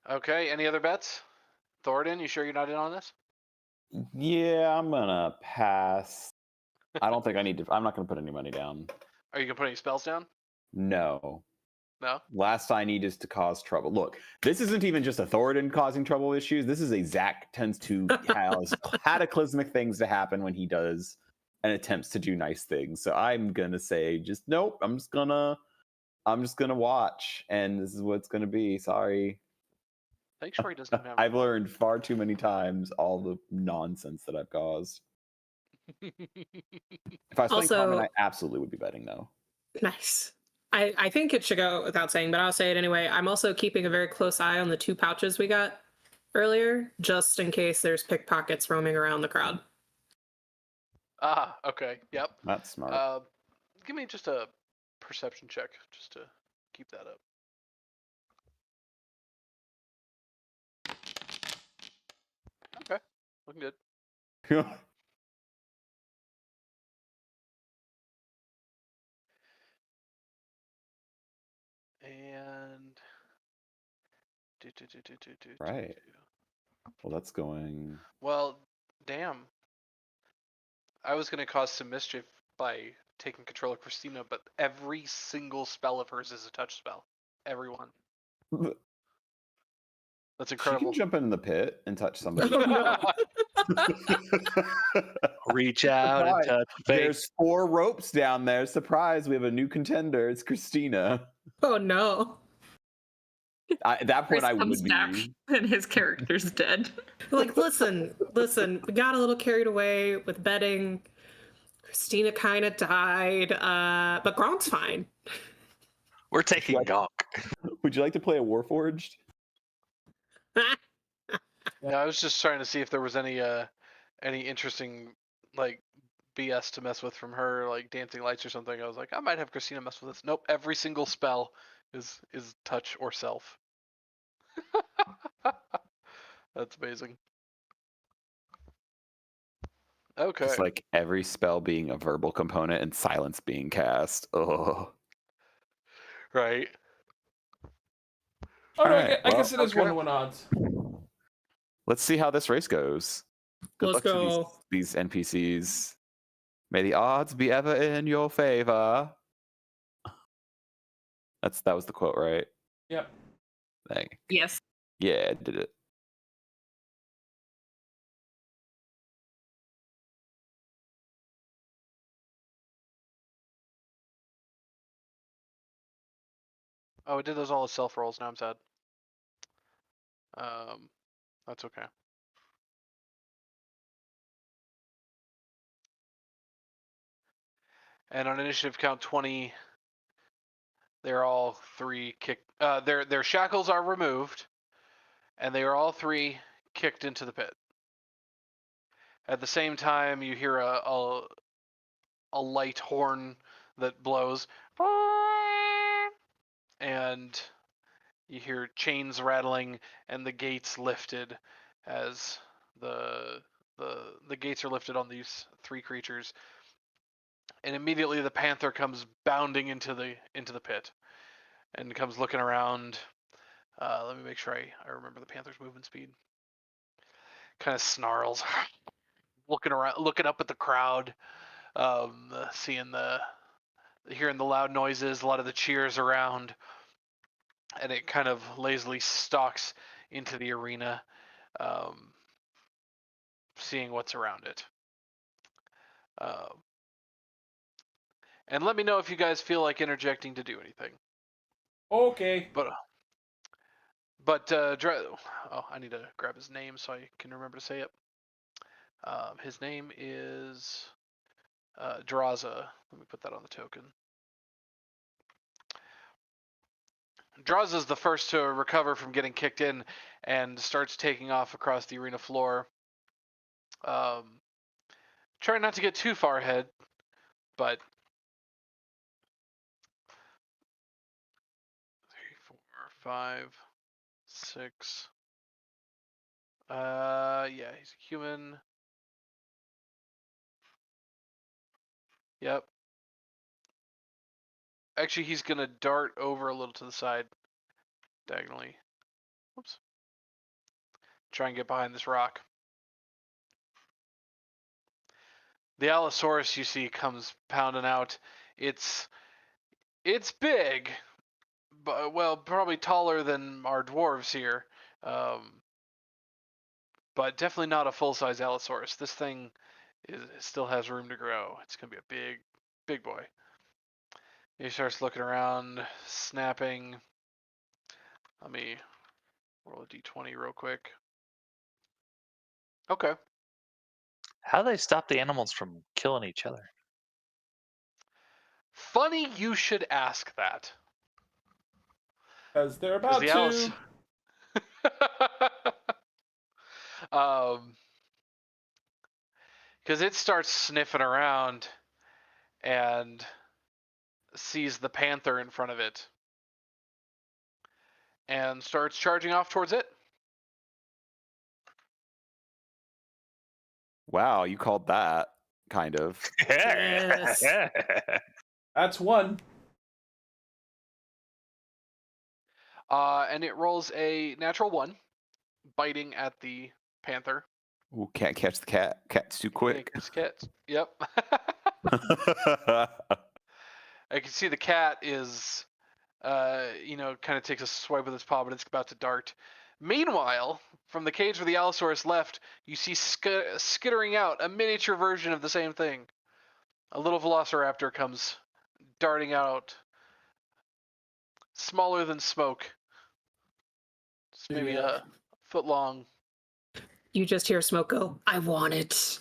[SPEAKER 7] Okay. Any other bets? Thoridne, you sure you're not in on this?
[SPEAKER 4] Yeah, I'm gonna pass. I don't think I need to. I'm not gonna put any money down.
[SPEAKER 7] Are you gonna put any spells down?
[SPEAKER 4] No.
[SPEAKER 7] No.
[SPEAKER 4] Last I need is to cause trouble. Look, this isn't even just a Thoridne causing trouble issues. This is a Zach tends to have cataclysmic things to happen when he does and attempts to do nice things. So I'm gonna say just nope. I'm just gonna watch, and this is what it's gonna be. Sorry.
[SPEAKER 7] Sanctuary doesn't even have.
[SPEAKER 4] I've learned far too many times all the nonsense that I've caused. If I was playing
[SPEAKER 3] Also-
[SPEAKER 4] Common, I absolutely would be betting though.
[SPEAKER 3] Nice. I think it should go without saying, but I'll say it anyway. I'm also keeping a very close eye on the 2 pouches we got earlier, just in case there's pickpockets roaming around the crowd.
[SPEAKER 7] Ah, okay. Yep.
[SPEAKER 4] That's smart.
[SPEAKER 7] Give me just a perception check just to keep that up. Okay. Looking good. And
[SPEAKER 4] Right. Well, that's going.
[SPEAKER 7] Well, damn. I was gonna cause some mischief by taking control of Christina, but every single spell of hers is a touch spell. Every one. That's
[SPEAKER 4] She
[SPEAKER 7] incredible.
[SPEAKER 4] can jump in the pit and touch somebody.
[SPEAKER 5] Reach out and
[SPEAKER 4] Right.
[SPEAKER 5] touch face.
[SPEAKER 4] There's 4 ropes down there. Surprise! We have a new contender. It's Christina.
[SPEAKER 3] Oh no.
[SPEAKER 4] At that point,
[SPEAKER 2] Chris
[SPEAKER 4] I
[SPEAKER 2] comes
[SPEAKER 4] would
[SPEAKER 2] back
[SPEAKER 4] be.
[SPEAKER 2] and his character's dead.
[SPEAKER 3] Like, listen, we got a little carried away with betting. Christina kind of died, but Gronk's fine.
[SPEAKER 5] We're taking
[SPEAKER 4] Like-
[SPEAKER 5] Gonk.
[SPEAKER 4] Would you like to play a Warforged?
[SPEAKER 7] Yeah, I was just trying to see if there was any interesting like BS to mess with from her, like dancing lights or something. I was like, I might have Christina mess with this. Nope, every single spell is touch or self. That's amazing. Okay.
[SPEAKER 4] Just like every spell being a verbal component and silence being cast. Oh.
[SPEAKER 7] Right.
[SPEAKER 6] Oh, no,
[SPEAKER 4] Alright,
[SPEAKER 6] I guess it is
[SPEAKER 7] okay.
[SPEAKER 6] 1-to-1 odds.
[SPEAKER 4] Let's see how this race goes. Good
[SPEAKER 3] Let's
[SPEAKER 4] luck to
[SPEAKER 3] go.
[SPEAKER 4] these NPCs. May the odds be ever in your favor. That was the quote, right?
[SPEAKER 6] Yep.
[SPEAKER 2] Yes.
[SPEAKER 4] Yeah, I did it.
[SPEAKER 7] Oh, I did those all as self rolls. Now I'm sad. That's okay. And on initiative count 20, they're all 3 kicked. Their shackles are removed, and they are all 3 kicked into the pit. At the same time, you hear a light horn that blows, and you hear chains rattling and the gates lifted as the gates are lifted on these 3 creatures. And immediately the panther comes bounding into the pit and comes looking around. Let me make sure I remember the panther's movement speed. Kind of snarls, looking around, looking up at the crowd, hearing the loud noises, a lot of the cheers around, and it kind of lazily stalks into the arena, seeing what's around it. And let me know if you guys feel like interjecting to do anything.
[SPEAKER 6] Okay.
[SPEAKER 7] But I need to grab his name so I can remember to say it. His name is Draza. Let me put that on the token. Draza is the first to recover from getting kicked in and starts taking off across the arena floor. Trying not to get too far ahead, but 3, 4, 5, 6. Yeah, he's a human. Yep. Actually, he's gonna dart over a little to the side, diagonally. Whoops. Try and get behind this rock. The Allosaurus you see comes pounding out. It's big, but well, probably taller than our dwarves here, but definitely not a full-size Allosaurus. This thing still has room to grow. It's gonna be a big boy. He starts looking around, snapping. Let me roll a d20 real quick. Okay.
[SPEAKER 5] How do they stop the animals from killing each other?
[SPEAKER 7] Funny you should ask that.
[SPEAKER 6] Because they're about to.
[SPEAKER 7] Because it starts sniffing around and sees the panther in front of it and starts charging off towards it.
[SPEAKER 4] Wow, you called that, kind of.
[SPEAKER 3] Yes.
[SPEAKER 6] That's 1.
[SPEAKER 7] And it rolls a natural 1, biting at the panther.
[SPEAKER 4] Ooh, can't catch the cat. Cat's too quick.
[SPEAKER 7] Yep. I can see the cat is, kind of takes a swipe with its paw, but it's about to dart. Meanwhile, from the cage where the Allosaurus left, you see skittering out a miniature version of the same thing. A little velociraptor comes darting out, smaller than smoke. It's maybe a foot long.
[SPEAKER 3] You just hear Smoke go, I want it.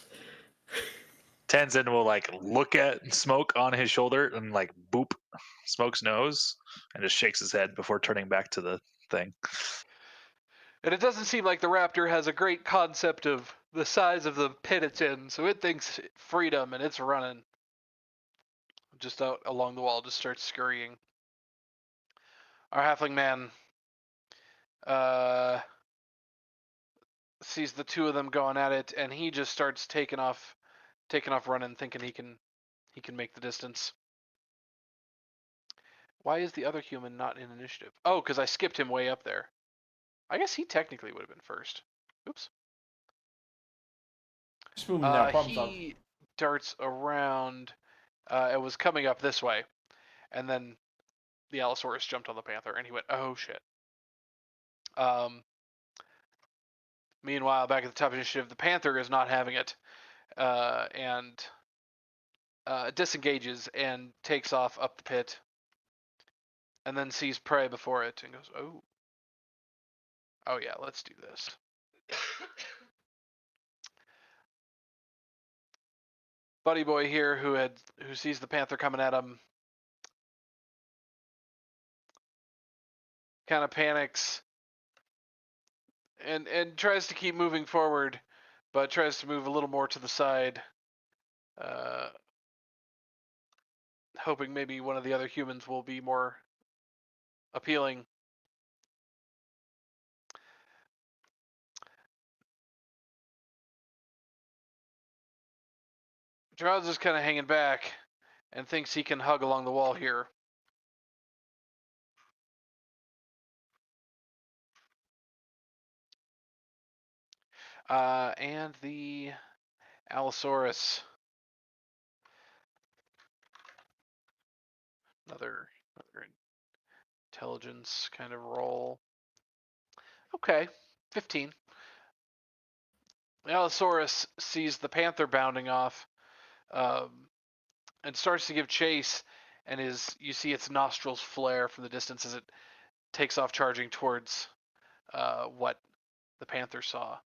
[SPEAKER 5] Tenzin will look at Smoke on his shoulder and boop Smoke's nose and just shakes his head before turning back to the thing.
[SPEAKER 7] And it doesn't seem like the raptor has a great concept of the size of the pit it's in, so it thinks freedom and it's running. Just out along the wall, just starts scurrying. Our halfling man sees the two of them going at it, and he just starts taking off running, thinking he can make the distance. Why is the other human not in initiative? Oh, because I skipped him way up there. I guess he technically would have been first. Oops.
[SPEAKER 6] Just moving now. Problem solved.
[SPEAKER 7] He darts around. It was coming up this way, and then the Allosaurus jumped on the panther, and he went, "Oh shit." Meanwhile, back at the top initiative, the panther is not having it, and disengages and takes off up the pit, and then sees prey before it and goes, "Oh yeah, let's do this." Buddy boy here, who sees the panther coming at him, kind of panics and tries to keep moving forward, but tries to move a little more to the side, hoping maybe one of the other humans will be more appealing. Gerald's just kind of hanging back and thinks he can hug along the wall here. And the Allosaurus. Another intelligence kind of roll. Okay, 15. The Allosaurus sees the panther bounding off, and starts to give chase, and you see its nostrils flare from the distance as it takes off charging towards what the panther saw.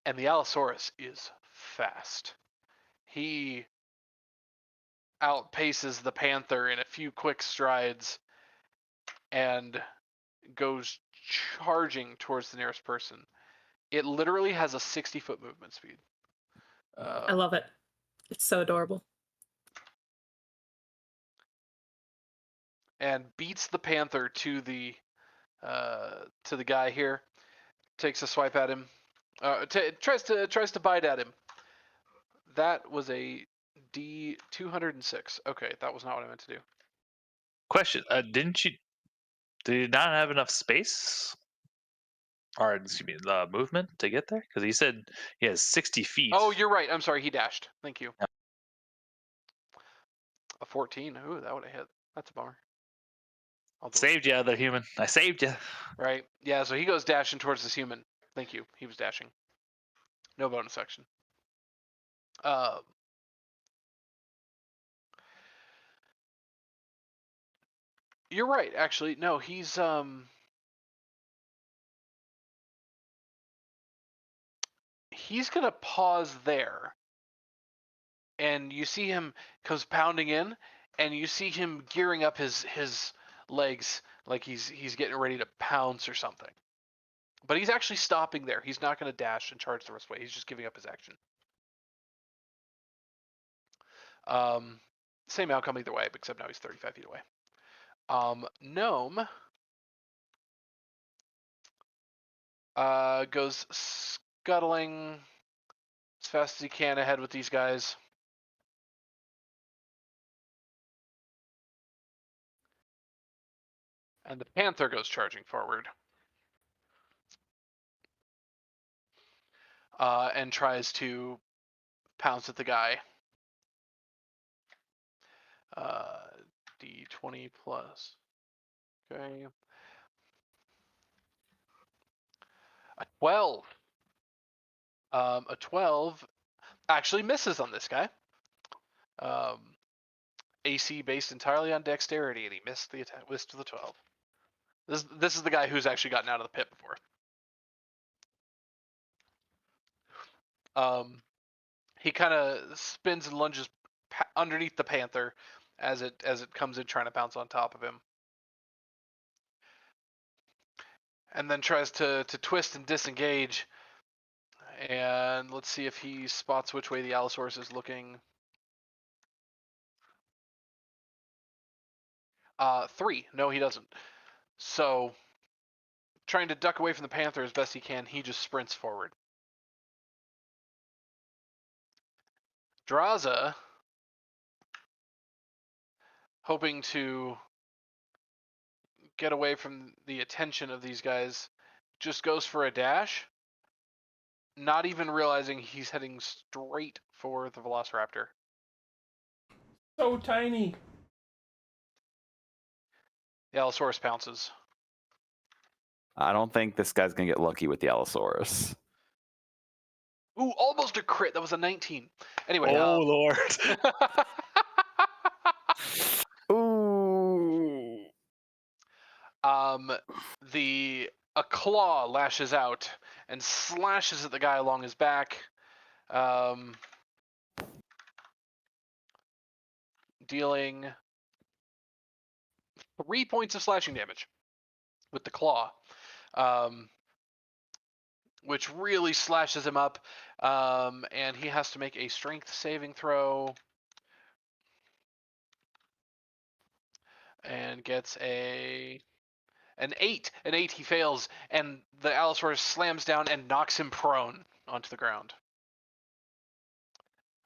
[SPEAKER 7] And the Allosaurus is fast. He outpaces the panther in a few quick strides and goes charging towards the nearest person. It literally has a 60-foot movement speed.
[SPEAKER 3] I love it. It's so adorable.
[SPEAKER 7] And beats the panther to the guy here. Takes a swipe at him. Tries to bite at him. That was a D206. Okay, that was not what I meant to do.
[SPEAKER 5] Question: did you not have enough space, or excuse me, the movement to get there? Because he said he has 60 feet.
[SPEAKER 7] Oh, you're right. I'm sorry. He dashed. Thank you.
[SPEAKER 5] Yeah.
[SPEAKER 7] A 14. Ooh, that would have hit. That's a bummer.
[SPEAKER 5] Saved you, other human. I saved you.
[SPEAKER 7] Right. Yeah. So he goes dashing towards this human. Thank you. He was dashing. No bonus action. You're right. Actually, no. He's gonna pause there, and you see him comes pounding in, and you see him gearing up his legs like he's getting ready to pounce or something. But he's actually stopping there. He's not going to dash and charge the rest of the way. He's just giving up his action. Same outcome either way, except now he's 35 feet away. Gnome goes scuttling as fast as he can ahead with these guys. And the panther goes charging forward. And tries to pounce at the guy. D20 plus. Okay. A 12. A 12 actually misses on this guy. AC based entirely on dexterity, and he missed the attack. Missed to the 12. This is the guy who's actually gotten out of the pit before. He kind of spins and lunges underneath the panther as it comes in trying to bounce on top of him. and then tries to twist and disengage. And let's see if he spots which way the Allosaurus is looking. 3. No, he doesn't. So, trying to duck away from the panther as best he can, he just sprints forward. Draza, hoping to get away from the attention of these guys, just goes for a dash, not even realizing he's heading straight for the Velociraptor.
[SPEAKER 6] So tiny.
[SPEAKER 7] The Allosaurus pounces.
[SPEAKER 4] I don't think this guy's gonna get lucky with the Allosaurus.
[SPEAKER 7] Ooh, almost a crit. That was a 19. Anyway.
[SPEAKER 5] Oh, Lord.
[SPEAKER 4] Ooh.
[SPEAKER 7] A claw lashes out and slashes at the guy along his back. Dealing 3 points of slashing damage with the claw, which really slashes him up, and he has to make a strength saving throw, and gets an 8. An 8 he fails, and the Allosaurus slams down and knocks him prone onto the ground.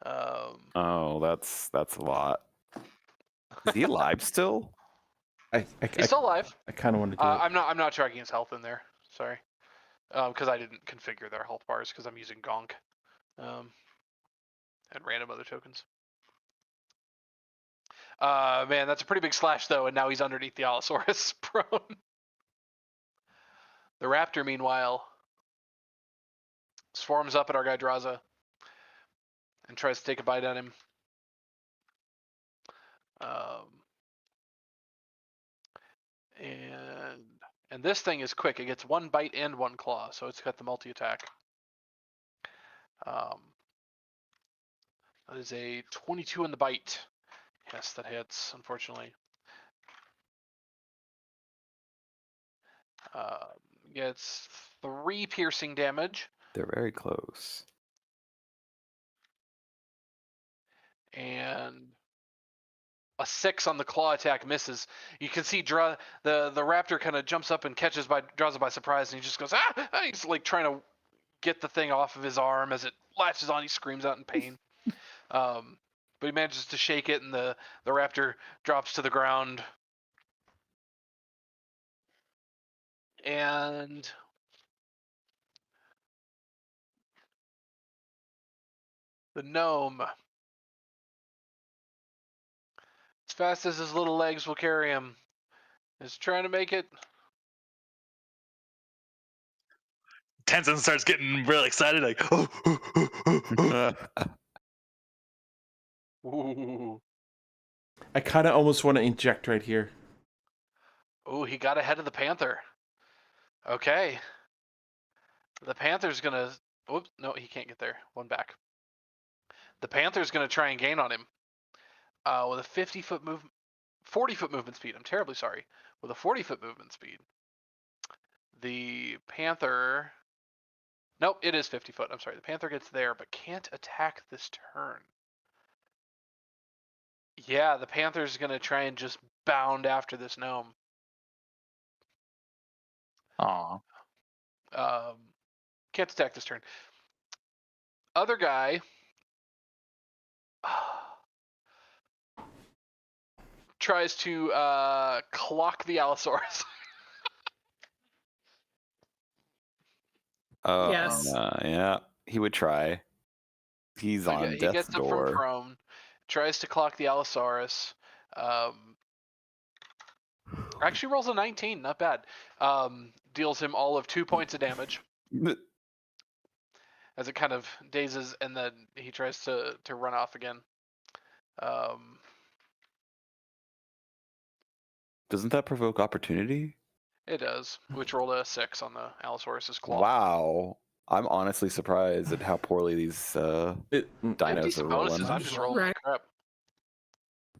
[SPEAKER 4] Oh, that's a lot. Is he alive still?
[SPEAKER 7] He's still alive.
[SPEAKER 6] I kind of want to do it.
[SPEAKER 7] I'm not tracking his health in there. Sorry, because I didn't configure their health bars because I'm using Gonk, and random other tokens. Man, that's a pretty big slash though, and now he's underneath the Allosaurus prone. The raptor, meanwhile, swarms up at our guy Draza and tries to take a bite at him. And this thing is quick. It gets 1 bite and 1 claw, so it's got the multi-attack. That is a 22 in the bite. Yes, that hits, unfortunately. Gets 3 piercing damage.
[SPEAKER 4] They're very close.
[SPEAKER 7] And a 6 on the claw attack misses. You can see the raptor kind of jumps up and catches Draza by surprise, and he just goes, ah! He's like trying to get the thing off of his arm as it latches on. He screams out in pain. But he manages to shake it, and the raptor drops to the ground. And the gnome, as fast as his little legs will carry him, is trying to make it.
[SPEAKER 5] Tenzien starts getting real excited, like,
[SPEAKER 7] Ooh.
[SPEAKER 6] I kind of almost want to inject right here.
[SPEAKER 7] Ooh, he got ahead of the panther. Okay. The panther's gonna. Whoops, no, he can't get there. 1 back. The panther's gonna try and gain on him. With a 40-foot movement speed. I'm terribly sorry. With a 40-foot movement speed. The panther. Nope, it is 50 foot. I'm sorry. The panther gets there, but can't attack this turn. Yeah, the panther's gonna try and just bound after this gnome.
[SPEAKER 5] aw.
[SPEAKER 7] Can't attack this turn. Other guy tries to clock the Allosaurus.
[SPEAKER 3] Yes.
[SPEAKER 4] Yeah, he would try. He's on
[SPEAKER 7] He
[SPEAKER 4] death's
[SPEAKER 7] gets up from
[SPEAKER 4] door.
[SPEAKER 7] prone, tries to clock the Allosaurus. Actually rolls a 19, not bad. Deals him all of 2 points of damage as it kind of dazes, and then he tries to run off again.
[SPEAKER 4] Doesn't that provoke opportunity?
[SPEAKER 7] It does, which rolled a 6 on the Allosaurus's claw.
[SPEAKER 4] Wow. I'm honestly surprised at how poorly these
[SPEAKER 6] It,
[SPEAKER 4] dinos are
[SPEAKER 7] Decent
[SPEAKER 4] rolling.
[SPEAKER 7] bonuses. I'm just rolling like
[SPEAKER 3] Right.
[SPEAKER 7] crap.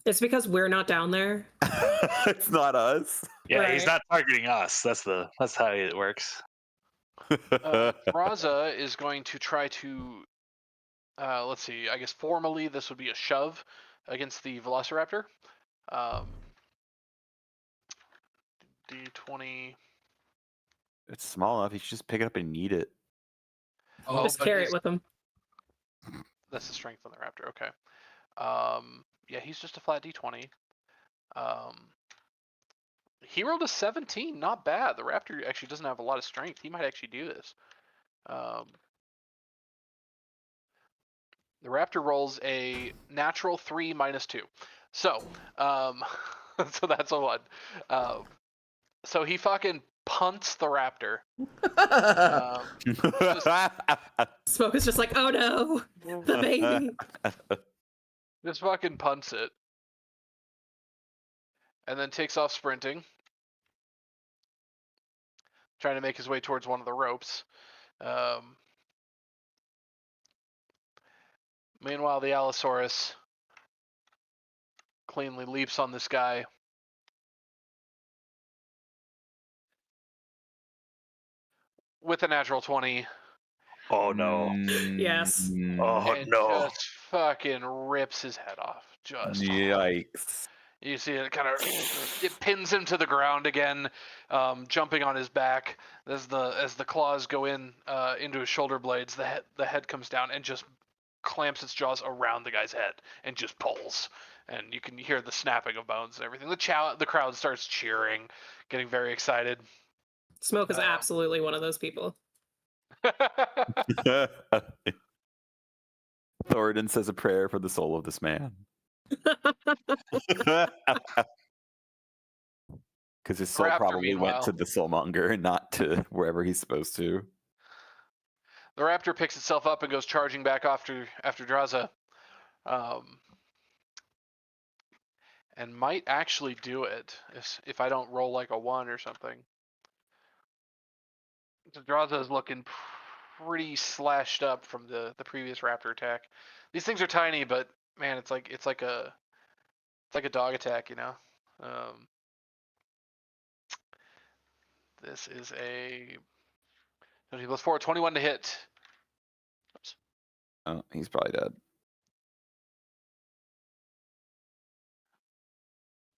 [SPEAKER 3] It's because we're not down there.
[SPEAKER 4] It's not us.
[SPEAKER 5] Yeah, he's
[SPEAKER 3] Right.
[SPEAKER 5] not targeting us. That's how it works.
[SPEAKER 7] Raza is going to try to, let's see, I guess formally this would be a shove against the Velociraptor. D20.
[SPEAKER 4] It's small enough. You should just pick it up and eat it.
[SPEAKER 1] Oh,
[SPEAKER 3] Just
[SPEAKER 7] but
[SPEAKER 3] carry
[SPEAKER 7] he's-
[SPEAKER 3] it with him.
[SPEAKER 7] That's the strength on the raptor. Okay. Yeah, he's just a flat D20. He rolled a 17. Not bad. The raptor actually doesn't have a lot of strength. He might actually do this. The raptor rolls a natural 3 minus 2. So, so that's a 1. So he fucking punts the raptor.
[SPEAKER 3] Smoke is just like, oh no, the baby.
[SPEAKER 7] Just fucking punts it. And then takes off sprinting. Trying to make his way towards one of the ropes. Meanwhile, the Allosaurus cleanly leaps on this guy. With a natural 20.
[SPEAKER 5] Oh no.
[SPEAKER 3] Yes.
[SPEAKER 5] Oh
[SPEAKER 7] And
[SPEAKER 5] no.
[SPEAKER 7] just fucking rips his head off. Just
[SPEAKER 4] Yikes.
[SPEAKER 7] You see it kind of it pins him to the ground again, jumping on his back as the claws go in into his shoulder blades. The head comes down and just clamps its jaws around the guy's head and just pulls. And you can hear the snapping of bones and everything. The crowd starts cheering, getting very excited.
[SPEAKER 3] Smoke is absolutely one of those people.
[SPEAKER 4] Thoridne says a prayer for the soul of this man. Because his soul
[SPEAKER 7] Raptor,
[SPEAKER 4] probably went
[SPEAKER 7] meanwhile-
[SPEAKER 4] to the soulmonger and not to wherever he's supposed to.
[SPEAKER 7] The raptor picks itself up and goes charging back after Draza. And might actually do it if I don't roll like a 1 or something. Draza is looking pretty slashed up from the previous raptor attack. These things are tiny, but man, it's like a dog attack, you know. This is a 20 plus 4, 21 to hit. Oops.
[SPEAKER 4] Oh, he's probably dead.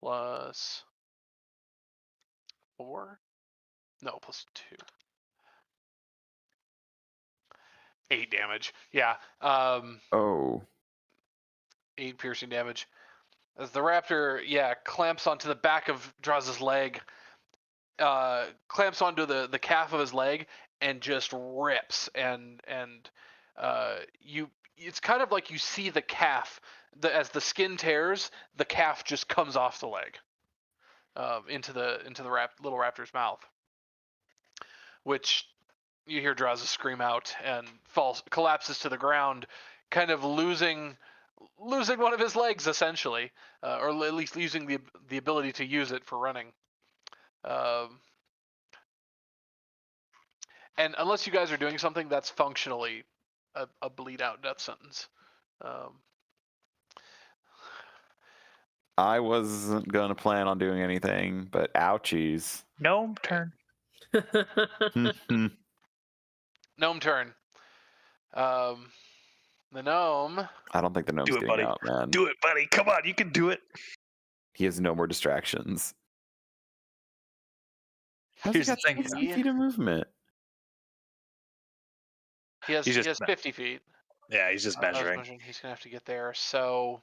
[SPEAKER 7] Plus 4? No, plus 2. 8 damage. Yeah.
[SPEAKER 4] Oh.
[SPEAKER 7] 8 piercing damage. As the raptor, clamps onto the back of Draza's leg, clamps onto the calf of his leg, and just rips. And it's kind of like you see the calf, as the skin tears, the calf just comes off the leg, into the little raptor's mouth, which you hear Draza scream out and collapses to the ground, kind of losing one of his legs essentially, or at least losing the ability to use it for running. And unless you guys are doing something, that's functionally a bleed out death sentence.
[SPEAKER 4] I wasn't going to plan on doing anything, but ouchies.
[SPEAKER 5] Gnome turn.
[SPEAKER 7] Gnome turn. The gnome.
[SPEAKER 4] I don't think the gnome's
[SPEAKER 5] Do it,
[SPEAKER 4] getting
[SPEAKER 5] buddy.
[SPEAKER 4] out, man.
[SPEAKER 5] Do it, buddy. Come on, you can do it.
[SPEAKER 4] He has no more distractions. How's he
[SPEAKER 5] Here's the
[SPEAKER 4] got
[SPEAKER 5] thing.
[SPEAKER 4] 60 feet of movement?
[SPEAKER 7] He has
[SPEAKER 5] He's just
[SPEAKER 7] 50 feet.
[SPEAKER 5] Yeah, he's just
[SPEAKER 7] I was
[SPEAKER 5] measuring.
[SPEAKER 7] measuring. He's gonna have to get there. So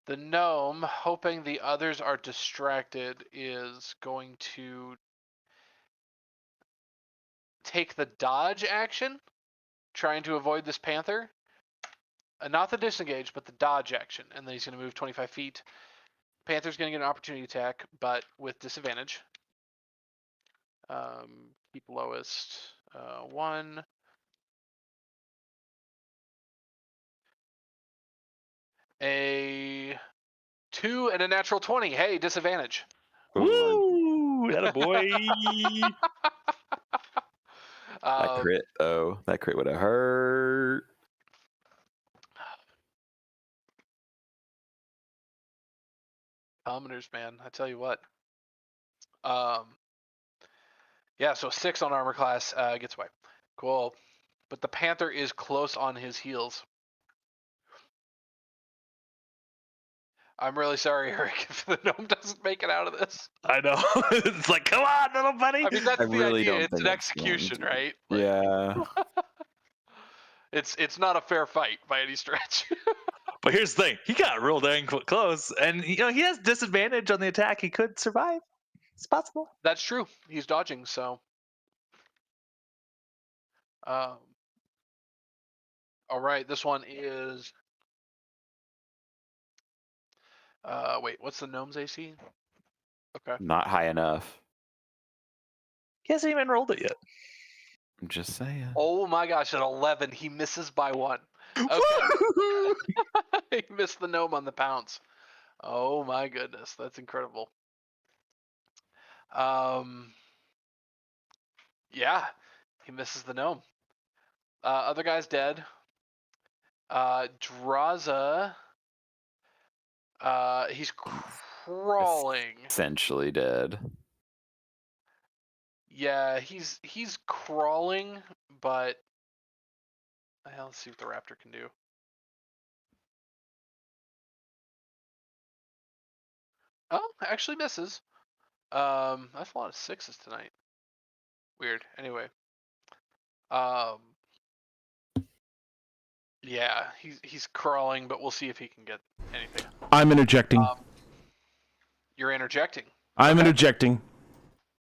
[SPEAKER 7] the gnome, hoping the others are distracted, is going to take the dodge action, trying to avoid this panther. Not the disengage, but the dodge action. And then he's going to move 25 feet. Panther's going to get an opportunity attack, but with disadvantage. Keep lowest 1. A 2 and a natural 20. Hey, disadvantage.
[SPEAKER 5] Woo! That a boy.
[SPEAKER 4] That crit, though. That crit would have hurt.
[SPEAKER 7] Commoners, man. I tell you what. Yeah, so 6 on armor class gets away. Cool. But the Panther is close on his heels. I'm really sorry, Eric, if the gnome doesn't make it out of this.
[SPEAKER 5] I know. It's like, come on, little buddy.
[SPEAKER 7] I mean, that's
[SPEAKER 4] I
[SPEAKER 7] the
[SPEAKER 4] really
[SPEAKER 7] idea.
[SPEAKER 4] don't
[SPEAKER 7] It's
[SPEAKER 4] think
[SPEAKER 7] an
[SPEAKER 4] it's going
[SPEAKER 7] execution,
[SPEAKER 4] to.
[SPEAKER 7] right? Like,
[SPEAKER 4] Yeah.
[SPEAKER 7] It's not a fair fight by any stretch.
[SPEAKER 5] But here's the thing: he got real dang close, and he has disadvantage on the attack. He could survive. It's possible.
[SPEAKER 7] That's true. He's dodging, so. All right, this one is. Wait, what's the gnome's AC? Okay.
[SPEAKER 4] Not high enough.
[SPEAKER 5] He hasn't even rolled it yet.
[SPEAKER 4] I'm just saying.
[SPEAKER 7] Oh my gosh, at 11, he misses by 1. Okay. He missed the gnome on the pounce. Oh my goodness, that's incredible. Yeah, he misses the gnome. Other guy's dead. Draza, he's crawling.
[SPEAKER 4] Essentially dead.
[SPEAKER 7] Yeah, he's crawling, but let's see what the raptor can do. Oh, actually misses. That's a lot of 6s tonight. Weird. Anyway. Yeah, he's crawling, but we'll see if he can get anything.
[SPEAKER 6] I'm interjecting.
[SPEAKER 7] You're interjecting.
[SPEAKER 6] I'm
[SPEAKER 7] okay.
[SPEAKER 6] interjecting.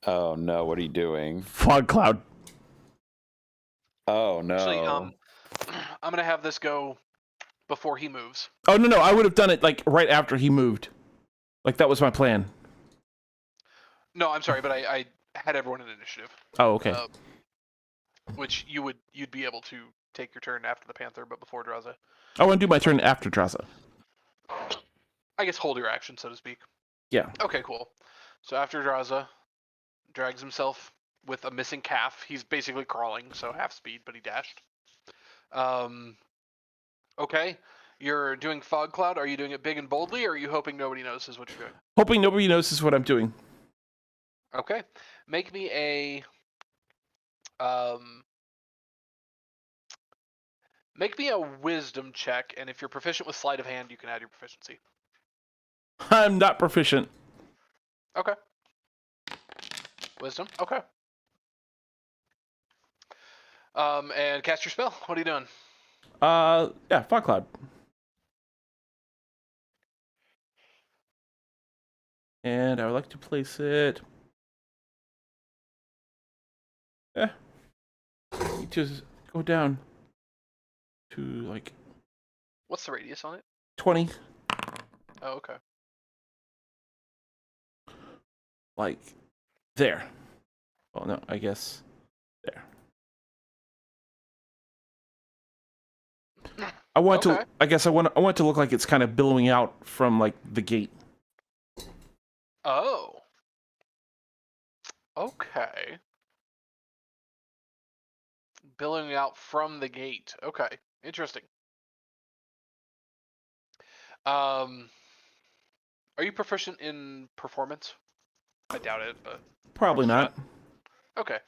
[SPEAKER 4] Oh no, what are you doing?
[SPEAKER 6] Fog cloud.
[SPEAKER 4] Oh no.
[SPEAKER 7] Actually, I'm gonna have this go before he moves.
[SPEAKER 6] Oh no, I would have done it like right after he moved. Like that was my plan.
[SPEAKER 7] No, I'm sorry, but I had everyone in initiative.
[SPEAKER 6] Oh, okay.
[SPEAKER 7] Which you'd be able to take your turn after the Panther, but before Draza.
[SPEAKER 6] I want to do my turn after Draza.
[SPEAKER 7] I guess hold your action, so to speak.
[SPEAKER 6] Yeah.
[SPEAKER 7] Okay, cool. So after Draza drags himself with a missing calf, he's basically crawling, so half speed, but he dashed. Okay, you're doing Fog Cloud. Are you doing it big and boldly, or are you hoping nobody notices what you're doing?
[SPEAKER 6] Hoping nobody notices what I'm doing.
[SPEAKER 7] Okay, make me a wisdom check, and if you're proficient with sleight of hand, you can add your proficiency.
[SPEAKER 6] I'm not proficient.
[SPEAKER 7] Okay. Wisdom. Okay. And cast your spell. What are you doing?
[SPEAKER 6] Yeah, fog cloud. And I would like to place it. You just go down to like
[SPEAKER 7] What's the radius on it?
[SPEAKER 6] 20.
[SPEAKER 7] Oh, okay.
[SPEAKER 6] Like there. Oh no, I guess there. I want
[SPEAKER 7] Okay.
[SPEAKER 6] to. I guess I want it to look like it's kind of billowing out from like the gate.
[SPEAKER 7] Oh. Okay. Billowing out from the gate. Okay. Interesting. Are you proficient in performance? I doubt it, but
[SPEAKER 6] Probably not.
[SPEAKER 7] okay.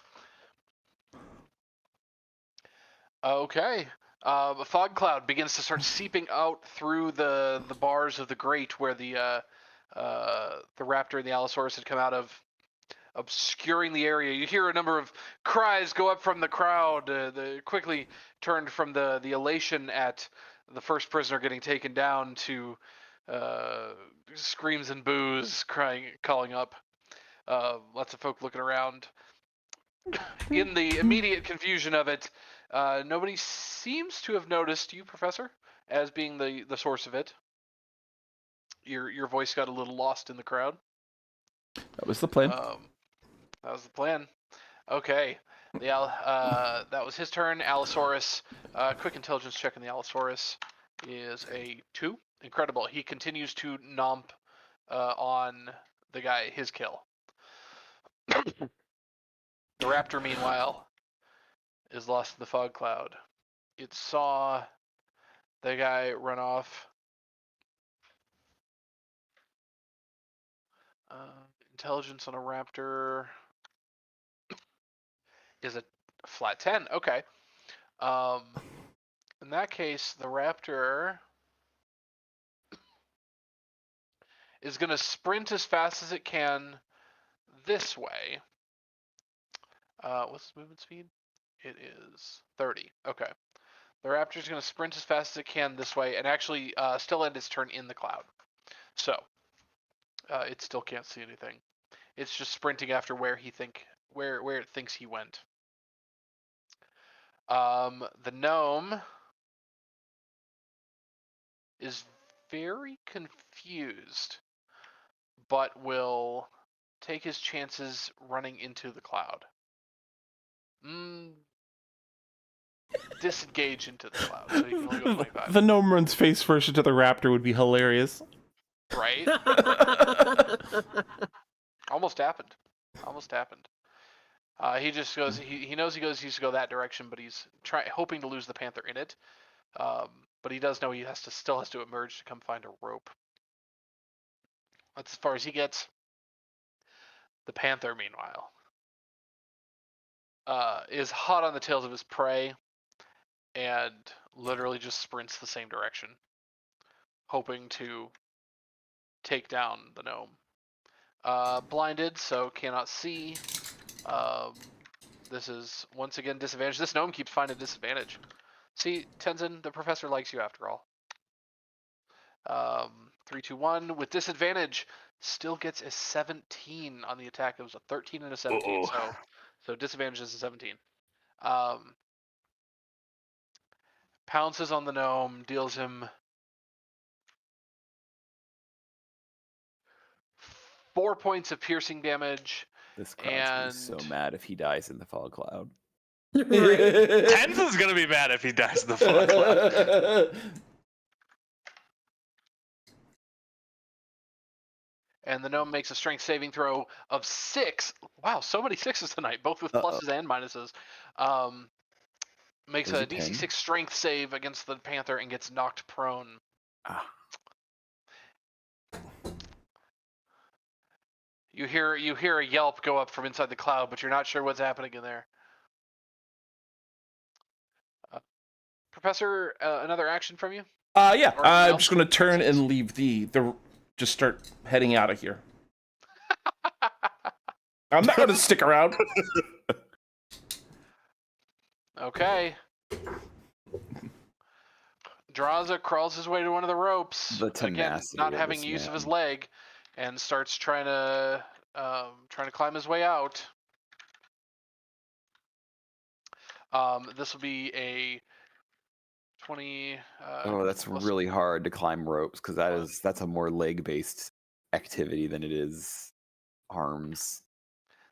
[SPEAKER 7] Okay. A fog cloud begins to start seeping out through the bars of the grate where the raptor and the Allosaurus had come out of, obscuring the area. You hear a number of cries go up from the crowd. They quickly turned from the elation at the first prisoner getting taken down to screams and boos, calling up. Lots of folk looking around. In the immediate confusion of it, nobody seems to have noticed you, Professor, as being the source of it. Your voice got a little lost in the crowd.
[SPEAKER 6] That was the plan.
[SPEAKER 7] That was the plan. Okay. That was his turn. Allosaurus. Quick intelligence check on the Allosaurus is a 2. Incredible. He continues to nomp on the guy, his kill. The raptor, meanwhile, is lost in the fog cloud. It saw the guy run off. Intelligence on a raptor is a flat 10. Okay. In that case, the raptor is going to sprint as fast as it can this way. What's its movement speed? It is 30. Okay. The raptor is going to sprint as fast as it can this way and actually still end its turn in the cloud. So it still can't see anything. It's just sprinting after where it thinks he went. The gnome is very confused, but will take his chances running into the cloud. Disengage into the cloud, so you can only go 25.
[SPEAKER 6] The gnome runs face first into the raptor would be hilarious.
[SPEAKER 7] Right? Almost happened. He just goes. He knows he needs to go that direction, but he's hoping to lose the panther in it. But he does know he still has to emerge to come find a rope. That's as far as he gets. The panther, meanwhile, is hot on the tails of his prey, and literally just sprints the same direction, hoping to take down the gnome. Blinded, so cannot see. This is once again disadvantage. This gnome keeps finding disadvantage. See, Tenzien, the professor likes you after all. 3, 2, 1 with disadvantage. Still gets a 17 on the attack. It was a 13 and a 17. So disadvantage is a 17. Pounces on the gnome, deals him 4 points of piercing damage.
[SPEAKER 4] This crowd's gonna be so
[SPEAKER 7] And-
[SPEAKER 4] mad if he dies in the fog cloud.
[SPEAKER 3] Right.
[SPEAKER 5] Tenzin's gonna be mad if he dies in the fog cloud.
[SPEAKER 7] And the gnome makes a strength saving throw of 6. Wow, so many 6s tonight, both with pluses and minuses. Makes
[SPEAKER 4] Was
[SPEAKER 7] a
[SPEAKER 4] it
[SPEAKER 7] DC
[SPEAKER 4] 10?
[SPEAKER 7] 6 strength save against the panther and gets knocked prone.
[SPEAKER 4] Ah.
[SPEAKER 7] You hear a yelp go up from inside the cloud, but you're not sure what's happening in there. Professor, another action from you?
[SPEAKER 6] Yeah.
[SPEAKER 7] Or
[SPEAKER 6] I'm
[SPEAKER 7] else?
[SPEAKER 6] just gonna turn and leave just start heading out of here. I'm not gonna stick around.
[SPEAKER 7] Okay. Draza crawls his way to one of the ropes.
[SPEAKER 4] The
[SPEAKER 7] Again,
[SPEAKER 4] tenacity
[SPEAKER 7] not
[SPEAKER 4] of
[SPEAKER 7] having
[SPEAKER 4] this
[SPEAKER 7] use of his
[SPEAKER 4] man.
[SPEAKER 7] leg, and starts trying to climb his way out. This will be a 20.
[SPEAKER 4] Oh, that's
[SPEAKER 7] plus-
[SPEAKER 4] really hard to climb ropes because that's a more leg-based activity than it is arms.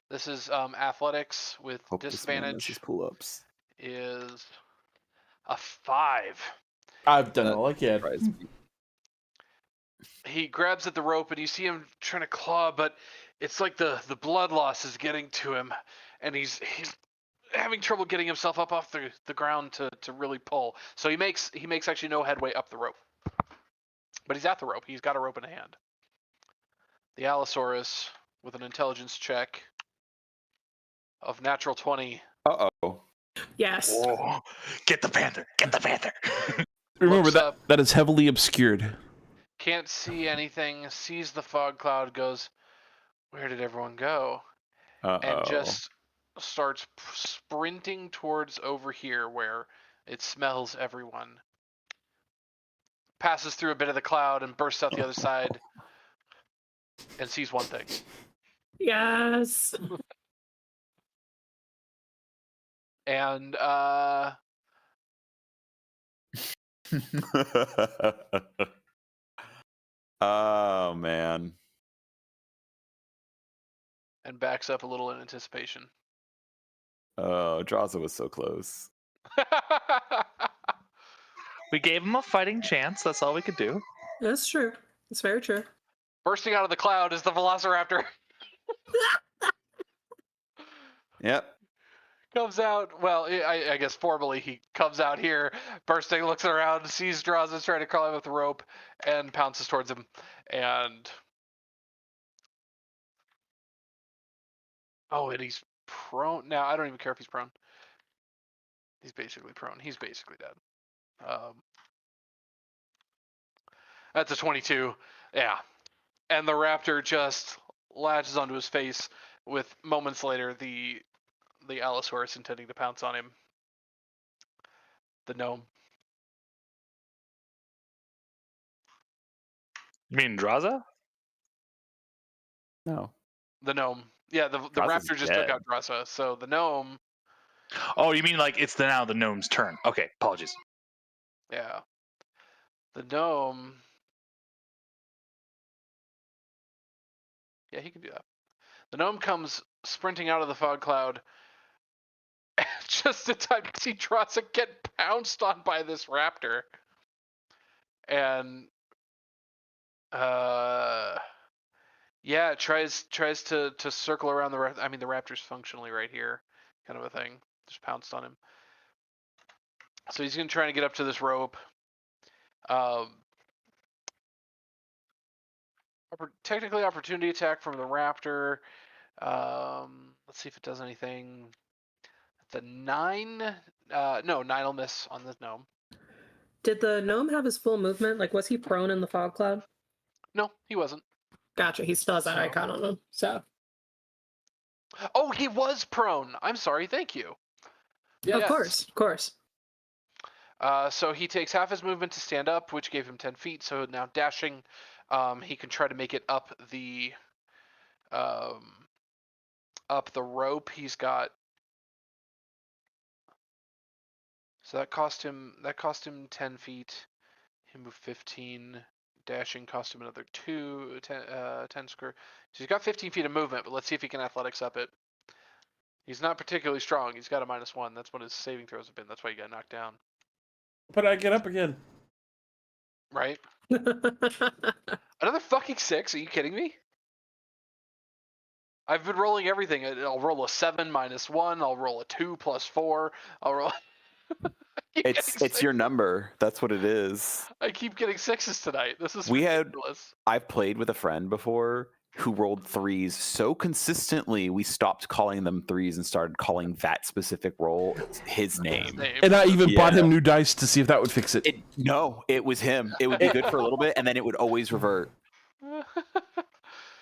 [SPEAKER 7] This is athletics with
[SPEAKER 4] Hope this man does
[SPEAKER 7] disadvantage
[SPEAKER 4] his pull-ups.
[SPEAKER 7] is a 5.
[SPEAKER 6] I've done
[SPEAKER 4] That
[SPEAKER 6] all I can.
[SPEAKER 4] surprised me.
[SPEAKER 7] He grabs at the rope and you see him trying to claw, but it's like the blood loss is getting to him, and he's having trouble getting himself up off the ground to really pull. So he makes actually no headway up the rope. But he's at the rope. He's got a rope in hand. The Allosaurus with an intelligence check of natural 20.
[SPEAKER 4] Uh-oh.
[SPEAKER 3] Yes.
[SPEAKER 5] Whoa. Get the panther! Get the panther!
[SPEAKER 6] Remember
[SPEAKER 7] Looks
[SPEAKER 6] that
[SPEAKER 7] up.
[SPEAKER 6] that is heavily obscured.
[SPEAKER 7] Can't see anything, sees the fog cloud, goes, where did everyone go?
[SPEAKER 4] Uh-oh.
[SPEAKER 7] And just starts sprinting towards over here where it smells everyone. Passes through a bit of the cloud and bursts out the other side and sees one thing.
[SPEAKER 3] Yes.
[SPEAKER 7] And
[SPEAKER 4] Oh man.
[SPEAKER 7] and backs up a little in anticipation.
[SPEAKER 4] Oh, Draza was so close.
[SPEAKER 5] We gave him a fighting chance. That's all we could do.
[SPEAKER 3] That's true. It's very true.
[SPEAKER 7] Bursting out of the cloud is the Velociraptor.
[SPEAKER 4] Yep.
[SPEAKER 7] Comes out. Well, I guess formally he comes out here, bursting, looks around, sees Draza trying to climb up the rope, and pounces towards him. And Oh, and he's prone. Now, I don't even care if he's prone. He's basically prone. He's basically dead. That's a 22. Yeah. And the raptor just latches onto his face with moments later the Allosaurus intending to pounce on him. The gnome.
[SPEAKER 5] You mean Draza?
[SPEAKER 4] No.
[SPEAKER 7] The gnome. Yeah, the
[SPEAKER 4] Draza's
[SPEAKER 7] raptor just
[SPEAKER 4] dead.
[SPEAKER 7] took out Draza. So the gnome.
[SPEAKER 5] Oh, you mean like it's now the gnome's turn? Okay, apologies.
[SPEAKER 7] Yeah. The gnome. Yeah, he can do that. The gnome comes sprinting out of the fog cloud just in time to see Draza get pounced on by this raptor. And yeah, it tries to circle around the raptor. I mean, the raptor's functionally right here, kind of a thing. Just pounced on him. So he's gonna try to get up to this rope. Technically, opportunity attack from the raptor. Let's see if it does anything. It's a 9. No, 9 will miss on the gnome.
[SPEAKER 3] Did the gnome have his full movement? Like, was he prone in the fog cloud?
[SPEAKER 7] No, he wasn't.
[SPEAKER 3] Gotcha. He still has that icon on him. So.
[SPEAKER 7] Oh, he was prone. I'm sorry. Thank you.
[SPEAKER 3] Of course.
[SPEAKER 7] So he takes half his movement to stand up, which gave him 10 feet. So now dashing, he can try to make it up the rope. He's got. So that cost him 10 feet. He moved 15. Dashing cost him another 10 square. So he's got 15 feet of movement, but let's see if he can athletics up it. He's not particularly strong. He's got a -1. That's what his saving throws have been. That's why he got knocked down.
[SPEAKER 6] But I get up again.
[SPEAKER 7] Right? Another fucking 6? Are you kidding me? I've been rolling everything. I'll roll a 7 -1. I'll roll a 2 +4. I'll roll.
[SPEAKER 4] It's your number. That's what it is.
[SPEAKER 7] I keep getting 6s tonight. This is ridiculous.
[SPEAKER 4] I've played with a friend before who rolled 3s so consistently we stopped calling them 3s and started calling that specific roll his name.
[SPEAKER 6] And I even bought him new dice to see if that would fix it.
[SPEAKER 4] No, it was him. It would be good for a little bit, and then it would always revert.
[SPEAKER 7] Yeah,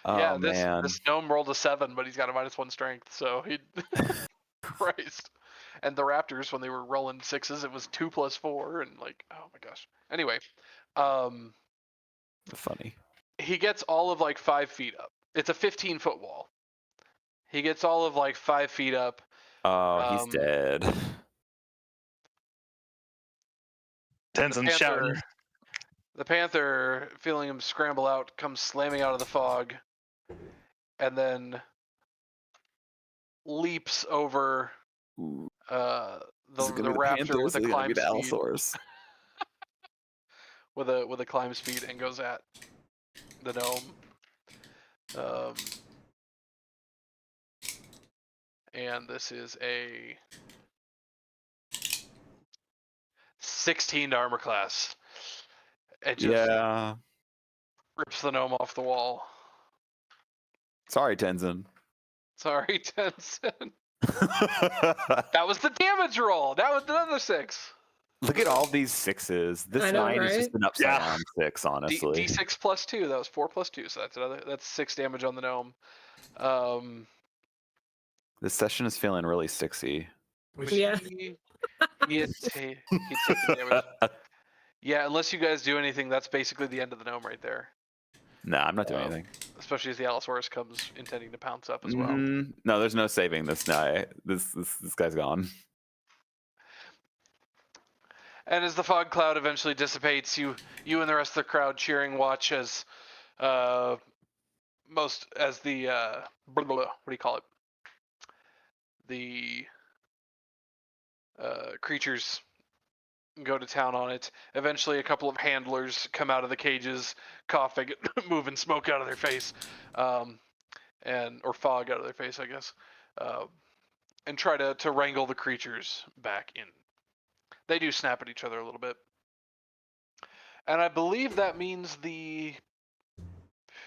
[SPEAKER 4] Oh, man.
[SPEAKER 7] this gnome rolled a 7, but he's got a -1 strength, so he. Christ. And the raptors, when they were rolling 6s, it was 2 +4, and like, oh my gosh. Anyway,
[SPEAKER 4] Funny.
[SPEAKER 7] he gets all of like 5 feet up. It's a 15-foot wall. He gets all of like 5 feet up.
[SPEAKER 4] Oh, he's dead.
[SPEAKER 5] Tenzin shouting.
[SPEAKER 7] The panther, feeling him scramble out, comes slamming out of the fog, and then leaps over the raptor with a climb speed. with a climb speed, and goes at the gnome. And this is a 16 to armor class. It just rips the gnome off the wall.
[SPEAKER 4] Sorry, Tenzin.
[SPEAKER 7] Sorry, Tenzin. That was the damage roll. That was another 6.
[SPEAKER 4] Look at all these 6s. This 9 is just an upside down 6, honestly.
[SPEAKER 7] D6 +2. That was 4 +2. So that's 6 damage on the gnome.
[SPEAKER 4] This session is feeling really 6-y.
[SPEAKER 3] Yeah.
[SPEAKER 7] He'd take the damage. Yeah, unless you guys do anything, that's basically the end of the gnome right there.
[SPEAKER 4] No, I'm not doing anything.
[SPEAKER 7] Especially as the Allosaurus comes intending to pounce up as well.
[SPEAKER 4] No, there's no saving this guy. This guy's gone.
[SPEAKER 7] And as the fog cloud eventually dissipates, you and the rest of the crowd cheering watch as what do you call it? The creatures go to town on it. Eventually, a couple of handlers come out of the cages, coughing, moving smoke out of their face, or fog out of their face, I guess, and try to wrangle the creatures back in. They do snap at each other a little bit, and I believe that means the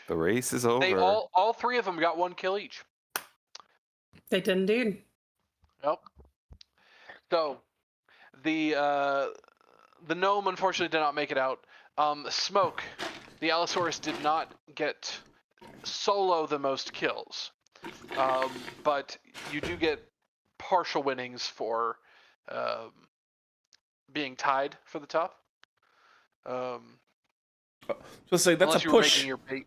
[SPEAKER 4] race is over.
[SPEAKER 7] They all 3 of them got 1 kill each.
[SPEAKER 3] They did indeed.
[SPEAKER 7] Yep. So, the gnome unfortunately did not make it out. Smoke, the Allosaurus did not get solo the most kills, but you do get partial winnings for being tied for the top.
[SPEAKER 6] So say that's
[SPEAKER 7] Unless
[SPEAKER 6] a
[SPEAKER 7] you were
[SPEAKER 6] push.
[SPEAKER 7] making your bait.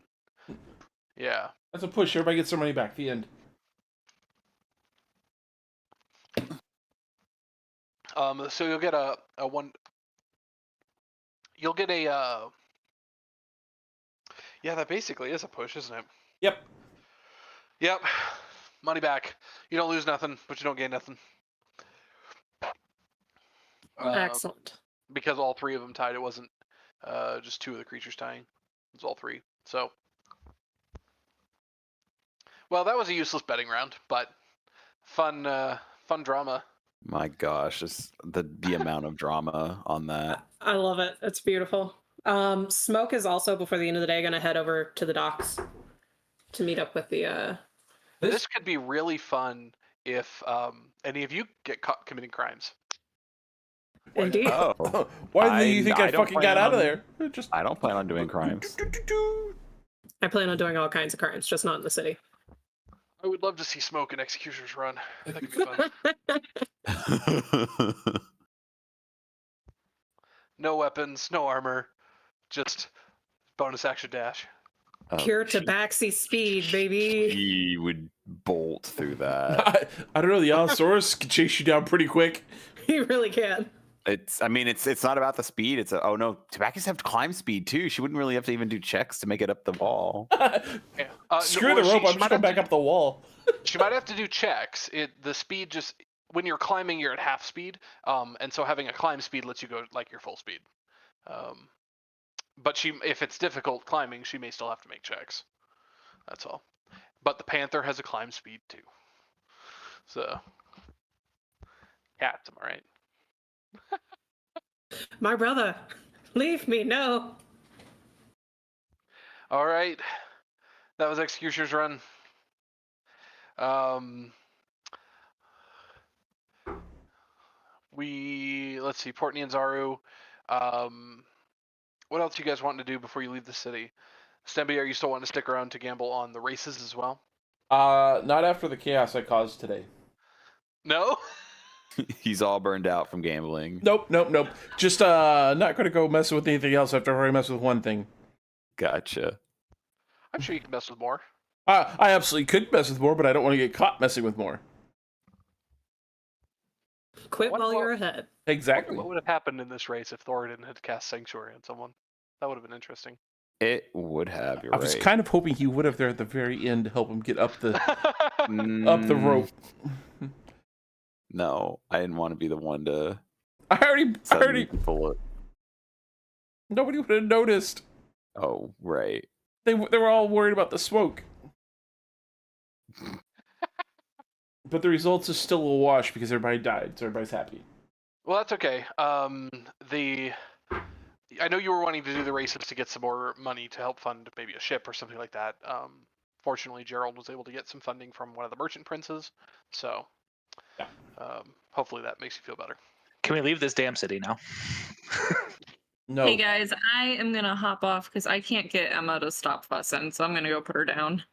[SPEAKER 7] Yeah.
[SPEAKER 6] That's a push. Everybody gets their money back. The end.
[SPEAKER 7] So you'll get a one. You'll get a. Yeah, that basically is a push, isn't it?
[SPEAKER 6] Yep.
[SPEAKER 7] Yep. Money back. You don't lose nothing, but you don't gain nothing.
[SPEAKER 3] Excellent.
[SPEAKER 7] Because all three of them tied. It wasn't just two of the creatures tying. It was all three. So. Well, that was a useless betting round, but fun drama.
[SPEAKER 4] My gosh, just the amount of drama on that.
[SPEAKER 3] I love it. It's beautiful. Smoke is also, before the end of the day, going to head over to the docks to meet up with the...
[SPEAKER 7] This could be really fun if any of you get caught committing crimes.
[SPEAKER 3] Indeed.
[SPEAKER 4] Oh,
[SPEAKER 6] Why do you think I
[SPEAKER 4] don't
[SPEAKER 6] fucking got
[SPEAKER 4] plan
[SPEAKER 6] out of
[SPEAKER 4] on-
[SPEAKER 6] there? Just
[SPEAKER 4] I don't plan on doing crimes.
[SPEAKER 3] I plan on doing all kinds of crimes, just not in the city.
[SPEAKER 7] I would love to see Smoke and Executioners run. That could be fun. No weapons, no armor, just bonus action dash.
[SPEAKER 3] Pure tabaxi speed, baby.
[SPEAKER 4] He would bolt through that.
[SPEAKER 6] I don't know. The Allosaurus can chase you down pretty quick.
[SPEAKER 3] You really can.
[SPEAKER 4] It's not about the speed. It's oh no, Tabaxis have climb speed too. She wouldn't really have to even do checks to make it up the wall.
[SPEAKER 7] Yeah.
[SPEAKER 6] Screw the rope. I'm just going back up the wall.
[SPEAKER 7] She might have to do checks. The speed just when you're climbing, you're at half speed, and so having a climb speed lets you go like your full speed. But if it's difficult climbing, she may still have to make checks. That's all. But the Panther has a climb speed too. So, cats, am I right?
[SPEAKER 3] My brother, leave me, no.
[SPEAKER 7] All right, that was Executioner's Run. Let's see, Port Nyanzaru. What else you guys wanting to do before you leave the city? Stemby, are you still wanting to stick around to gamble on the races as well?
[SPEAKER 6] Not after the chaos I caused today.
[SPEAKER 7] No?
[SPEAKER 4] He's all burned out from gambling.
[SPEAKER 6] Nope. Just not going to go mess with anything else after I already messed with one thing.
[SPEAKER 4] Gotcha.
[SPEAKER 7] I'm sure you can mess with more.
[SPEAKER 6] I absolutely could mess with more, but I don't want to get caught messing with more.
[SPEAKER 3] Quit while you're ahead.
[SPEAKER 6] Exactly.
[SPEAKER 7] What would have happened in this race if Thoridne had cast Sanctuary on someone? That would have been interesting.
[SPEAKER 4] It would have. You're
[SPEAKER 6] I was
[SPEAKER 4] right.
[SPEAKER 6] kind of hoping he would have there at the very end to help him get up the up the rope.
[SPEAKER 4] No, I didn't want to be the one to.
[SPEAKER 6] I already.
[SPEAKER 4] Pull it.
[SPEAKER 6] Nobody would have noticed.
[SPEAKER 4] Oh, right.
[SPEAKER 6] They were all worried about the smoke. But the results is still a wash because everybody died, so everybody's happy.
[SPEAKER 7] Well, that's okay. I know you were wanting to do the races to get some more money to help fund maybe a ship or something like that. Fortunately, Gerald was able to get some funding from one of the merchant princes, so
[SPEAKER 6] yeah.
[SPEAKER 7] Hopefully that makes you feel better.
[SPEAKER 5] Can we leave this damn city now?
[SPEAKER 6] No.
[SPEAKER 2] Hey guys, I am gonna hop off because I can't get Emma to stop fussing, so I'm gonna go put her down.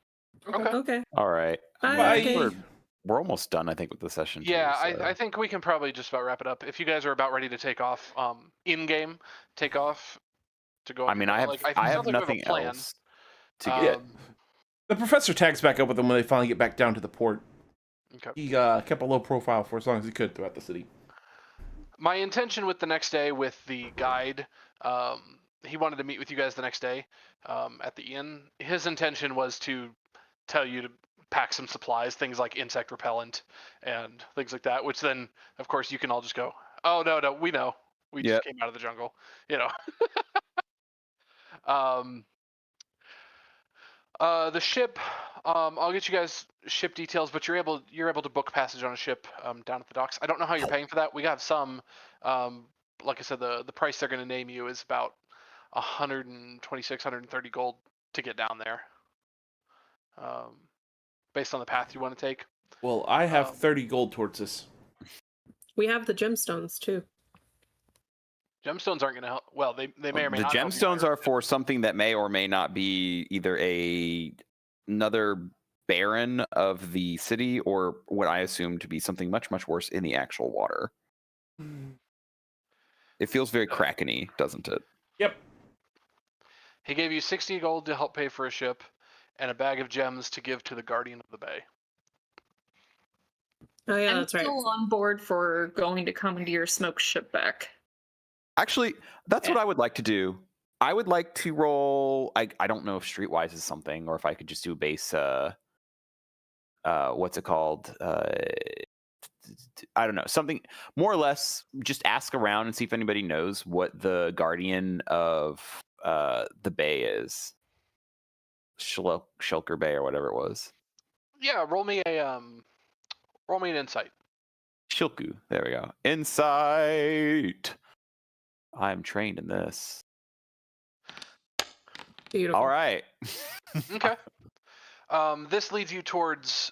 [SPEAKER 3] Okay.
[SPEAKER 4] All right.
[SPEAKER 3] Bye.
[SPEAKER 4] We're almost done, I think, with the session.
[SPEAKER 7] Yeah,
[SPEAKER 4] too, so.
[SPEAKER 7] I think we can probably just about wrap it up. If you guys are about ready to take off, in-game, take off to go.
[SPEAKER 4] I mean, I have nothing else to get.
[SPEAKER 6] The professor tags back up with them when they finally get back down to the port.
[SPEAKER 7] Okay.
[SPEAKER 6] He kept a low profile for as long as he could throughout the city.
[SPEAKER 7] My intention with the next day with the guide, he wanted to meet with you guys the next day at the inn. His intention was to tell you to pack some supplies, things like insect repellent and things like that, which then, of course, you can all just go, oh, no, we know. We just came out of the jungle, you know. The ship, I'll get you guys ship details, but you're able to book passage on a ship down at the docks. I don't know how you're paying for that. We got some, like I said, the price they're going to name you is about 126, 130 gold to get down there, based on the path you want to take.
[SPEAKER 6] Well, I have 30 gold towards this.
[SPEAKER 3] We have the gemstones too.
[SPEAKER 7] Gemstones aren't going to help. Well, they may or may
[SPEAKER 4] The
[SPEAKER 7] not. help you
[SPEAKER 4] gemstones
[SPEAKER 7] hire
[SPEAKER 4] are
[SPEAKER 7] a ship.
[SPEAKER 4] for something that may or may not be either another baron of the city, or what I assume to be something much, much worse in the actual water. It feels very Kraken-y, doesn't it?
[SPEAKER 6] Yep.
[SPEAKER 7] He gave you 60 gold to help pay for a ship, and a bag of gems to give to the guardian of the bay.
[SPEAKER 3] Oh yeah,
[SPEAKER 2] I'm
[SPEAKER 3] that's right.
[SPEAKER 2] still on board for going to commandeer Smoke's ship back.
[SPEAKER 4] Actually, that's what I would like to do. I would like to roll. I don't know if Streetwise is something, or if I could just do a base. What's it called? I don't know. Something more or less. Just ask around and see if anybody knows what the guardian of the bay is. Shulker Bay or whatever it was.
[SPEAKER 7] Yeah, roll me an insight.
[SPEAKER 4] Shilku. There we go. Insight. I'm trained in this.
[SPEAKER 3] Beautiful.
[SPEAKER 4] All right.
[SPEAKER 7] Okay. This leads you towards,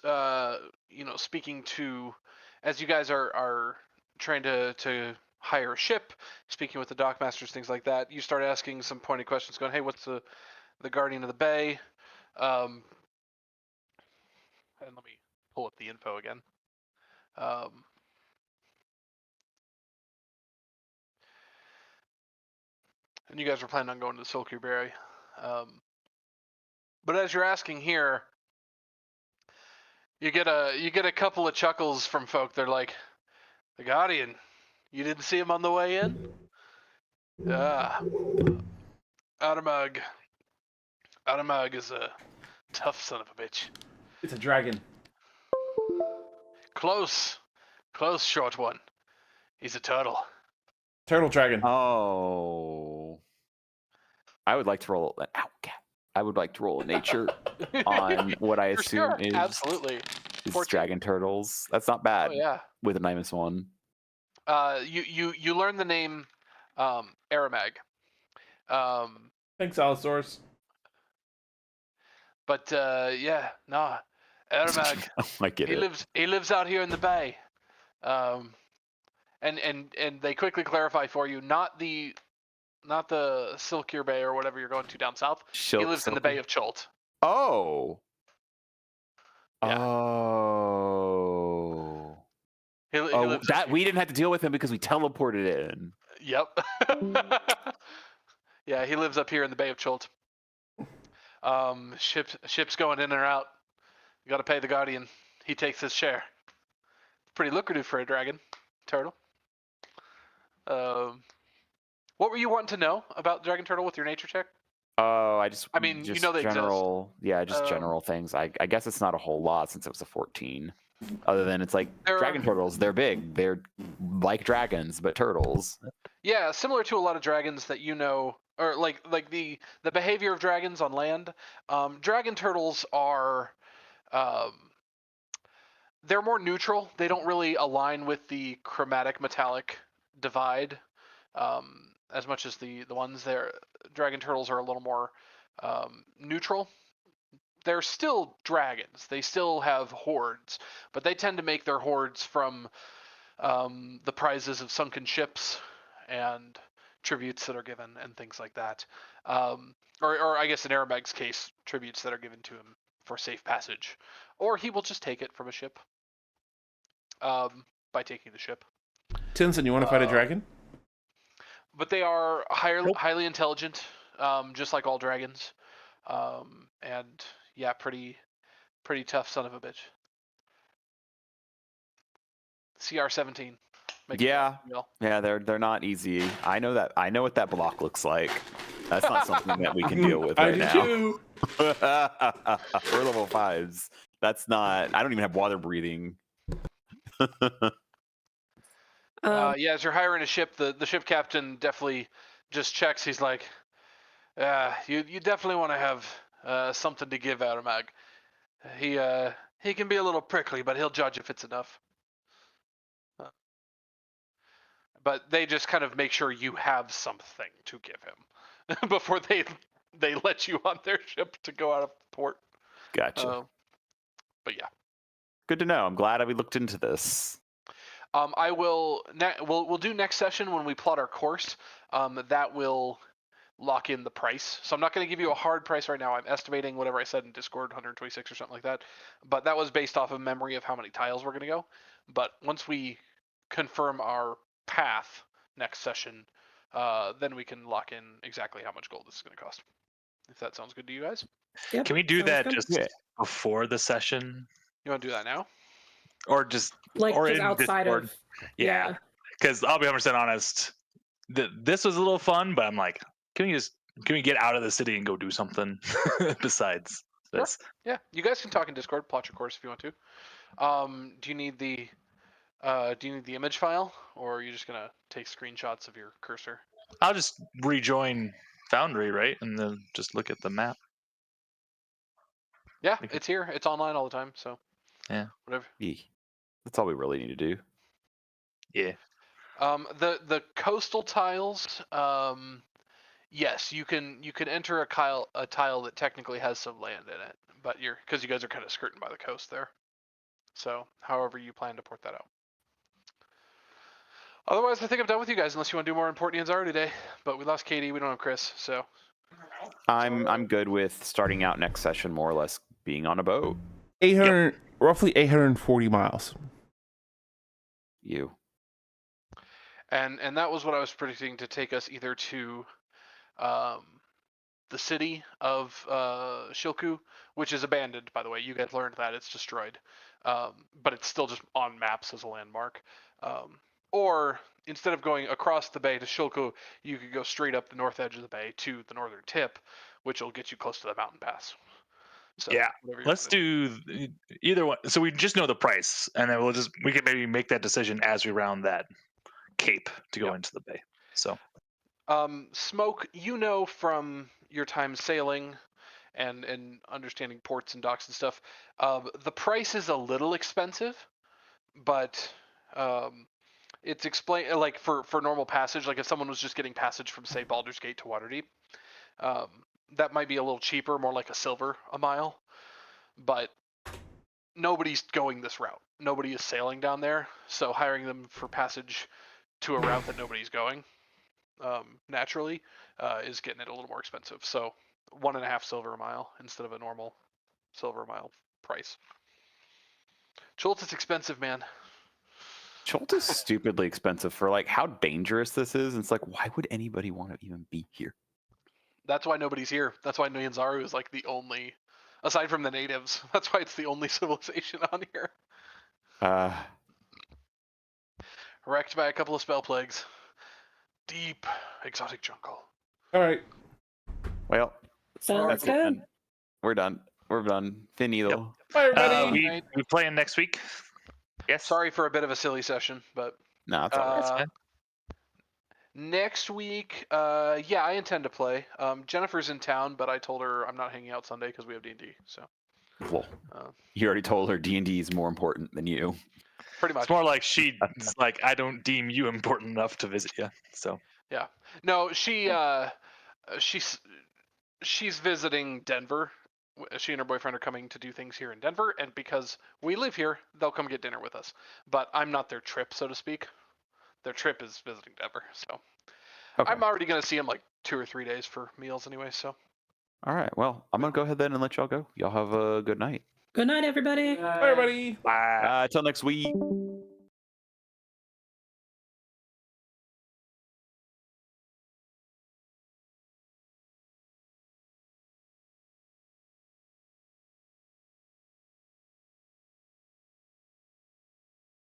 [SPEAKER 7] speaking to, as you guys are trying to hire a ship, speaking with the dockmasters, things like that. You start asking some pointed questions, going, "Hey, what's the guardian of the bay?" And let me pull up the info again. And you guys were planning on going to Silkyberry. But as you're asking here, you get a couple of chuckles from folk. They're like, "The Guardian, you didn't see him on the way in?" Adamag is a tough son of a bitch.
[SPEAKER 6] It's a dragon.
[SPEAKER 7] Close, short one. He's a turtle.
[SPEAKER 6] Turtle dragon.
[SPEAKER 4] Oh. I would like to roll an I would like to roll a nature on what I
[SPEAKER 7] For
[SPEAKER 4] assume
[SPEAKER 7] sure,
[SPEAKER 4] is
[SPEAKER 7] absolutely.
[SPEAKER 4] is
[SPEAKER 7] 14.
[SPEAKER 4] dragon turtles. That's not bad.
[SPEAKER 7] Oh yeah.
[SPEAKER 4] With a -1.
[SPEAKER 7] You learn the name Aramag.
[SPEAKER 6] Thanks, Allosaurus.
[SPEAKER 7] But Aramag.
[SPEAKER 4] I get it.
[SPEAKER 7] He lives out here in the bay. And they quickly clarify for you, not the Silkier Bay or whatever you're going to down south. He lives in the Bay of Chult.
[SPEAKER 4] Oh.
[SPEAKER 7] Yeah.
[SPEAKER 4] Oh.
[SPEAKER 7] He lives
[SPEAKER 4] that we didn't have to deal with him because we teleported in.
[SPEAKER 7] Yep. Yeah, he lives up here in the Bay of Chult. Ships going in and out. You got to pay the Guardian. He takes his share. Pretty lucrative for a dragon turtle. What were you wanting to know about dragon turtle with your nature check?
[SPEAKER 4] Oh,
[SPEAKER 7] you know they
[SPEAKER 4] general, exist. Yeah, just general things. I guess it's not a whole lot since it was a 14. Other than it's like dragon turtles, they're big. They're like dragons, but turtles.
[SPEAKER 7] Yeah, similar to a lot of dragons that you know, or like the behavior of dragons on land. Dragon turtles are, they're more neutral. They don't really align with the chromatic metallic divide as much as the ones there. Dragon turtles are a little more neutral. They're still dragons. They still have hordes, but they tend to make their hordes from the prizes of sunken ships and tributes that are given and things like that. Or I guess in Aramag's case, tributes that are given to him for safe passage. Or he will just take it from a ship by taking the ship.
[SPEAKER 6] Tenzien, you want to fight a dragon?
[SPEAKER 7] But they are highly intelligent, just like all dragons. And yeah, pretty tough son of a bitch. CR-17.
[SPEAKER 4] Yeah, they're not easy. I know that. I know what that block looks like. That's not something that we can deal with right now.
[SPEAKER 6] Too.
[SPEAKER 4] We're level 5s. That's not. I don't even have water breathing.
[SPEAKER 7] As you're hiring a ship, the ship captain definitely just checks. He's like, you definitely want to have something to give Aramag. He can be a little prickly, but he'll judge if it's enough. But they just kind of make sure you have something to give him before they let you on their ship to go out of port.
[SPEAKER 4] Gotcha.
[SPEAKER 7] But yeah.
[SPEAKER 4] Good to know. I'm glad we looked into this.
[SPEAKER 7] I will. We'll do next session when we plot our course. That will lock in the price. So I'm not going to give you a hard price right now. I'm estimating whatever I said in Discord, 126 or something like that. But that was based off of memory of how many tiles we're going to go. But once we confirm our path next session, then we can lock in exactly how much gold this is going to cost. If that sounds good to you guys.
[SPEAKER 3] Yep,
[SPEAKER 5] Can we do
[SPEAKER 3] sounds
[SPEAKER 5] that
[SPEAKER 3] good.
[SPEAKER 5] just before the session,
[SPEAKER 7] You want to do that now?
[SPEAKER 5] or just
[SPEAKER 3] Like
[SPEAKER 5] or
[SPEAKER 3] just
[SPEAKER 5] in
[SPEAKER 3] outside
[SPEAKER 5] Discord?
[SPEAKER 3] of
[SPEAKER 5] Yeah, because I'll be 100% honest. This was a little fun, but I'm like, can we get out of the city and go do something besides this?
[SPEAKER 7] Yeah, you guys can talk in Discord. Plot your course if you want to. Do you need the image file, or are you just gonna take screenshots of your cursor?
[SPEAKER 5] I'll just rejoin Foundry, right, and then just look at the map.
[SPEAKER 7] Yeah,
[SPEAKER 5] Okay.
[SPEAKER 7] it's here. It's online all the time. So
[SPEAKER 5] Yeah.
[SPEAKER 7] whatever.
[SPEAKER 4] That's all we really need to do.
[SPEAKER 5] Yeah.
[SPEAKER 7] The coastal tiles. Yes, you can enter a tile that technically has some land in it, but because you guys are kind of skirting by the coast there. So however you plan to port that out. Otherwise, I think I'm done with you guys, unless you want to do more in Port Nianzaro today. But we lost Katie, we don't have Chris, so.
[SPEAKER 4] I'm good with starting out next session more or less being on a boat.
[SPEAKER 6] 800, roughly 840 miles.
[SPEAKER 4] You.
[SPEAKER 7] And that was what I was predicting to take us either to the city of Shilku, which is abandoned, by the way. You guys learned that it's destroyed, but it's still just on maps as a landmark. Or instead of going across the bay to Shilku, you could go straight up the north edge of the bay to the northern tip, which will get you close to the mountain pass. So,
[SPEAKER 5] Yeah,
[SPEAKER 7] whatever you
[SPEAKER 5] let's
[SPEAKER 7] wanna do.
[SPEAKER 5] do either one. So we just know the price, and then we can maybe make that decision as we round that cape to go into the bay. So
[SPEAKER 7] Smoke, you know from your time sailing and understanding ports and docks and stuff, the price is a little expensive, but it's explained like for normal passage. Like if someone was just getting passage from say Baldur's Gate to Waterdeep, that might be a little cheaper, more like a silver a mile. But nobody's going this route. Nobody is sailing down there, so hiring them for passage to a route that nobody's going, naturally, is getting it a little more expensive. So 1.5 silver a mile instead of a normal silver a mile price. Chult is expensive, man.
[SPEAKER 4] Chult is stupidly expensive for like how dangerous this is. And it's like, why would anybody want to even be here?
[SPEAKER 7] That's why nobody's here. That's why Nianzaro is like the only, aside from the natives, that's why it's the only civilization on here. Wrecked by a couple of spell plagues. Deep, exotic jungle.
[SPEAKER 6] All right.
[SPEAKER 4] Well,
[SPEAKER 3] Sounds
[SPEAKER 4] that's it
[SPEAKER 3] good.
[SPEAKER 4] then. We're done. We're done. Finito.
[SPEAKER 6] Bye, everybody.
[SPEAKER 5] we playing next week. Yes.
[SPEAKER 7] Sorry for a bit of a silly session, but
[SPEAKER 4] No, it's all right.
[SPEAKER 5] That's fine.
[SPEAKER 7] next week, yeah, I intend to play. Jennifer's in town, but I told her I'm not hanging out Sunday because we have D&D. So
[SPEAKER 4] Well, you already told her D&D is more important than you.
[SPEAKER 7] pretty much.
[SPEAKER 5] It's more like she's like, I don't deem you important enough to visit you. So
[SPEAKER 7] Yeah. No, she's visiting Denver. She and her boyfriend are coming to do things here in Denver, and because we live here, they'll come get dinner with us. But I'm not their trip, so to speak. Their trip is visiting Denver, so
[SPEAKER 4] Okay.
[SPEAKER 7] I'm already gonna see them like 2 or 3 days for meals anyway. So
[SPEAKER 4] All right. Well, I'm going to go ahead then and let y'all go. Y'all have a good night.
[SPEAKER 3] Good night, everybody.
[SPEAKER 6] Bye, everybody.
[SPEAKER 5] bye.
[SPEAKER 4] Till next week.